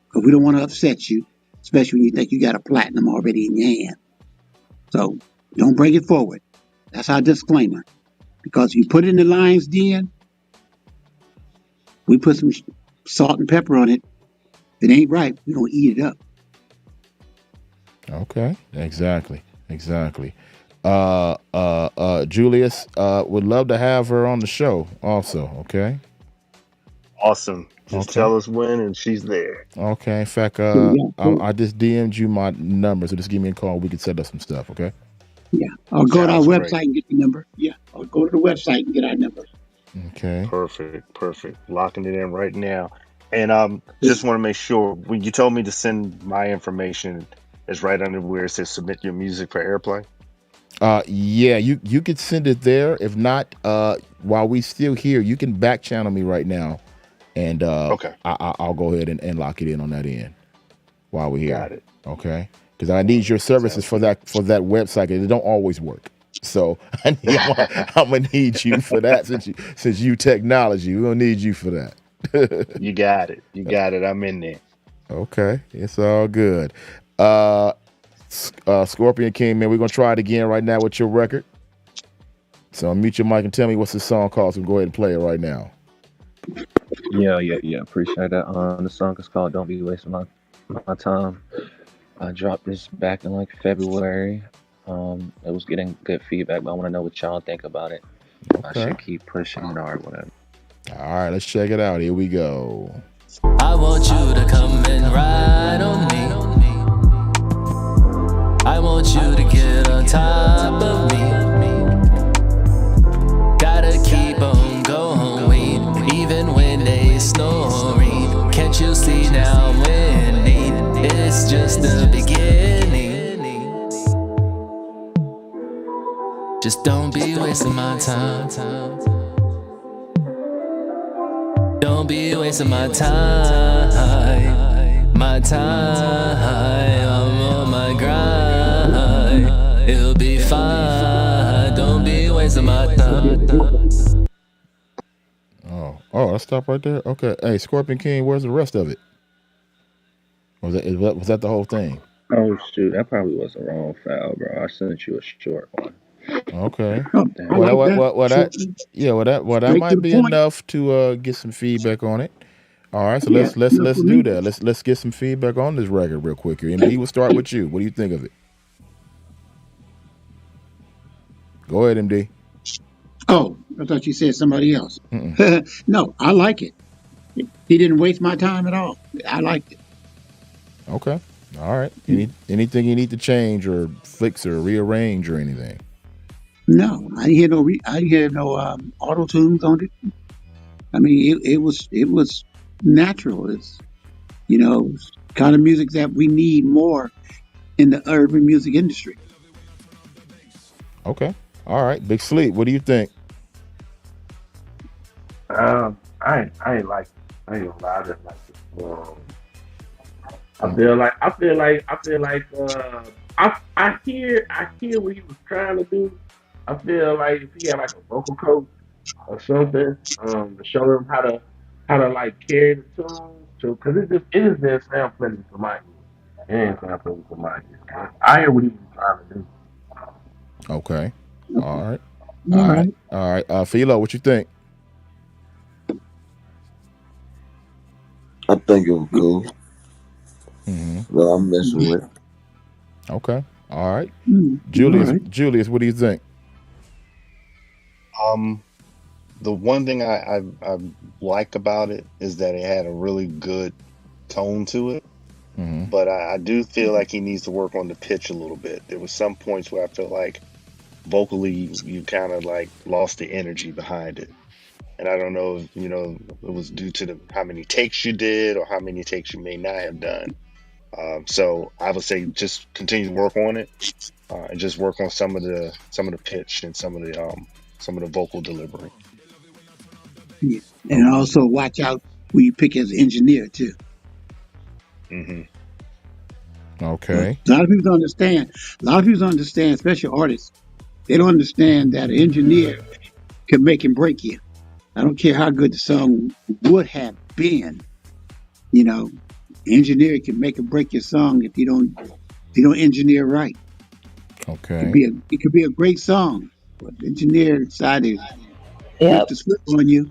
Because we don't want to upset you, especially when you think you got a platinum already in your hand. So don't bring it forward. That's our disclaimer. Because if you put it in the lion's den, we put some salt and pepper on it. If it ain't right, we're going to eat it up. Okay, exactly. Julius, would love to have her on the show also, okay? Awesome. Just tell us when and she's there. Okay, in fact, I just DM'd you my number, so just give me a call. We can set up some stuff, okay? Yeah, or go to our Sounds website great. and get the number. Yeah, or go to the website and get our number. Okay. Perfect. Locking it in right now. And just want to make sure, when you told me to send my information, it's right under where it says submit your music for airplay. Yeah, you could send it there. If not, while we still here, you can back channel me right now, and Okay. I'll go ahead and lock it in on that end while we're here. Got it. Okay, because I need your services for that website. It don't always work. So I'm gonna need you for that since you technology. We're gonna need you for that. You got it. You got it. I'm in there. Okay, it's all good. Uh, Scorpion King, man, we're gonna try it again right now with your record. So mute your mic and tell me what's the song called. So go ahead and play it right now. Yeah. Appreciate that. The song is called "Don't Be Wasting My Time." I dropped this back in like February. It was getting good feedback, but I want to know what y'all think about it. I Okay. should keep pushing it or whatever. All right, let's check it out. Here we go. I want you to come and ride on me. I want you to get on top of me. Gotta keep on going, even when they snoring. Can't you see now I'm winning? It's just the beginning. Just don't be wasting my time. Don't be wasting my time. My time, I'm on my grind. It'll be fine. Don't be wasting my time. Oh, let's stop right there. Okay. Hey, Scorpion King, where's the rest of it? Was that the whole thing? Oh shoot, that probably was the wrong file, bro. I sent you a short one. Okay. I like that. That Straight to might the be point. enough to get some feedback on it. All right, so Yeah, let's enough for do me. that. Let's get some feedback on this record real quick here. MD, we'll start with you. What do you think of it? Go ahead, MD. Oh, I thought you said somebody else. No, I like it. He didn't waste my time at all. I liked it. Okay. All right. Anything you need to change or fix or rearrange or anything? No, I didn't hear no. I didn't hear no auto tunes on it. I mean, it was natural. It's kind of music that we need more in the urban music industry. Okay. All right. Big Sleep. What do you think? I ain't like it. I ain't gonna lie, I didn't like it. I feel what he was trying to do. I feel like if he had like a vocal coach or something, to show him how to like carry the tune, because it just didn't sound pleasant to my ear. It didn't sound pleasant to my ear. I hear what he was trying to do. Okay. All right. All right. All right. Philo, what you think? I think it was cool. Well, I'm messing with it. Okay. All right. All right. Julius, what do you think? The one thing I like about it is that it had a really good tone to it. But I do feel like he needs to work on the pitch a little bit. There was some points where I felt like vocally you kind of like lost the energy behind it. And I don't know if, it was due to how many takes you did or how many takes you may not have done. So I would say just continue to work on it and just work on some of the pitch and some of the vocal delivery. Yeah. And also watch out who you pick as engineer too. Okay. A lot of people don't understand. A lot of people don't understand, especially artists. They don't understand that an engineer can make and break you. I don't care how good the song would have been. Engineer can make or break your song if you don't engineer right. Okay. It could be a great song, but the engineer decided to flip the script on you.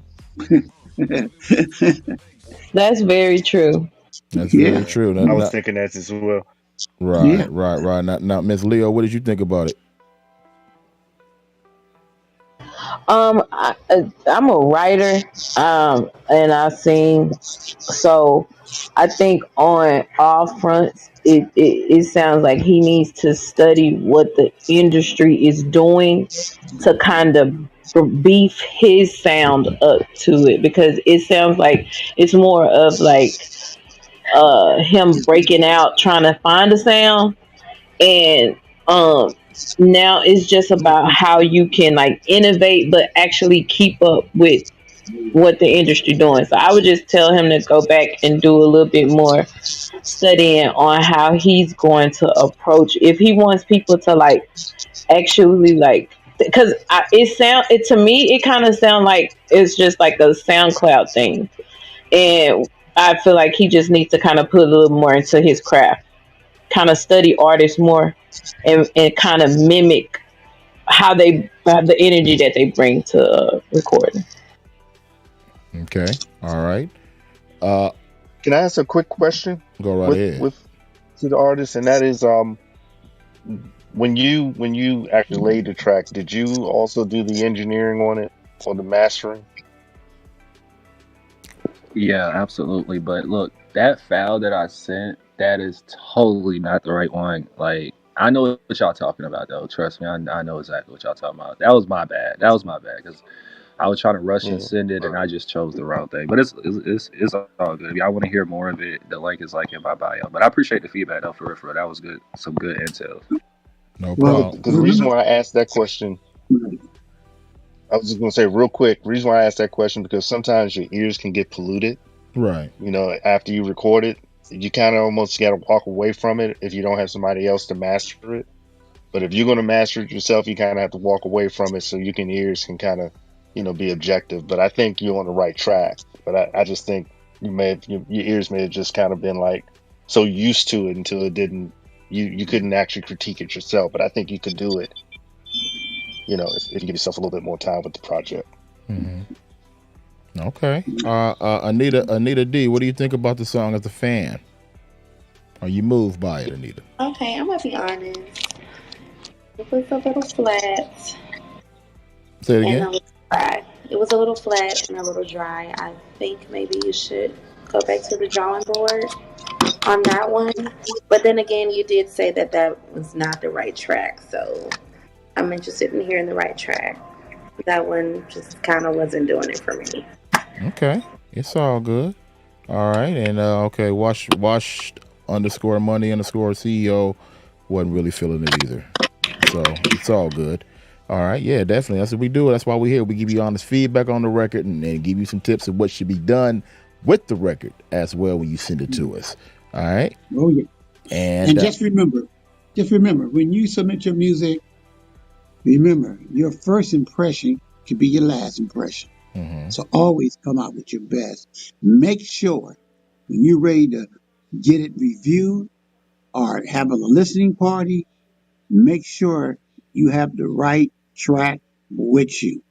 That's very true. That's very true. I was thinking that as well. Right. Now, Miss Leo, what did you think about it? I'm a writer, and I sing. So I think on all fronts, it sounds like he needs to study what the industry is doing to kind of beef his sound up to it, because it sounds like it's more of like him breaking out trying to find a sound, and now it's just about how you can like innovate but actually keep up with what the industry doing. So I would just tell him to go back and do a little bit more studying on how he's going to approach, if he wants people to like actually like because it to me it kind of sound like it's just like a SoundCloud thing, and I feel like he just needs to kind of put a little more into his craft, kind of study artists more, and kind of mimic how they the energy that they bring to recording. Okay. All right. Uh, Can I ask a quick question go right with ahead. to the artist, and that is when you actually laid the track, did you also do the engineering on it or the mastering? Yeah, absolutely. But look, that file that I sent, that is totally not the right one. Like, I know what y'all talking about, though. Trust me, I know exactly what y'all talking about. That was my bad. That was my bad because I was trying to rush and Yeah. send it, and I just chose the wrong thing. But it's all good. If y'all want to hear more of it, the link is like in my bio. But I appreciate the feedback, though. For real, for real. That was good. Some good intel. No Well, problem. Because the reason why I asked that question, I was just gonna say real quick. The reason why I asked that question because sometimes your ears can get polluted. Right. After you record it, you kind of almost got to walk away from it if you don't have somebody else to master it. But if you're going to master it yourself, you kind of have to walk away from it so ears can kind of, be objective. But I think you're on the right track. But I just think your ears may have just kind of been like so used to it until it didn't, you couldn't actually critique it yourself. But I think you could do it, if you give yourself a little bit more time with the project. Mm-hmm. Okay. Anita D, what do you think about the song as a fan? Are you moved by it, Anita? Okay, I'm gonna be honest. It was a little flat Say it and again. a little dry. It was a little flat and a little dry. I think maybe you should go back to the drawing board on that one. But then again, you did say that that was not the right track, so I'm interested in hearing the right track. That one just kind of wasn't doing it for me. Okay. It's all good. All right. And okay, wash underscore money underscore CEO wasn't really feeling it either. So it's all good. All right. Yeah, definitely. That's what we do. That's why we're here. We give you honest feedback on the record and give you some tips of what should be done with the record as well when you send it to us. All right. Oh yeah. And And just remember, when you submit your music, remember your first impression could be your last impression. mm-hmm. So always come out with your best. Make sure when you're ready to get it reviewed or have a listening party, make sure you have the right track with you.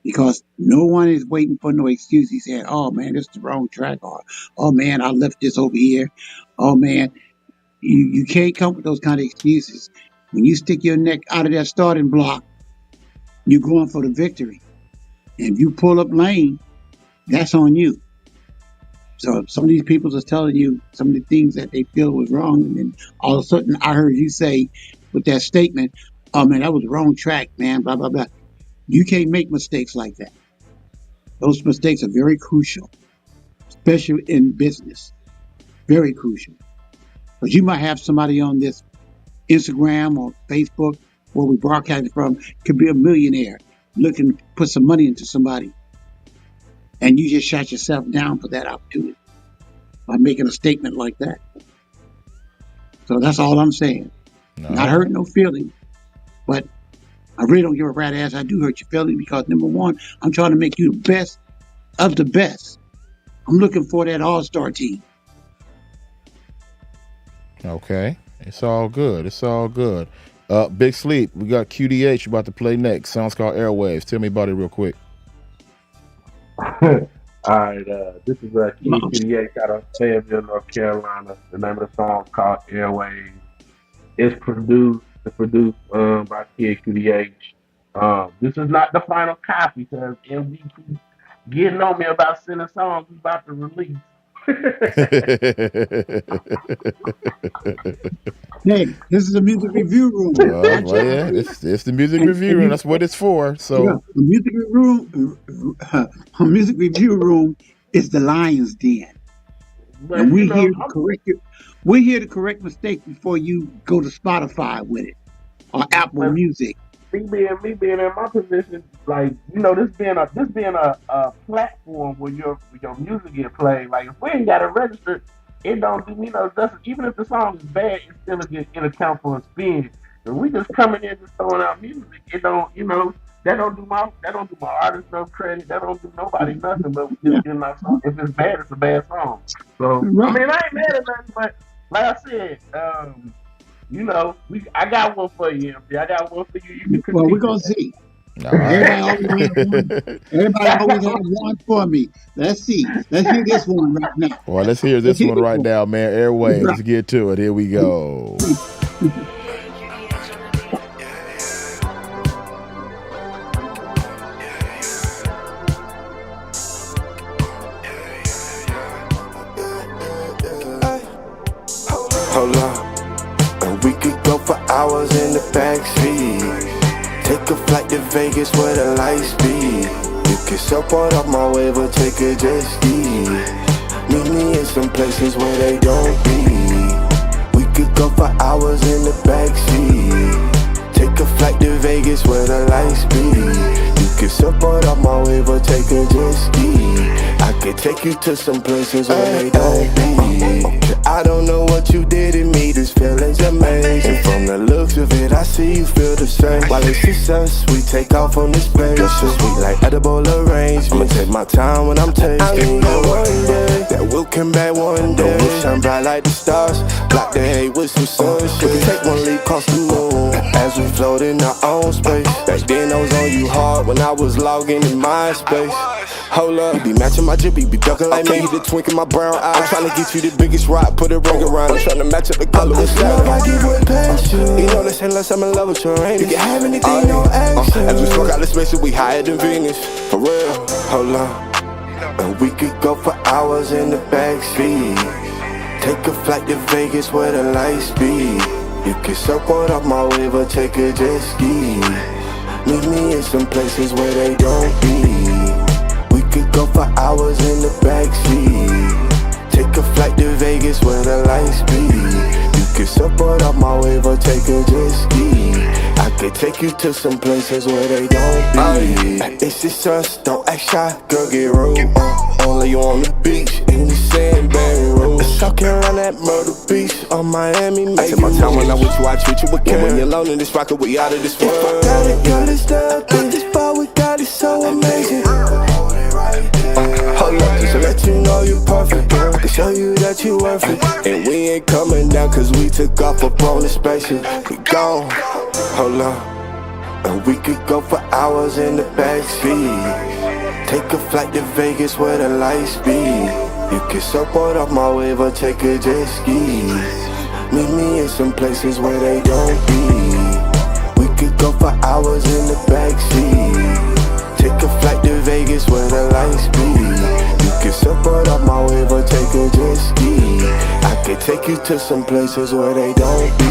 Because no one is waiting for no excuse. He said, "Oh man, this is the wrong track," or "Oh man, I left this over here." Oh man, you can't come with those kind of excuses. When you stick your neck out of that starting block, you're going for the victory. And if you pull up lane, that's on you. So some of these people are telling you some of the things that they feel was wrong, and then all of a sudden I heard you say with that statement, "Oh man, that was the wrong track, man." Blah blah blah. You can't make mistakes like that. Those mistakes are very crucial, especially in business. Very crucial. Because you might have somebody on this Instagram or Facebook where we broadcast it from could be a millionaire looking to put some money into somebody, and you just shot yourself down for that opportunity by making a statement like that. So that's all I'm saying. Not hurting no feelings, but I really don't give a rat ass. I do hurt your feelings because number one, I'm trying to make you the best of the best. I'm looking for that all-star team. Okay. It's all good. It's all good. Big Sleep, we got QDH about to play next. Sounds called Airwaves. Tell me about it real quick. All right, this is Kid QDH out of Fayetteville, North Carolina. The name of the song is called Airwaves. It's produced by Kid QDH. This is not the final copy because MVP getting on me about sending songs he's about to release. Hey, this is a music review room. Well, yeah, it's the music review room. That's what it's for. Yeah, So the music review room is the lion's den, But and you we're know, here to correct it. We're here to correct mistakes before you go to Spotify with it or Apple but Music. me being in my position, like this being a platform where your music get played. Like if we ain't got it registered, it don't do me no justice. Even if the song is bad, it still it'll count for a spin. If we just coming in just throwing out music, it don't, that don't do my artist no credit. That don't do nobody nothing. But we Yeah, just getting our song. If it's bad, it's a bad song. So I right. mean, I ain't mad at nothing. But like I said, I got one for you, MD. I got one for you. You can Well, we're critique gonna see. All Everybody right. always has one. Everybody always has one for me. Let's see. Let's hear this one right now. Well, let's hear Let's this hear one this right one. now, man. Airway. Let's get to it. Here we go. Hold up, and we could go for hours in the backseat. Take a flight to Vegas where the lights be. You can support off my wave or take a jet ski. Meet me in some places where they don't be. We could go for hours in the backseat. Take a flight to Vegas where the lights be. You can support off my wave or take a jet ski. I could take you to some places where they don't be. I don't know what you did in me, this feeling's amazing. From the looks of it, I see you feel the same. While it's just us, we take off on this place. It's so sweet like edible arrangement. I'ma take my time when I'm tasting. I need that one day, that we'll come back one day. We'll shine bright like the stars, block the hate with some sunshine. We can take one leap across the moon, as we float in our own space. Back then I was on you hard when I was logging in my space. Hold up, you be matching my drip, you be ducking like me. You the twink in my brown eye. I'm tryna get you the biggest rock, put a ring around. I'm tryna match up the color with love. I give way passion. You know this unless I'm in love with your rain. You can have anything, no action. As we smoke out the space, we higher than Venus. For real, hold on. And we could go for hours in the backseat. Take a flight to Vegas where the lights be. You can support off my wave or take a jet ski. Meet me in some places where they don't be. We could go for hours in the backseat. Take a flight to Vegas where the lights be. You could support off my wave or take a jet ski. I could take you to some places where they don't be. It's just us, don't act shy, girl get rude. Only you on the beach, in the sandberry room. Talking around that Myrtle Beach on Miami. I take my time when I'm with you, I treat you with care. When you're alone in this rocket, we out of this world. If I got it, girl, it's up in this bar, we got it so amazing. Hold up, just to let you know you're perfect, girl. I can show you that you worth it. And we ain't coming down cause we took off up on the spaceship. We gone, hold up. And we could go for hours in the backseat. Take a flight to Vegas where the lights be. You can support off my wave or take a jet ski. Meet me in some places where they don't be. We could go for hours in the backseat. Take a flight to Vegas where the lights be. You can support off my wave or take a jet ski. I could take you to some places where they don't be.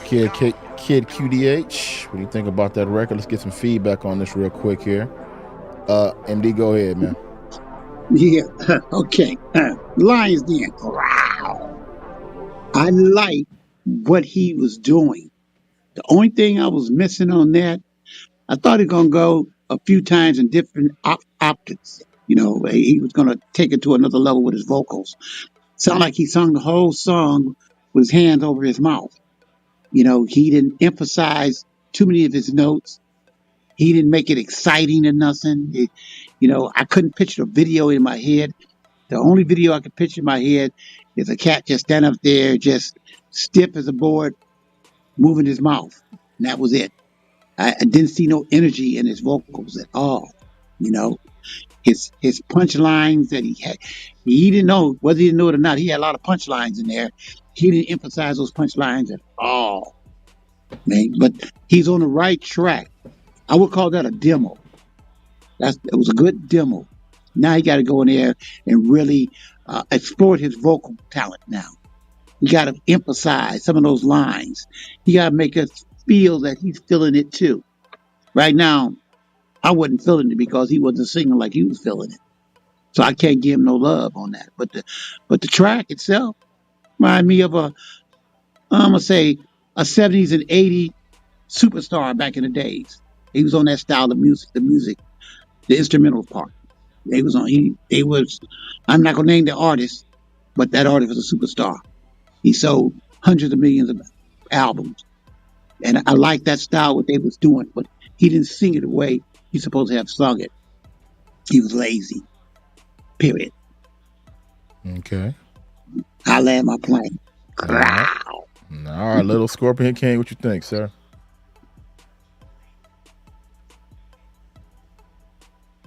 Kid QDH, what do you think about that record? Let's get some feedback on this real quick here. MD, go ahead, man. Yeah. Okay. Lions Den. Wow. I like what he was doing. The only thing I was missing on that, I thought he was gonna go a few times in different optics. You know, he was gonna take it to another level with his vocals. Sound like he sung the whole song with his hands over his mouth. You know, he didn't emphasize too many of his notes. He didn't make it exciting or nothing. I couldn't picture a video in my head. The only video I could picture in my head is a cat just standing up there, just stiff as a board, moving his mouth. And that was it. I didn't see no energy in his vocals at all. You know, his punchlines that he had, he didn't know, whether he knew it or not, he had a lot of punchlines in there. He didn't emphasize those punchlines at all, man. But he's on the right track. I would call that a demo. It was a good demo. Now he got to go in there and really exploit his vocal talent now. You got to emphasize some of those lines. You got to make us feel that he's feeling it too. Right now, I wasn't feeling it because he wasn't singing like he was feeling it. So I can't give him no love on that. But the track itself reminded me of I'm gonna say a 70s and 80s superstar back in the days. He was on that style of music, the instrumental part. They was on. They was. I'm not gonna name the artist, but that artist was a superstar. He sold hundreds of millions of albums, and I like that style what they was doing. But he didn't sing it the way he's supposed to have sung it. He was lazy. Period. Okay. I land my plane. All right. All right, little Scorpion King, what you think, sir?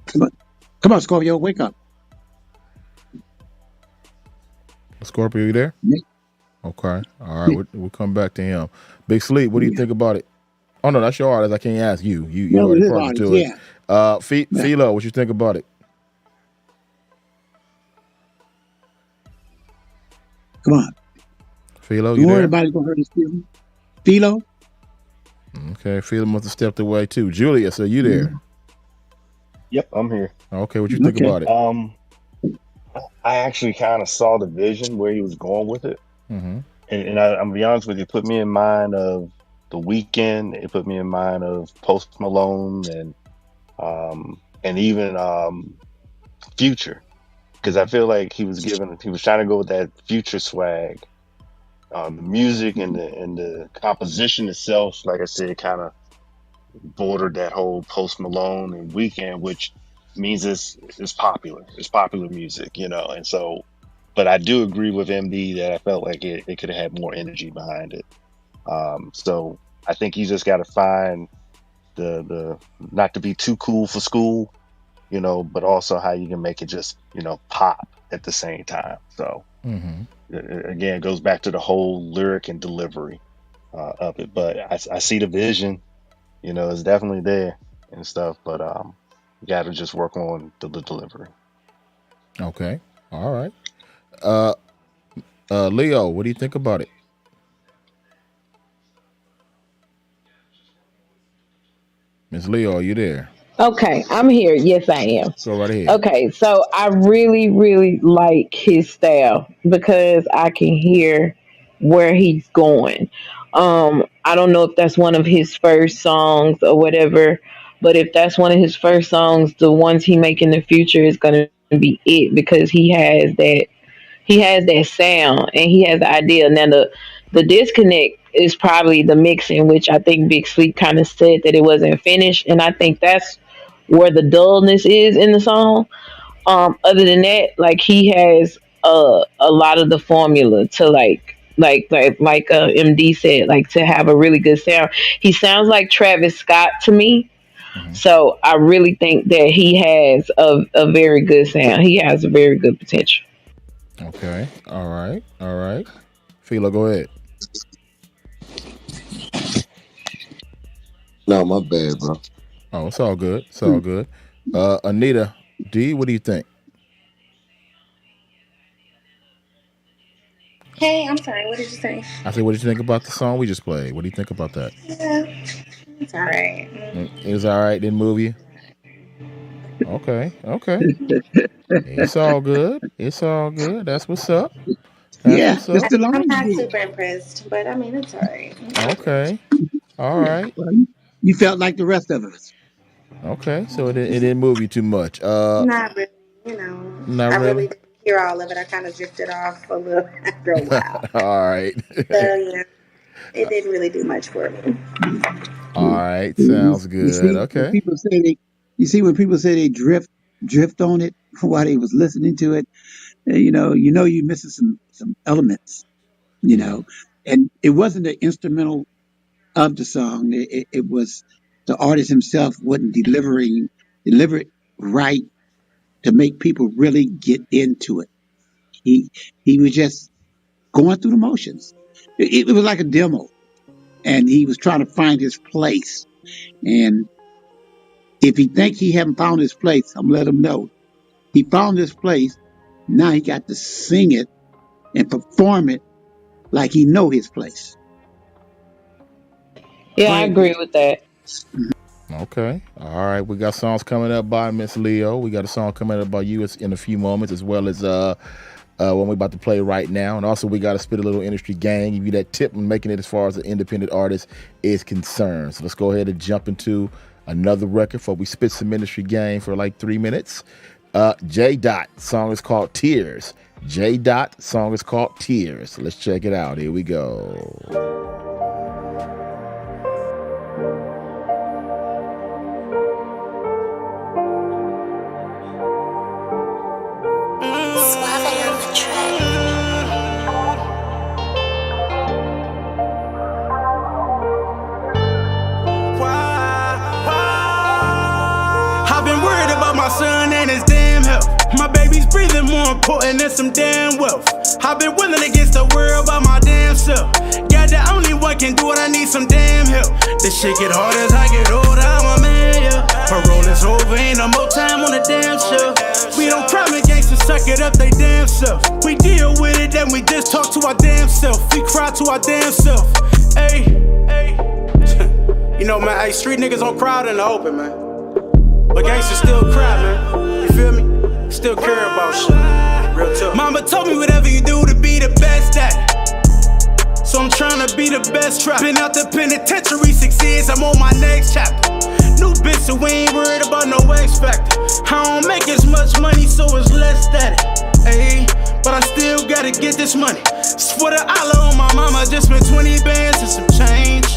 Come on, Scorpio, wake up. Scorpio, you there? Yeah. Okay. All right, we'll come back to him. Big Sleep, what do you think about it? Oh no, that's your artist. I can't ask you. You already partial to it. Yeah. Philo, what you think about it? Come on. Philo, you there? Everybody's gonna hurt his feelings. Philo? Okay, Philo must have stepped away too. Julius, are you there? Yep, I'm here. Okay, what you think about it? I actually kind of saw the vision where he was going with it. Mm-hmm. And I'm gonna be honest with you, it put me in mind of The Weeknd. It put me in mind of Post Malone and even Future, because I feel like he was trying to go with that Future swag. The music and the composition itself, like I said, kind of bordered that whole Post Malone and Weeknd, which means it's popular. It's popular music, and so. But I do agree with MD that I felt like it could have had more energy behind it. So I think you just got to find the not to be too cool for school, but also how you can make it just, pop at the same time. So again, it goes back to the whole lyric and delivery of it. But I see the vision, it's definitely there and stuff, but you got to just work on the delivery. Okay. All right. Leo, what do you think about it? Miss Leo, are you there? Okay, I'm here. Yes, I am. Go right ahead. Okay, so I really, really like his style because I can hear where he's going. I don't know if that's one of his first songs or whatever, but if that's one of his first songs, the ones he make in the future is gonna be it because he has that sound and he has the idea. Now the disconnect is probably the mixing, which I think Big Sleep kind of said that it wasn't finished, and I think that's where the dullness is in the song. Other than that, like he has a lot of the formula to like MD said, like to have a really good sound. He sounds like Travis Scott to me. So I really think that he has a very good sound. He has a very good potential. Okay. All right. All right. Philo, go ahead. No, my bad, bro. Oh, it's all good. It's all good. Anita D, what do you think? Hey, I'm sorry. What did you say? I said, what did you think about the song we just played? What do you think about that? Yeah, it's all right. It was all right. Didn't move you. Okay. Okay. It's all good. It's all good. That's what's up. That's what's up. I'm not super impressed, but I mean, it's all right. Okay. All right. Well, you felt like the rest of us. Okay. So it didn't move you too much. Not really, Not I really. really didn't hear all of it. I kind of drifted off a little after a while. All right. So yeah, it didn't really do much for me. All right. Sounds good. You see, Okay. when people say they drift on it while they was listening to it, you're missing some elements, and it wasn't the instrumental of the song. It was the artist himself wasn't deliver it right to make people really get into it. He was just going through the motions. It was like a demo, and he was trying to find his place. And if he thinks he haven't found his place, I'm gonna let him know he found his place. Now he got to sing it and perform it like he know his place. Yeah, I agree with that. Okay. All right. We got songs coming up by Miss Leo. We got a song coming up by you in a few moments, as well as one we're about to play right now. And also we got to spit a little industry gang, give you that tip on making it as far as an independent artist is concerned. So let's go ahead and jump into another record before we spit some industry gang for like 3 minutes. J. Dot, song is called Tears. J. Dot, song is called Tears. Let's check it out. Here we go. Son and his damn health. My baby's breathing more important than some damn wealth. I've been willing against the world by my damn self. God, the only one can do it, I need some damn help. This shit get hard as I get older, I'm a man, yeah. Parole is over, ain't no more time on the damn shelf. We don't crime and gangsters suck it up, they damn self. We deal with it, then we just talk to our damn self. We cry to our damn self. Hey, hey. You know, man, hey, street niggas don't cry out in the open, man. But gangsters still cry, man. You feel me? Still care about shit. Real tough. Mama told me whatever you do to be the best at it. So I'm trying to be the best trap. Been out the penitentiary 6 years, I'm on my next chapter. New bitch, so we ain't worried about no X Factor. I don't make as much money, so it's less static. Ayy, but I still gotta get this money. For the Allah on my mama, just spent 20 bands and some change.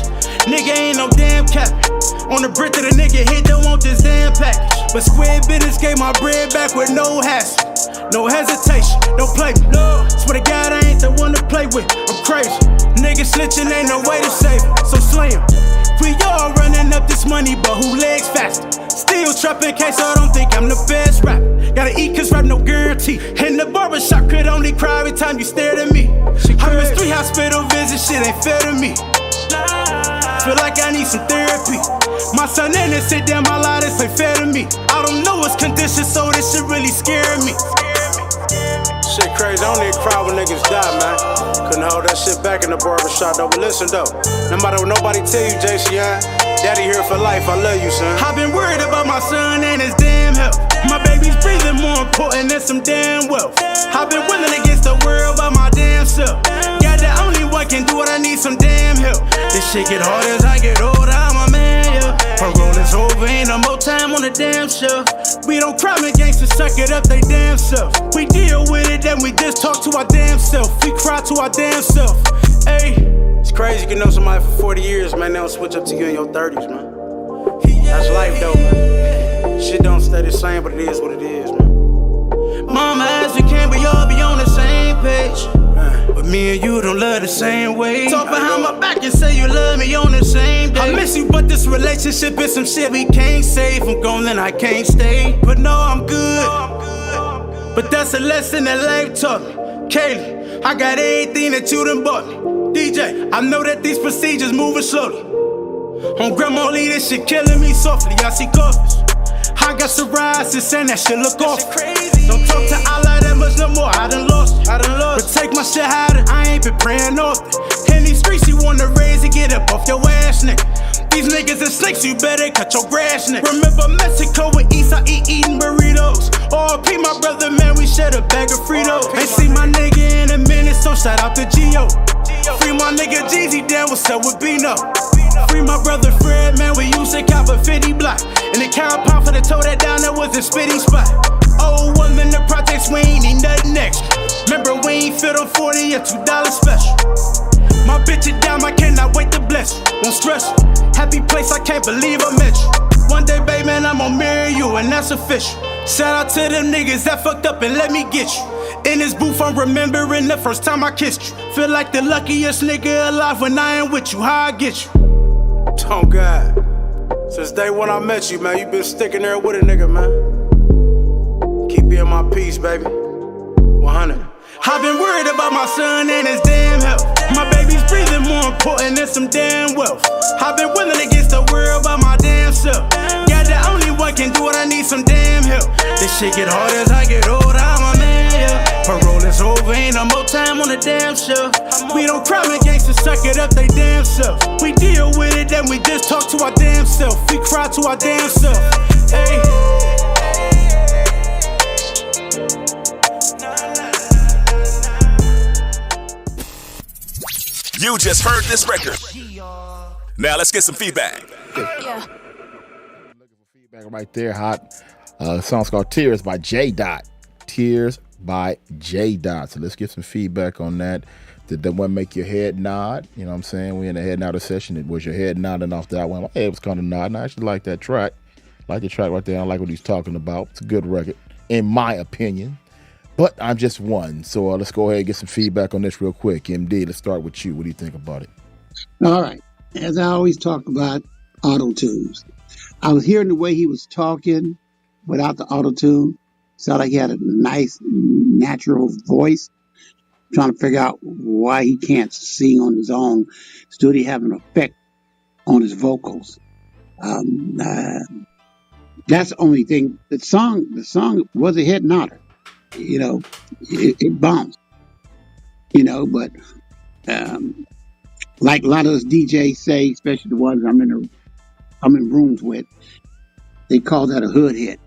Nigga ain't no damn cap. On the brick that a nigga hit, don't want this damn package. But Square Business gave my bread back with no hassle. No hesitation, don't play me. No. Swear to God, I ain't the one to play with. I'm crazy. Niggas snitching, ain't no way to save it. So slay him. We all running up this money, but who legs faster? Still trapping, case I don't think I'm the best rapper. Gotta eat cause rap no guarantee. In the barbershop, could only cry every time you stared at me. I missed 3 hospital visits, shit ain't fair to me. Feel like I need some therapy. My son innocent, damn, my life this ain't fair to me. I don't know what's conditions, so this shit really scaring me. Shit crazy, I don't need to cry when niggas die, man. Couldn't hold that shit back in the barbershop, though. But listen, though, no matter what nobody tell you, JCI, daddy here for life, I love you, son. I've been worried about my son and his damn health. My baby's breathing more important than some damn wealth. I've been willing against the world by my damn self. God, the only one can do it, I need some damn help. This shit get hard as I get older, I'm a man, yeah. Parole is over, ain't no more time on the damn shelf. We don't crime and gangsters suck it up, they damn self. We deal with it, then we just talk to our damn self. We cry to our damn self. Hey, it's crazy you can know somebody for 40 years, man. They don't switch up to you in your 30s, man. That's life, though, man. Shit don't stay the same, but it is what it is, man. Mama asked me, can we all be on the same page? But me and you don't love the same way. Talk behind my back and say you love me on the same day. I miss you, but this relationship is some shit we can't save. I'm gone, then I can't stay. But no, I'm good. But that's a lesson that life taught me. Kaylee, I got everything that you done bought me. DJ, I know that these procedures moving slowly. On Grandma Lee, this shit killing me softly. I see coffins. I got psoriasis and that shit look awful. Don't talk to Allah that much no more, I done lost it. But take my shit harder, I ain't been praying often. In these streets, you wanna raise and get up off your ass, nigga. These niggas are snakes, you better cut your grass, nigga. Remember Mexico with Eastside eating burritos. RP my brother, man, we shared a bag of Fritos. Ain't seen my nigga in a minute, so shout out to Gio. Free my nigga Jeezy, damn, what's up with Bino? Free my brother Fred, man, we used to cop a 50 block. And the cow pound for the toe that down, that was a spitting spot. Oh, one in the projects, we ain't need nothing extra. Remember, we ain't fit on 40 or $2 special. My bitch is down, I cannot wait to bless you. Don't stress you. Happy place, I can't believe I met you. One day, baby, man, I'm gonna marry you, and that's official. Shout out to them niggas that fucked up and let me get you. In this booth, I'm remembering the first time I kissed you. Feel like the luckiest nigga alive when I ain't with you. How I get you? Oh God, since day one I met you, man, you been sticking there with a nigga, man. Keep being my peace, baby. 100. I've been worried about my son and his damn health. My baby's breathing more important than some damn wealth. I've been willing against the world by my damn self. God, the only one can do it, I need some damn help. This shit get hard as I get older, I'm a man, yeah. Parole is over, ain't no more time on the damn shelf. We don't crime and gangsters suck it up, they damn self. We deal with it, then we just talk to our damn self. We cry to our damn self. Hey. You just heard this record. Now let's get some feedback. Yeah. Feedback right there, hot. The song's called Tears by J Dot. Tears by J Dot. So let's get some feedback on that. Did that one make your head nod? You know what I'm saying? We're in a head nodder session. It was your head nodding off that one. My head was kind of nodding. I actually like that track. Like the track right there. I like what he's talking about. It's a good record, in my opinion. But I'm just one. So let's go ahead and get some feedback on this real quick. MD, let's start with you. What do you think about it? All right. As I always talk about auto tunes, I was hearing the way he was talking without the auto tune. Sounded like he had a nice, natural voice. Trying to figure out why he can't sing on his own. Still, he have an effect on his vocals. That's the only thing. The song was a head nodder. You know, it bounced. You know, but like a lot of those DJs say, especially the ones I'm in rooms with, they call that a hood hit.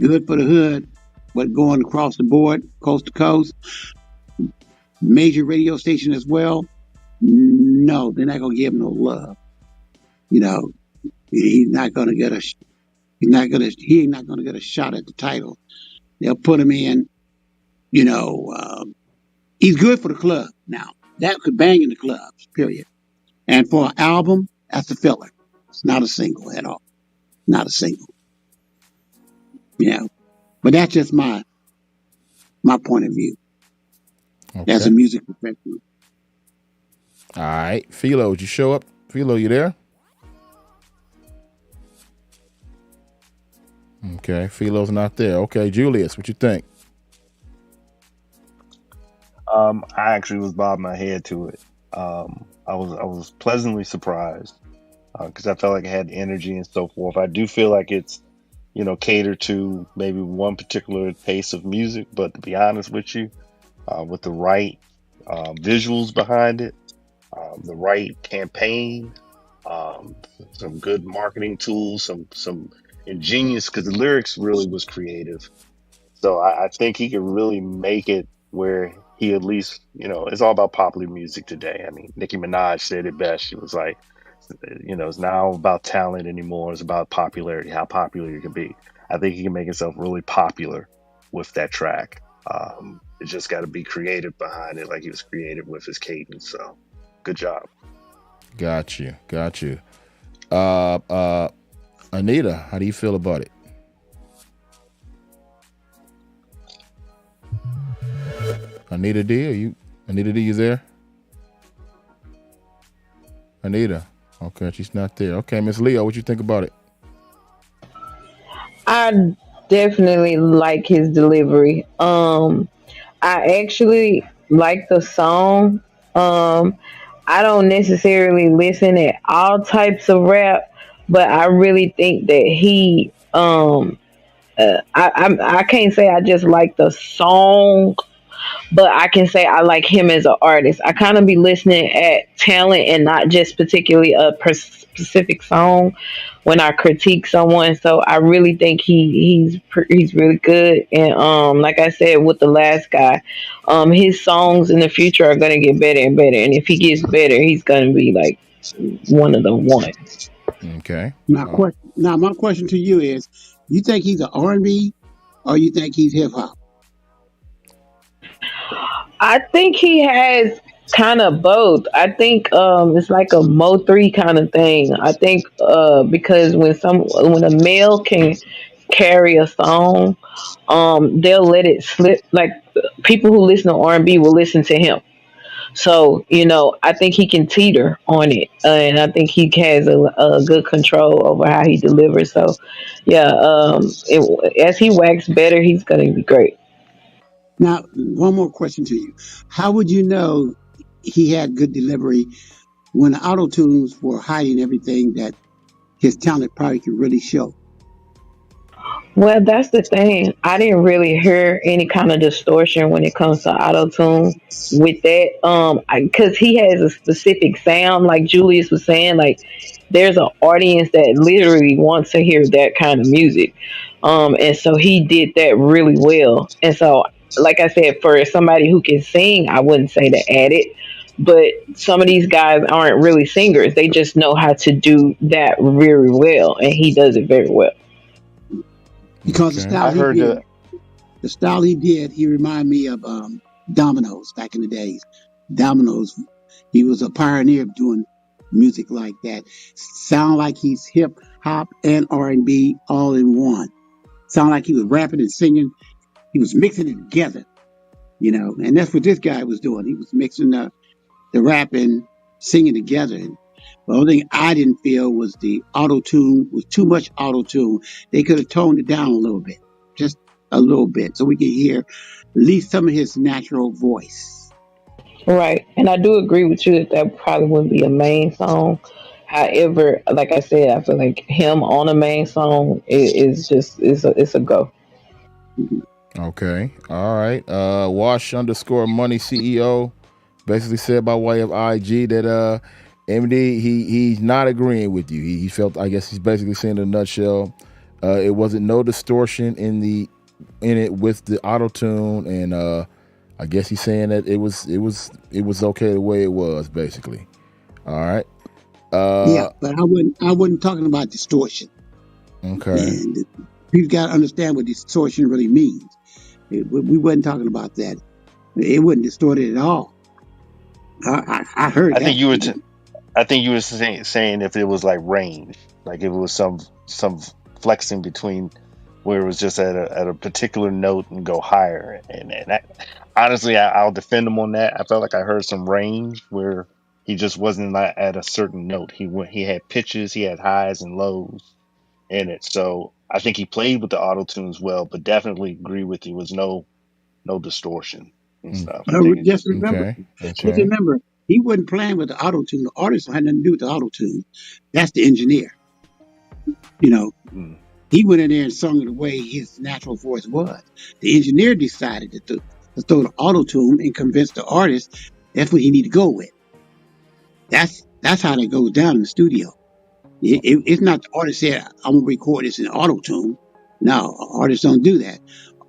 Good for the hood, but going across the board, coast to coast, major radio station as well. No, they're not gonna give him no love. You know, he's not gonna get a. He ain't not gonna get a shot at the title. They'll put him in. You know, he's good for the club now. That could bang in the clubs. Period. And for an album, that's a filler. It's not a single at all. Not a single. You know, but that's just my point of view. Okay. As a music professional. All right. Philo, did you show up? Philo, you there? Okay. Philo's not there. Okay. Julius, what you think? I actually was bobbing my head to it. I was pleasantly surprised because I felt like it had energy and so forth. I do feel like it's, you know, catered to maybe one particular pace of music, but to be honest with you, with the right visuals behind it, the right campaign, some good marketing tools, some ingenious, because the lyrics really was creative. So I think he could really make it where he at least, you know, it's all about popular music today. I mean, Nicki Minaj said it best. She was like, you know, it's not about talent anymore. It's about popularity, how popular you can be. I think he can make himself really popular with that track. It just got to be creative behind it, like he was creative with his cadence. So, good job. Got you. Anita, how do you feel about it? Anita D, you there? Anita. Okay, she's not there. Okay, Miss Leo, what you think about it? I definitely like his delivery. I actually like the song. I don't necessarily listen at all types of rap, but I really think that he I can't say I just like the song, but I can say I like him as an artist. I kind of be listening at talent and not just particularly a specific song when I critique someone. So I really think he's really good. And like I said with the last guy, his songs in the future are gonna get better and better. And if he gets better, he's gonna be like one of the one. Okay. Now my question to you is: you think he's an R&B, or you think he's hip hop? I think he has kind of both. I think it's like a Mo 3 kind of thing. I think because when a male can carry a song, they'll let it slip. Like people who listen to R&B will listen to him. So I think he can teeter on it, and I think he has a good control over how he delivers. So, yeah, as he wax better, he's gonna be great. Now, one more question to you: how would you know he had good delivery when the auto tunes were hiding everything that his talent probably could really show? Well, that's the thing. I didn't really hear any kind of distortion when it comes to auto tune with that. Because he has a specific sound, like Julius was saying. Like, there's an audience that literally wants to hear that kind of music. And so he did that really well. And so, like I said, for somebody who can sing, I wouldn't say to add it. But some of these guys aren't really singers. They just know how to do that very well, and he does it very well. Because Okay. I heard the the style he did, he reminded me of Domino's back in the days. Domino's, he was a pioneer of doing music like that. Sound like he's hip hop and R&B all in one. Sound like he was rapping and singing. He was mixing it together, and that's what this guy was doing. He was mixing the rap and singing together. And the only thing I didn't feel was the auto tune was too much auto tune. They could have toned it down a little bit, just a little bit, so we could hear at least some of his natural voice. Right. And I do agree with you that that probably wouldn't be a main song. However, like I said, I feel like him on a main song is just it's a go. Okay. All right. Wash underscore money CEO basically said by way of IG that MD he's not agreeing with you. He felt, I guess he's basically saying in a nutshell, it wasn't no distortion in it with the auto tune, and I guess he's saying that it was okay the way it was basically. All right. Yeah, but I wasn't talking about distortion. Okay. And we've got to understand what distortion really means. We wasn't talking about that. It wasn't distorted at all. I heard I that. think you were I think you were saying if it was like range, like if it was some flexing between where it was just at a particular note and go higher. And that, honestly, I'll defend him on that. I felt like I heard some range where he just wasn't at a certain note. He had pitches, he had highs and lows in it. So I think he played with the auto tunes well, but definitely agree with you. Was no distortion and stuff. I think it Just just remember, Okay. just remember, he wasn't playing with the auto tune. The artist had nothing to do with the auto tune. That's the engineer. You know, he went in there and sung it the way his natural voice was. The engineer decided to throw the auto tune and convince the artist that's what he need to go with. That's how that goes down in the studio. It's not the artist said, I'm gonna record this in auto tune. No, artists don't do that.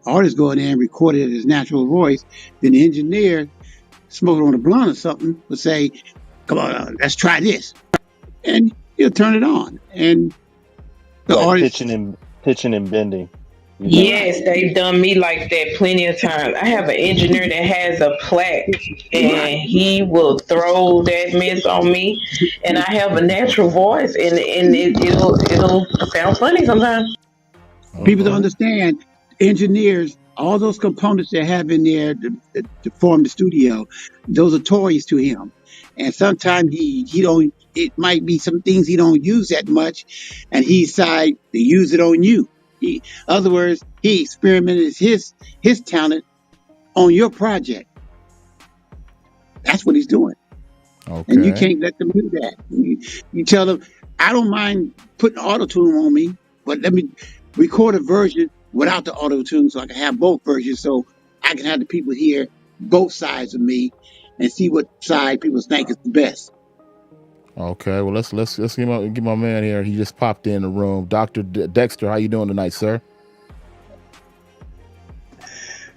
Artists go in there and record it in his natural voice. Then the engineer, smoking on a blunt or something, would say, "Come on, let's try this," and he'll turn it on. And the right artist, pitching and bending. Yes, they've done me like that plenty of times. I have an engineer that has a plaque, and he will throw that mess on me. And I have a natural voice, and it'll sound funny sometimes. people don't understand, engineers, all those components they have in there to form the studio, those are toys to him. And sometimes he don't. It might be some things he don't use that much, and he decide to use it on you. In other words, he experimented his talent on your project. That's what he's doing. And you Okay. can't let them do that. You tell them, I don't mind putting auto tune on me, but let me record a version without the auto tune so I can have both versions so I can have the people hear both sides of me and see what side people think is the best. Okay. Well, let's get my man here. He just popped in the room. Dr. Dexter, how you doing tonight, sir?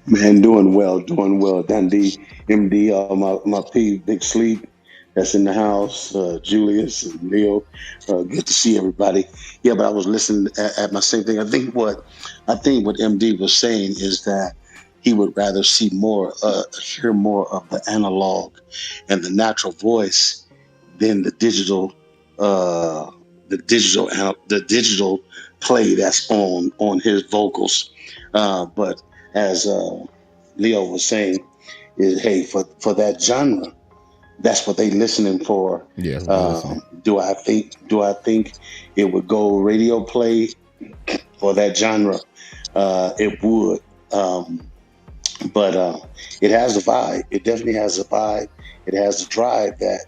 Man, doing well. Dundee, MD, my P, Big Sleep, that's in the house. Julius and Leo, good to see everybody. Yeah, but I was listening at my same thing. I think what MD was saying is that he would rather hear more of the analog and the natural voice than uh, the digital play that's on his vocals. But as Leo was saying, is hey for that genre, that's what they listening for. Yeah, that's what they listening. Do I think it would go radio play for that genre? It would, but it has a vibe. It definitely has a vibe. It has a drive that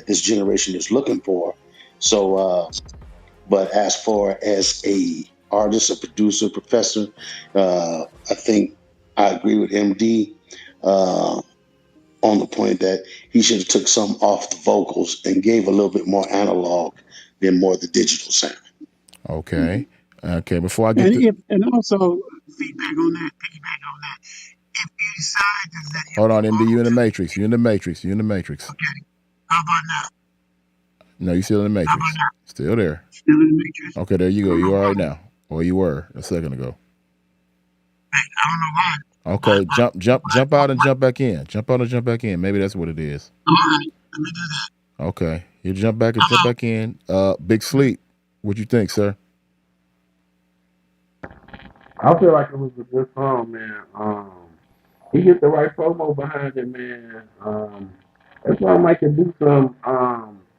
this generation is looking for. So, but as far as a artist, a producer, professor, I think I agree with MD on the point that he should have took some off the vocals and gave a little bit more analog than more the digital sound. Okay. Okay. Before I get And to if and also feedback on that, piggyback on that. If you decide to let him Hold on, do MD, you in the matrix. You in the matrix. You in the matrix. okay, how about now? No, you still in the How about matrix. now? Still there. Still in the matrix? Okay, there you I go. don't know You all why. right now. Or you were a second ago. I don't know why. Okay, jump out and jump back in. Jump out and jump back in. Maybe that's what it is. All right, let me do that. Okay. You jump back and jump back in. Big Sleep. What you think, sir? I feel like it was a good song, man. He get the right promo behind it, man. That's why I might could do some.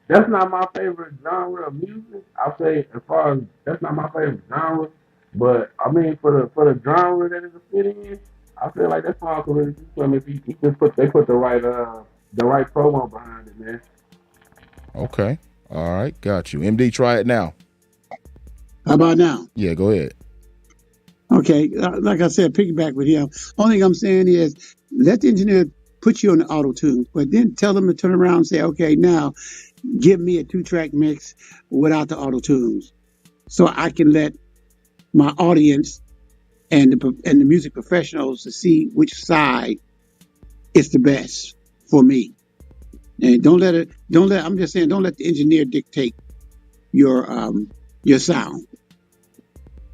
That's not my favorite genre of music. I'll say as far as that's not my favorite genre, but I mean for the genre that it fit in, I feel like that song could really do something if he just put the right promo behind it, man. Okay. All right. Got you. MD, try it now. How about now? Yeah, go ahead. Okay, like I said, piggyback with him. Only thing I'm saying is let the engineer put you on the auto tune, but then tell them to turn around and say, okay, now give me a 2-track mix without the auto tunes, so I can let my audience and the music professionals to see which side is the best for me. And I'm just saying, don't let the engineer dictate your sound.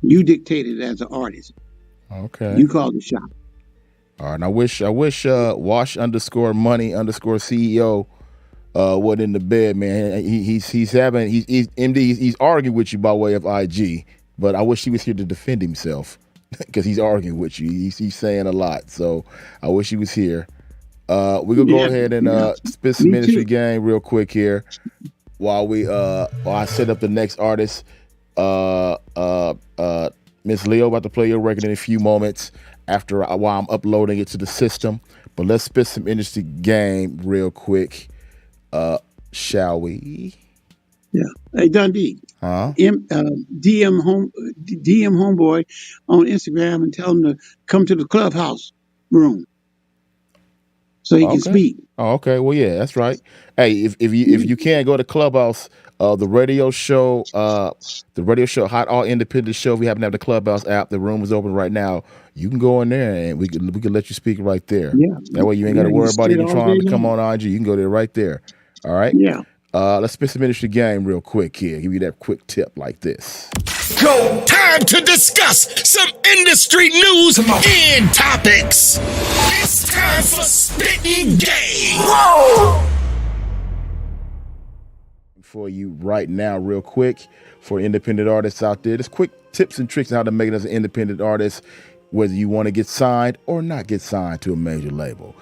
You dictate it as an artist. Okay. You call the shot. All right. And I wish Wash _money _CEO wasn't in the bed, man. He's MD. He's arguing with you by way of IG, but I wish he was here to defend himself because he's arguing with you. He's saying a lot, so I wish he was here. We're gonna go ahead and spit some ministry game real quick here while I set up the next artist. Miss Leo about to play your record in a few moments while I'm uploading it to the system. But let's spit some industry game real quick. Shall we? Yeah. Hey, Dundee. Huh? DM homeboy on Instagram and tell him to come to the clubhouse room so he can speak. Oh, okay. Well, yeah, that's right. Hey, if you can't go to Clubhouse, the radio show, Hot All Independent Show. If you happen to have the Clubhouse app, the room is open right now. You can go in there and we can let you speak right there. Yeah. That way you ain't got to worry about even trying to come on IG. You can go there right there. All right. Yeah. Let's spit some industry game real quick here. Give you that quick tip like this. Go! Time to discuss some industry news and topics. It's time for Spitting Game. Whoa! For you right now, real quick, for independent artists out there, just quick tips and tricks on how to make it as an independent artist, whether you want to get signed or not get signed to a major label.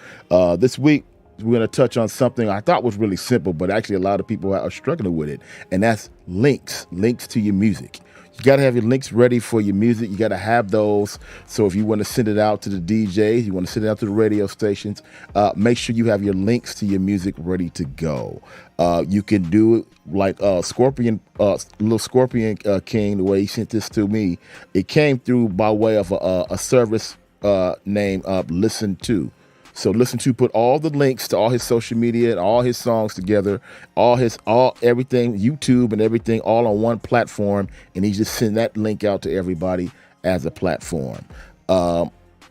This week, we're going to touch on something I thought was really simple, but actually a lot of people are struggling with it, and that's links to your music. You got to have your links ready for your music. You got to have those. So if you want to send it out to the DJs, you want to send it out to the radio stations, make sure you have your links to your music ready to go. You can do it like Scorpion, little Scorpion King, the way he sent this to me. It came through by way of a service named Listen To. So Listen To put all the links to all his social media and all his songs together, everything, YouTube and everything, all on one platform, and he just sent that link out to everybody as a platform.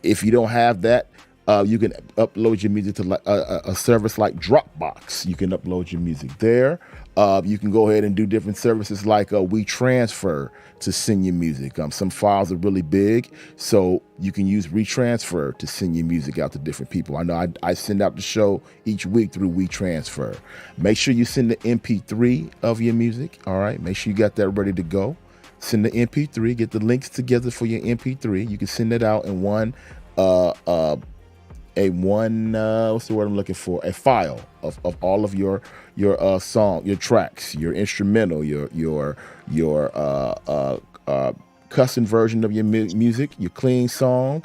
If you don't have that, you can upload your music to a service like Dropbox. You can upload your music there. You can go ahead and do different services like WeTransfer to send your music. Some files are really big, so you can use WeTransfer to send your music out to different people. I know I send out the show each week through WeTransfer. Make sure you send the MP3 of your music, all right? Make sure you got that ready to go. Send the MP3, get the links together for your MP3. You can send it out in one what's the word I'm looking for? A file of all of your song, your tracks, your instrumental, your custom version of your music, your clean song,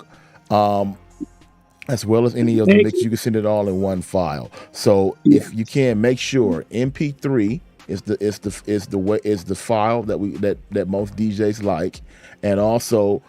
as well as any of the mix. You can send it all in one file. So if you can, make sure MP3 is the file that most DJs like, and also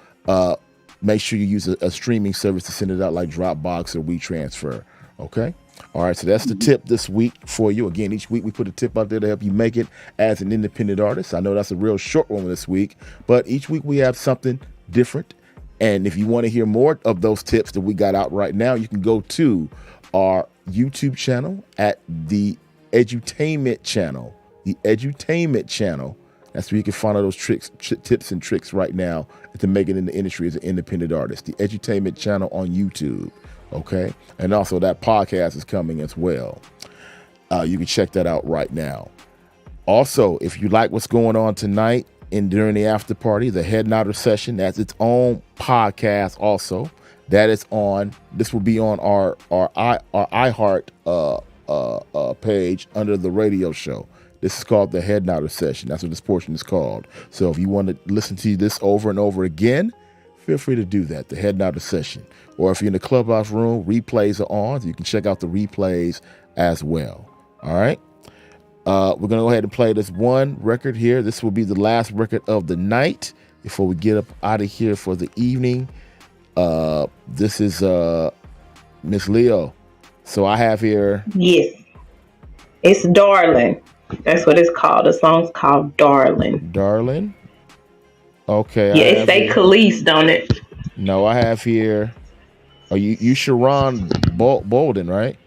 make sure you use a streaming service to send it out like Dropbox or WeTransfer. Okay? All right, so that's the tip this week for you. Again, each week we put a tip out there to help you make it as an independent artist. I know that's a real short one this week, but each week we have something different And if you want to hear more of those tips that we got out right now, you can go to our YouTube channel at the Edutainment channel. The Edutainment channel. That's where you can find all those tips and tricks right now to make it in the industry as an independent artist. The Edutainment channel on YouTube. Okay. And also that podcast is coming as well. You can check that out right now. Also, if you like what's going on tonight and during the after party, the Head Nodder session, that's its own podcast also. That is on, this will be on our iHeart page under the radio show. This is called the Head Nodder session. That's what this portion is called. So if you want to listen to this over and over again, feel free to do that, the Head Nodder session. Or if you're in the clubhouse room, replays are on. So you can check out the replays as well. All right. We're going to go ahead and play this one record here. This will be the last record of the night before we get up out of here for the evening. This is Miss Leo. So I have here. Yes. It's Darling. That's what it's called. The song's called Darling. Darling? Okay. Yeah, it say Khalees, don't it? No, I have here. Are you Sharon Bolden, right?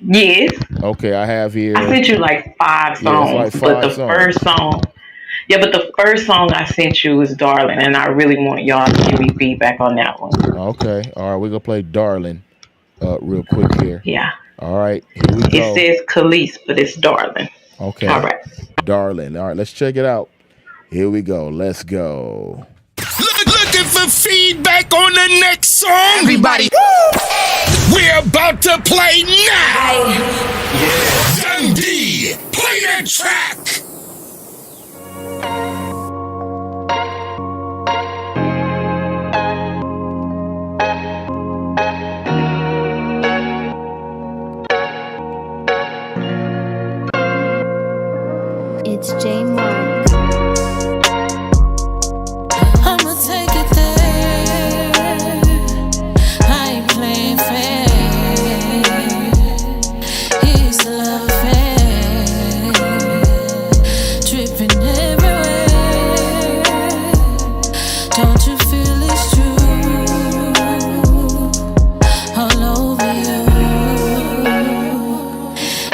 Yes. Okay, I have here. I sent you like 5 songs, like 5 but the songs. first song, but the first song I sent you was Darling, and I really want y'all to give me feedback on that one. Okay, all right, we're gonna play Darling, real quick here. Yeah. All right, here we go. It says Khalees, but it's Darling. Okay. All right. Darling. All right, let's check it out. Here we go. Let's go. Looking for feedback on the next song? Everybody, we're about to play now. Dundee, play that track. It's J Mark. I'ma take it there. I ain't playing fair. It's a love affair. Tripping everywhere. Don't you feel it's true? All over you.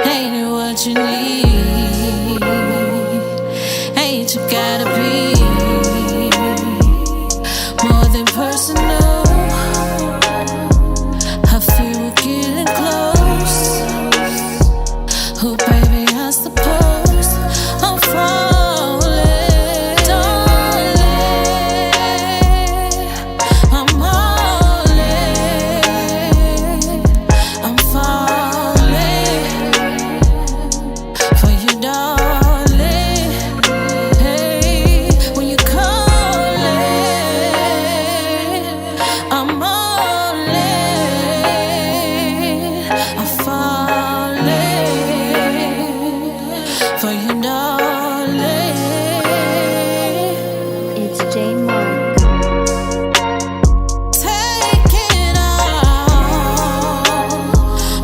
Ain't it what you need? Ain't you gotta be more than personal? I feel we're getting close. Oh baby, I suppose I'm falling, darling. I'm all in. I'm falling for you, darling. Hey, when you call it, I'm all in. I'm falling for you, darling. It's J Mark. Take it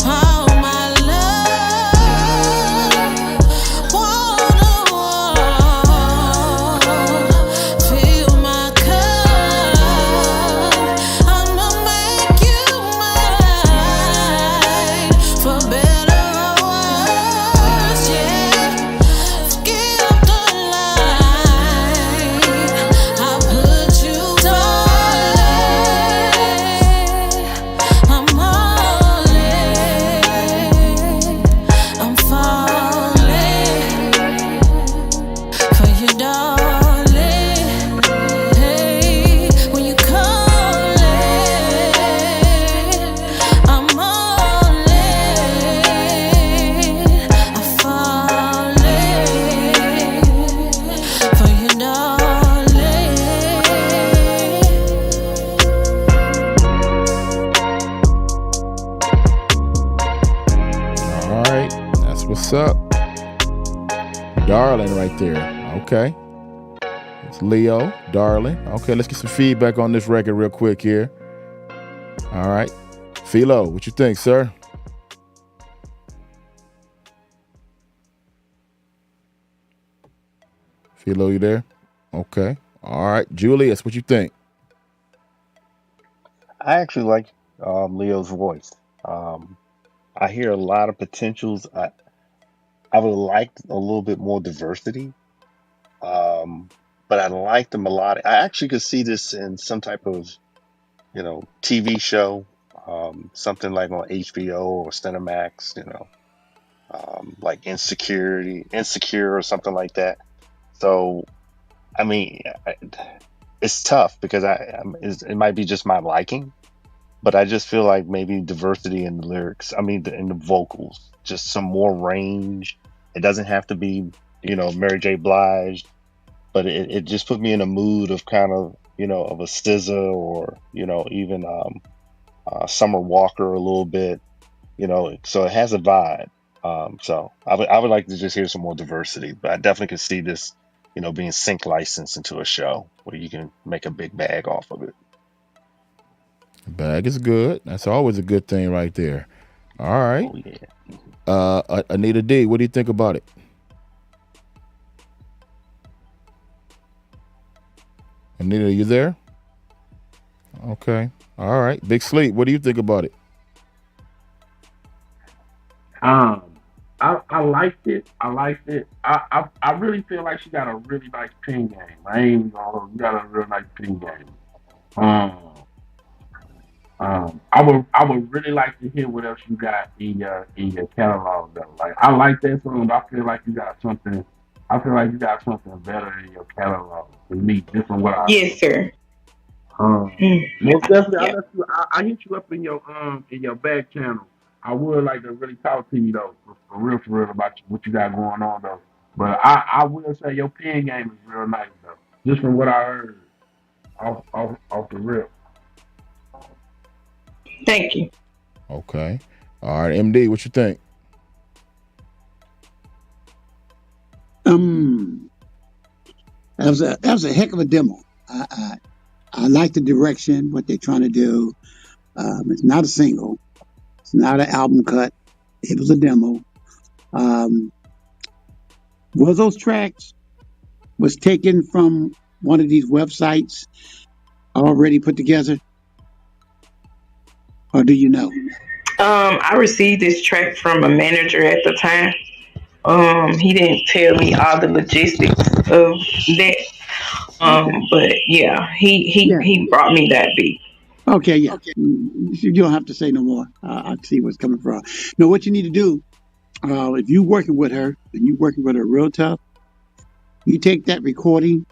all my love. Fill my cup. I'ma make you mine for better or worse. Yeah, skip the line. I put you, darling. I'm all in. I'm falling for you, darling. Hey, when you call it, I'm all in. I'm falling for you, darling. All right, that's what's up. Darling right there. Okay. It's Leo, Darling. Okay, let's get some feedback on this record real quick here. All right. Philo, what you think, sir? Philo, you there? Okay. All right. Julius, what you think? I actually like Leo's voice. Um, I hear a lot of potentials. I would like a little bit more diversity. Um, but I like the melodic. I actually could see this in some type of, TV show, something like on HBO or Cinemax, like Insecure or something like that. So, I mean, it's tough because it might be just my liking, but I just feel like maybe diversity in the lyrics. I mean, in the vocals, just some more range. It doesn't have to be, Mary J. Blige, but it just put me in a mood of kind of, of a SZA or, even Summer Walker a little bit, so it has a vibe. So I would like to just hear some more diversity, but I definitely could see this, being sync licensed into a show where you can make a big bag off of it. Bag is good. That's always a good thing right there. All right. Oh, yeah. Anita D, what do you think about it? Anita, you there? Okay. All right. Big Sleep, what do you think about it? I liked it. I liked it. I really feel like she got a really nice pin game. I ain't gonna. You got a real nice pin game. I would really like to hear what else you got in your catalog though. Like I like that song, but I feel like you got something. I feel like you got something better in your catalog than me, just from what I heard. Yes, sir. Most definitely, Yeah. I hit you up in your back channel. I would like to really talk to you though, for real about what you got going on though. But I will say your pen game is real nice though, just from what I heard off the rip. Thank you. Okay. All right, MD, what you think? That was a heck of a demo. I like the direction, what they're trying to do. It's not a single. It's not an album cut. It was a demo. Were those tracks was taken from one of these websites already put together? Or do you know? I received this track from a manager at the time. He didn't tell me all the logistics of that. But yeah, he brought me that beat. Okay, yeah. You don't have to say no more. I see what's coming from. No, what you need to do, if you're working with her and you're working with her real tough, you take that recording,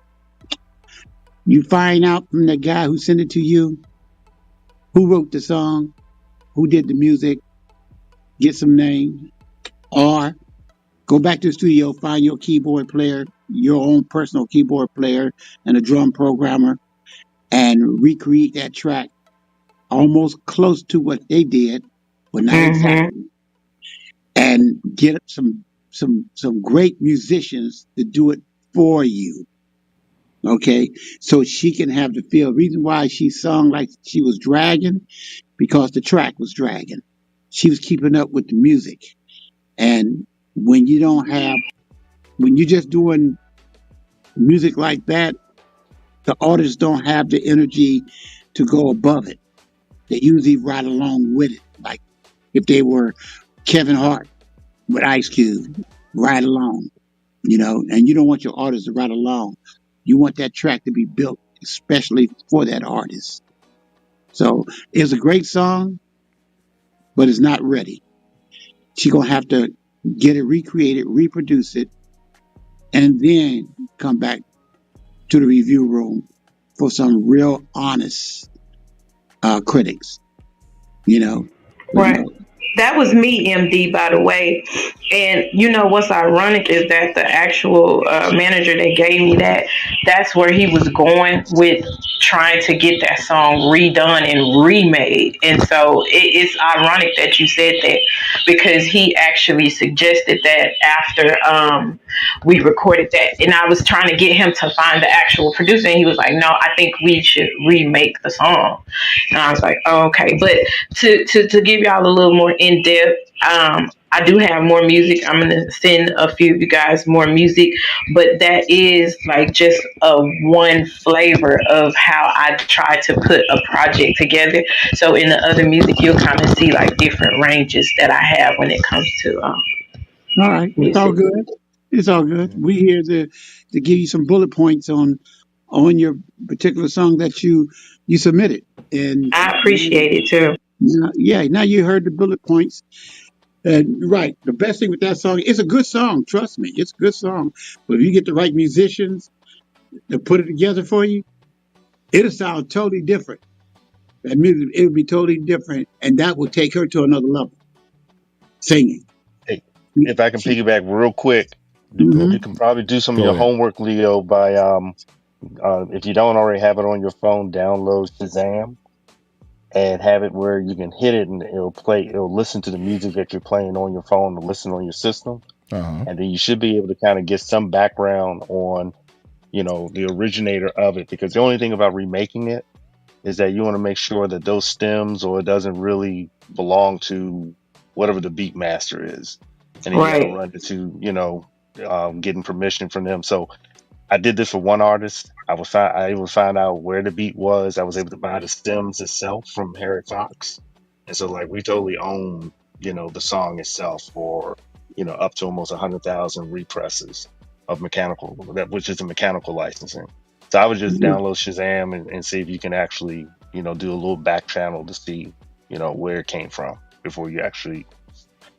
you find out from the guy who sent it to you, who wrote the song, who did the music, get some names, or go back to the studio, find your keyboard player, your own personal keyboard player and a drum programmer, and recreate that track almost close to what they did, but not exactly. And get some great musicians to do it for you. Okay, so she can have the feel. Reason why she sung like she was dragging, because the track was dragging. She was keeping up with the music. And when when you're just doing music like that, the artists don't have the energy to go above it. They usually ride along with it. Like if they were Kevin Hart with Ice Cube, ride along, and you don't want your artist to ride along. You want that track to be built especially for that artist. So it's a great song, but it's not ready. She's going to have to get it recreated, reproduce it, and then come back to the review room for some real honest critics, Right. That was me, MD, by the way. And what's ironic is that the actual manager that gave me that's where he was going with trying to get that song redone and remade. And so it's ironic that you said that, because he actually suggested that after we recorded that. And I was trying to get him to find the actual producer. And he was like, no, I think we should remake the song. And I was like, oh, okay. But to give y'all a little more in depth, I do have more music. I'm gonna send a few of you guys more music, but that is like just a one flavor of how I try to put a project together. So in the other music, you'll kind of see like different ranges that I have when it comes to All right, it's all music. good. It's all good. We here to give you some bullet points on your particular song that you submitted, and I appreciate it too. yeah, now you heard the bullet points. And right, the best thing with that song, it's a good song. Trust me, it's a good song. But if you get the right musicians to put it together for you, it'll sound totally different. That music, it would be totally different, and that will take her to another level. Singing. Hey, if I can piggyback real quick, Mm-hmm. you can probably do some of Go your ahead. homework, Leo, by if you don't already have it on your phone, download Shazam and have it where you can hit it and it'll play. It'll listen to the music that you're playing on your phone to listen on your system, Uh-huh. and then you should be able to kind of get some background on the originator of it. Because the only thing about remaking it is that you want to make sure that those stems or it doesn't really belong to whatever the beat master is, and then you got to Right, run into getting permission from them. So I did this for one artist. I able to find out where the beat was. I was able to buy the stems itself from Harry Fox, and so like we totally own the song itself for up to almost 100,000 represses of mechanical that which is a mechanical licensing. So I would just download Shazam and see if you can actually do a little back channel to see where it came from before you actually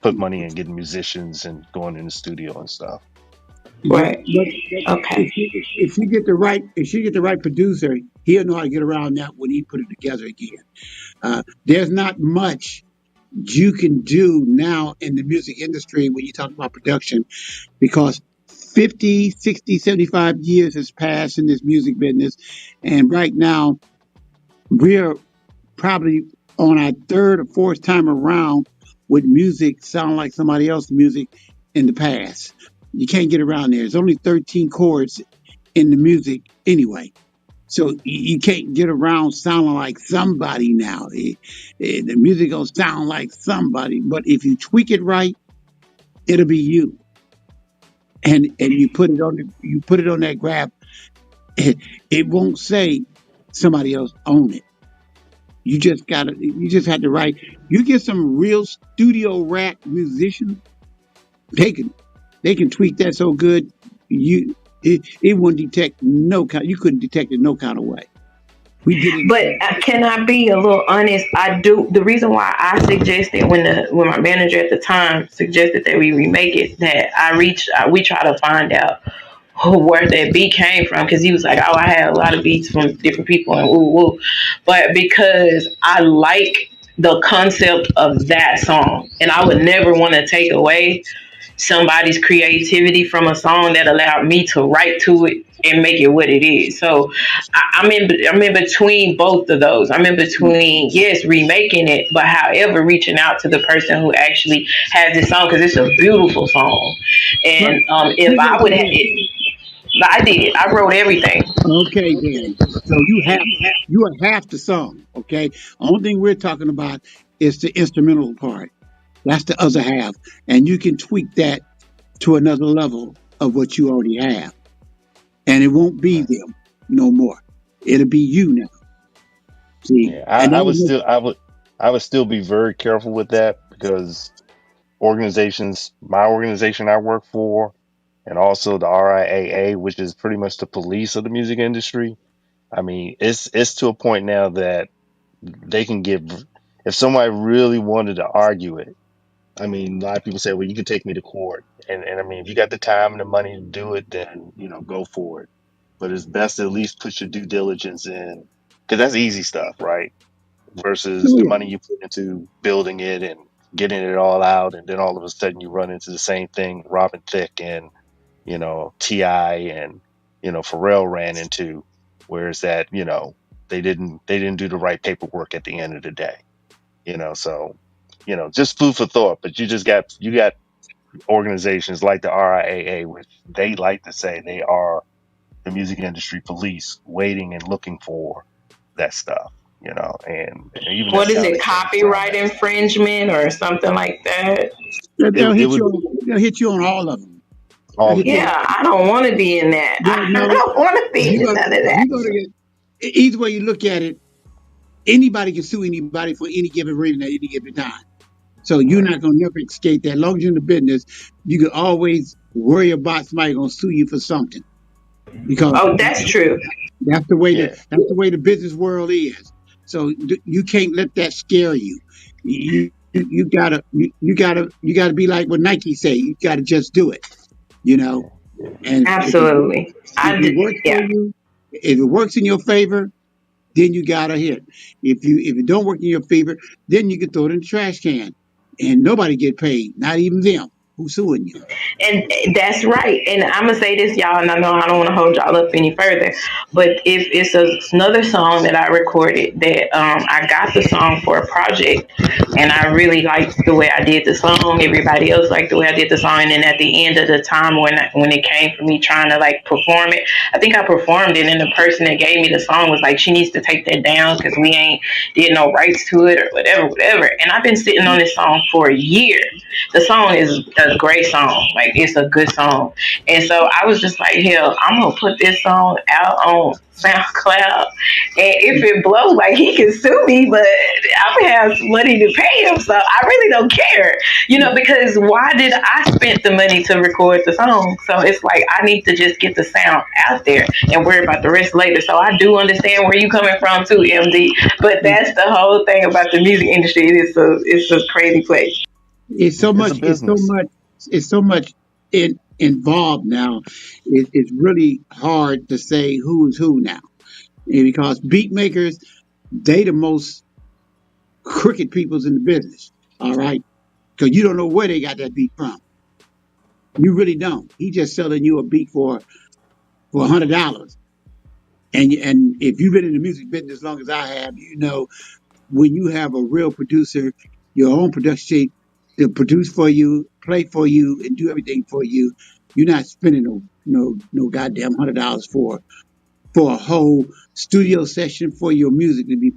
put money in getting musicians and going in the studio and stuff. But right. but Okay. if you get the right if you get the right producer, he'll know how to get around that when he put it together again. There's not much you can do now in the music industry when you talk about production because 50, 60, 75 years has passed in this music business. And right now, we're probably on our third or fourth time around with music sound like somebody else's music in the past. You can't get around there. There's only 13 chords in the music anyway. So you can't get around sounding like somebody now. The music gonna sound like somebody, but if you tweak it right, it'll be you. And you put it on that graph. It won't say somebody else own it. You just have to write. You get some real studio rat musicians. They can they can tweak that so good. It won't detect no kind. You couldn't detect it no kind of way. We did it. But can I be a little honest? I do. The reason why I suggested when my manager at the time suggested that we remake it, that we try to find out where that beat came from because he was like, "Oh, I had a lot of beats from different people and woo woo," but because I like the concept of that song, and I would never want to take away somebody's creativity from a song that allowed me to write to it and make it what it is. So I'm in between both of those. I'm in between yes remaking it, but however reaching out to the person who actually has this song because it's a beautiful song. Right. And if Who I wrote would the have lyrics? it, I did. I wrote everything. Okay, then. So you are half the song. Okay. Only thing we're talking about is the instrumental part. That's the other half, and you can tweak that to another level of what you already have, and it won't be Right. them no more. It'll be you now. See, Yeah, and I that would was still I would still be very careful with that because organizations, my organization I work for, and also the RIAA, which is pretty much the police of the music industry. I mean, it's to a point now that they can give if somebody really wanted to argue it. I mean, a lot of people say, "Well, you can take me to court," and I mean, if you got the time and the money to do it, then go for it. But it's best to at least put your due diligence in because that's easy stuff, right? Versus oh the yeah, money you put into building it and getting it all out, and then all of a sudden you run into the same thing Robin Thicke and Ti and Pharrell ran into, whereas that they didn't do the right paperwork at the end of the day, so just food for thought. But you got organizations like the RIAA, which they like to say they are the music industry police, waiting and looking for that stuff. and even the What is sound it? that came from Copyright infringement or something like that? it, They'll it hit would you on. They'll hit you on all of them. They'll all hit of you it. on. Yeah, I don't want to be in that. Yeah, I no. don't want to be in none of that. You're gonna get. Either way you look at it, anybody can sue anybody for any given reason at any given time. So you're Right. not gonna never escape that. As long as you're in the business, you can always worry about somebody gonna sue you for something because Oh, that's true. that's the way Yeah. that's the way the business world is. So you can't let that scare you. You gotta be like what Nike say. You gotta just do it. You know, and Absolutely. if it works for Yeah. you, if it works in your favor, then you got to hit. If it don't work in your favor, then you can throw it in the trash can, and nobody get paid, not even them who's suing you. And that's right. And I'm gonna say this, y'all, and I know I don't want to hold y'all up any further, but if it's another song that I recorded that I got the song for a project, and I really liked the way I did the song. Everybody else liked the way I did the song, and then at the end of the time when it came for me trying to like perform it, I think I performed it, and the person that gave me the song was like, "She needs to take that down because we ain't did no rights to it or whatever, whatever." And I've been sitting on this song for a year. The song is a great song. Like it's a good song. And so I was just like, hell, I'm gonna put this song out on SoundCloud. And if it blows, like he can sue me, but I'm gonna have some money to pay him. So I really don't care. Because why did I spend the money to record the song? So it's like I need to just get the sound out there and worry about the rest later. So I do understand where you coming from too, MD. But that's the whole thing about the music industry. It's a crazy place. It's so It's a much. It's so business. much. It's so much involved now. It's really hard to say who's who now, and because beat makers, they the most crooked peoples in the business. All right, because you don't know where they got that beat from. You really don't. He just selling you a beat for $100. And if you've been in the music business as long as I have, you know when you have a real producer, your own production to produce for you, play for you, and do everything for you, you're not spending no goddamn $100 for a whole studio session for your music to be